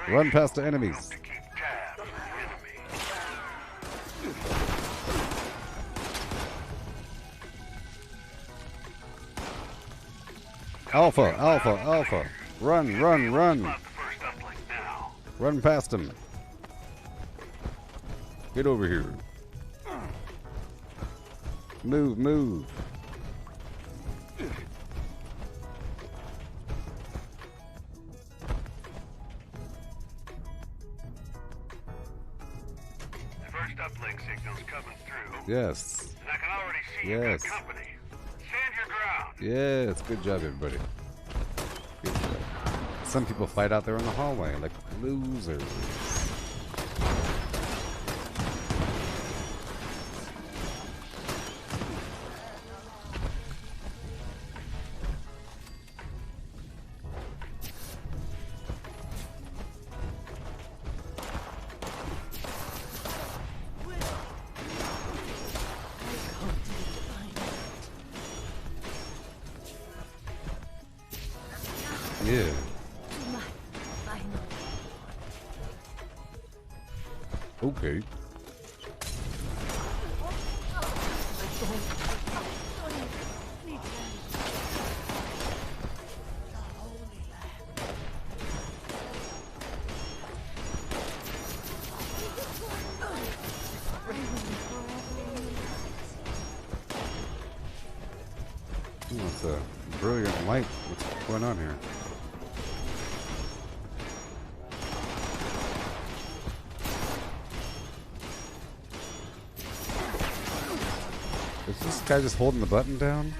Run past the enemies. Alpha, Alpha, Alpha. Run, run, run. Run past him. Get over here. Move, move. First uplink signal's coming through. Yes. And I can already see Yes. you got company. Stand your ground. Yes. Good job, everybody. Good job. Some people fight out there in the hallway like losers. Yeah. Okay. Ooh, it's a brilliant light. What's going on here? Is this guy just holding the button down?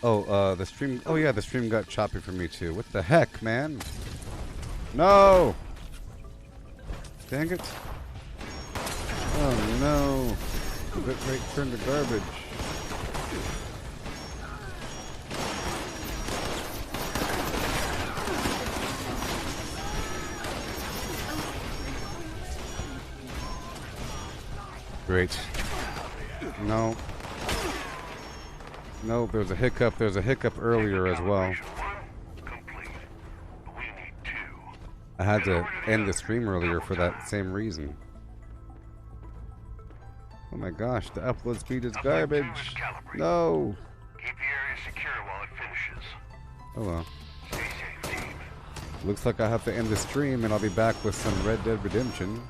Oh, the stream. Oh, yeah, the stream got choppy for me, too. What the heck, man? No! Dang it. Oh, no. The bitrate turned to garbage. Great. No. No, there's a hiccup. There's a hiccup earlier as well. I had to end the stream earlier for that same reason. Oh my gosh, the upload speed is Upload 2 garbage. is calibrated. No. Keep the area secure while it finishes. Oh well. Stay safe, team. Looks like I have to end the stream and I'll be back with some Red Dead Redemption.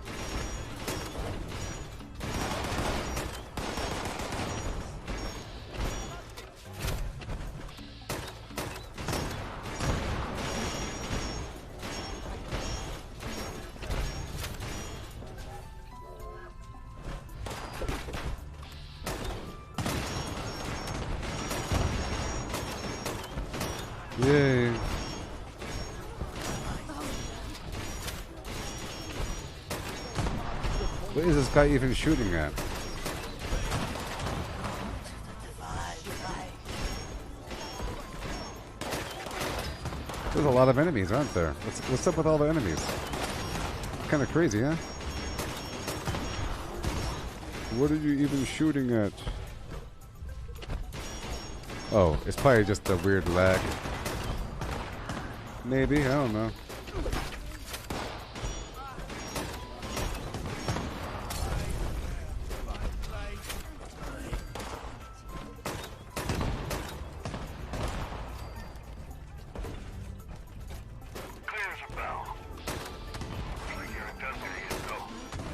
Yay. What is this guy even shooting at? There's a lot of enemies, aren't there? What's up with all the enemies? Kind of crazy, huh? What are you even shooting at? Oh, it's probably just a weird lag. Maybe, I don't know.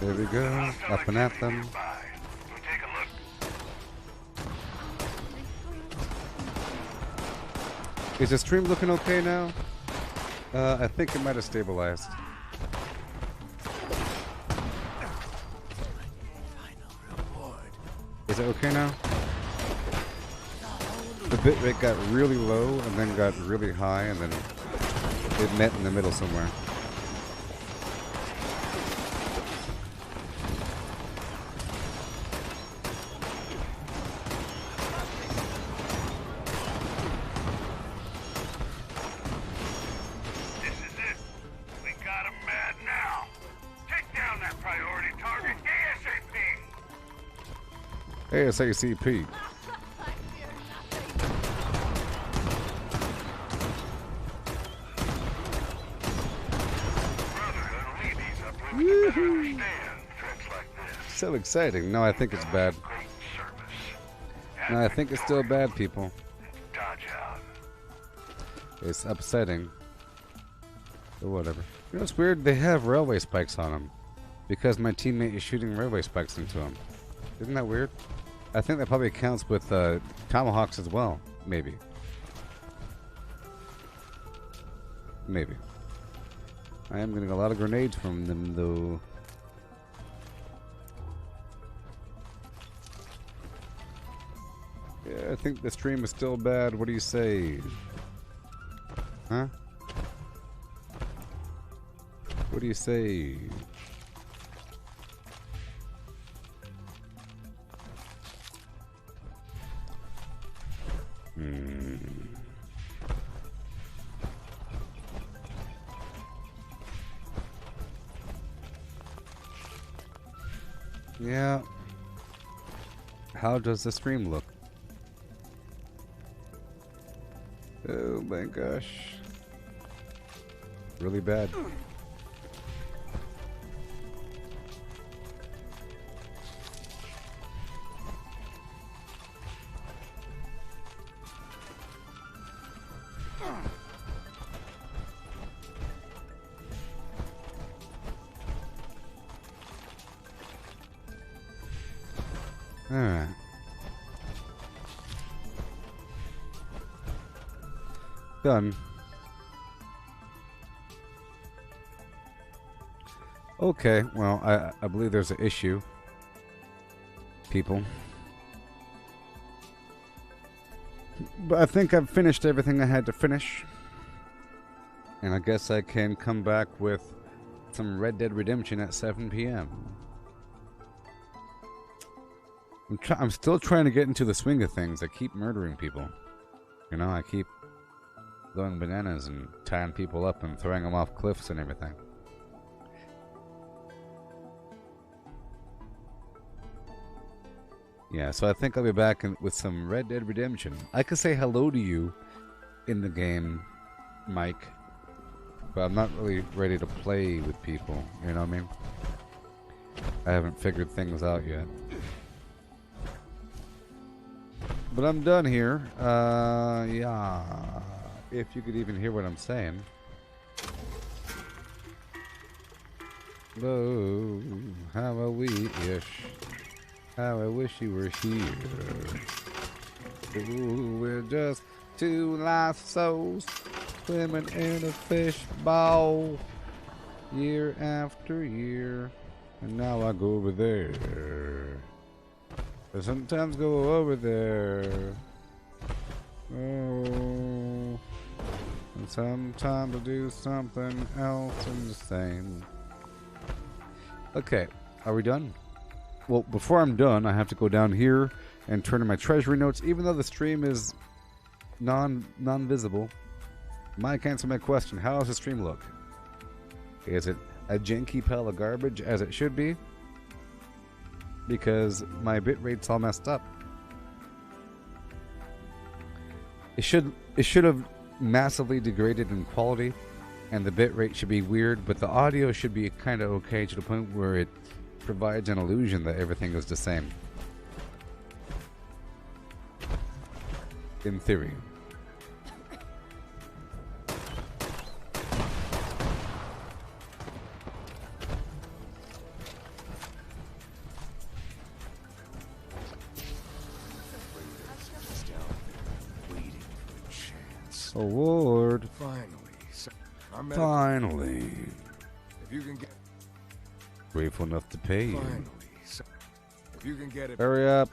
There we go, up and at them. Is the stream looking okay now? I think it might have stabilized. Is it okay now? The bitrate got really low and then got really high and then it met in the middle somewhere. ASACP. So exciting. No, I think it's bad. No, I think it's still bad, people. It's upsetting. But whatever. You know what's weird? They have railway spikes on them. Because my teammate is shooting railway spikes into them. Isn't that weird? I think that probably counts with tomahawks as well. Maybe. Maybe. I am getting a lot of grenades from them, though. Yeah, I think the stream is still bad. What do you say? Huh? What do you say? Yeah. How does the stream look? Oh my gosh. Really bad. Alright. Done. Okay, well, I believe there's an issue. People. But I think I've finished everything I had to finish. And I guess I can come back with some Red Dead Redemption at 7 p.m. I'm still trying to get into the swing of things. I keep murdering people. You know, I keep going bananas and tying people up and throwing them off cliffs and everything. Yeah, so I think I'll be back with some Red Dead Redemption. I could say hello to you in the game, Mike, but I'm not really ready to play with people, you know what I mean? I haven't figured things out yet. But I'm done here. Yeah. If you could even hear what I'm saying. Oh, how I wish. How I wish you were here. Ooh, we're just two lost souls swimming in a fishbowl year after year. And now I go over there. I sometimes go over there. Oh. And sometimes I do something else insane. Okay, are we done? Well, before I'm done, I have to go down here and turn in my treasury notes, even though the stream is non-visible. Mike, answer my question. How does the stream look? Is it a janky pile of garbage as it should be? Because my bitrate's all messed up. It should have massively degraded in quality, and the bitrate should be weird, but the audio should be kind of okay to the point where it provides an illusion that everything is the same. In theory. Award. Finally. If you can get grateful enough to pay you. finally. If you can get it. Hurry up.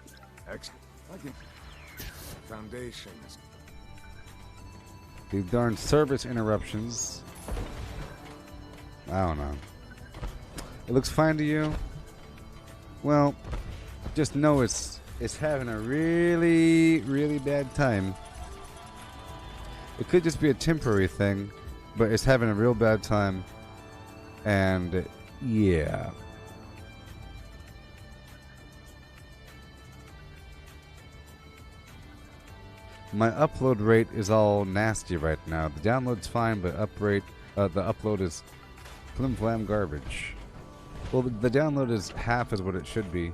Excellent. I can. Foundations. These darn service interruptions. I don't know. It looks fine to you? Well, just know it's having a really, really bad time. It could just be a temporary thing, but it's having a real bad time. And yeah. My upload rate is all nasty right now. The download's fine, but the upload is flim flam garbage. Well, the download is half as what it should be,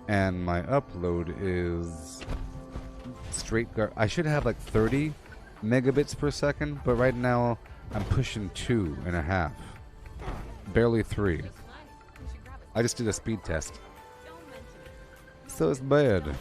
and my upload is straight I should have like 30 megabits per second, but right now I'm pushing 2.5. Barely 3. I just did a speed test. So it's bad.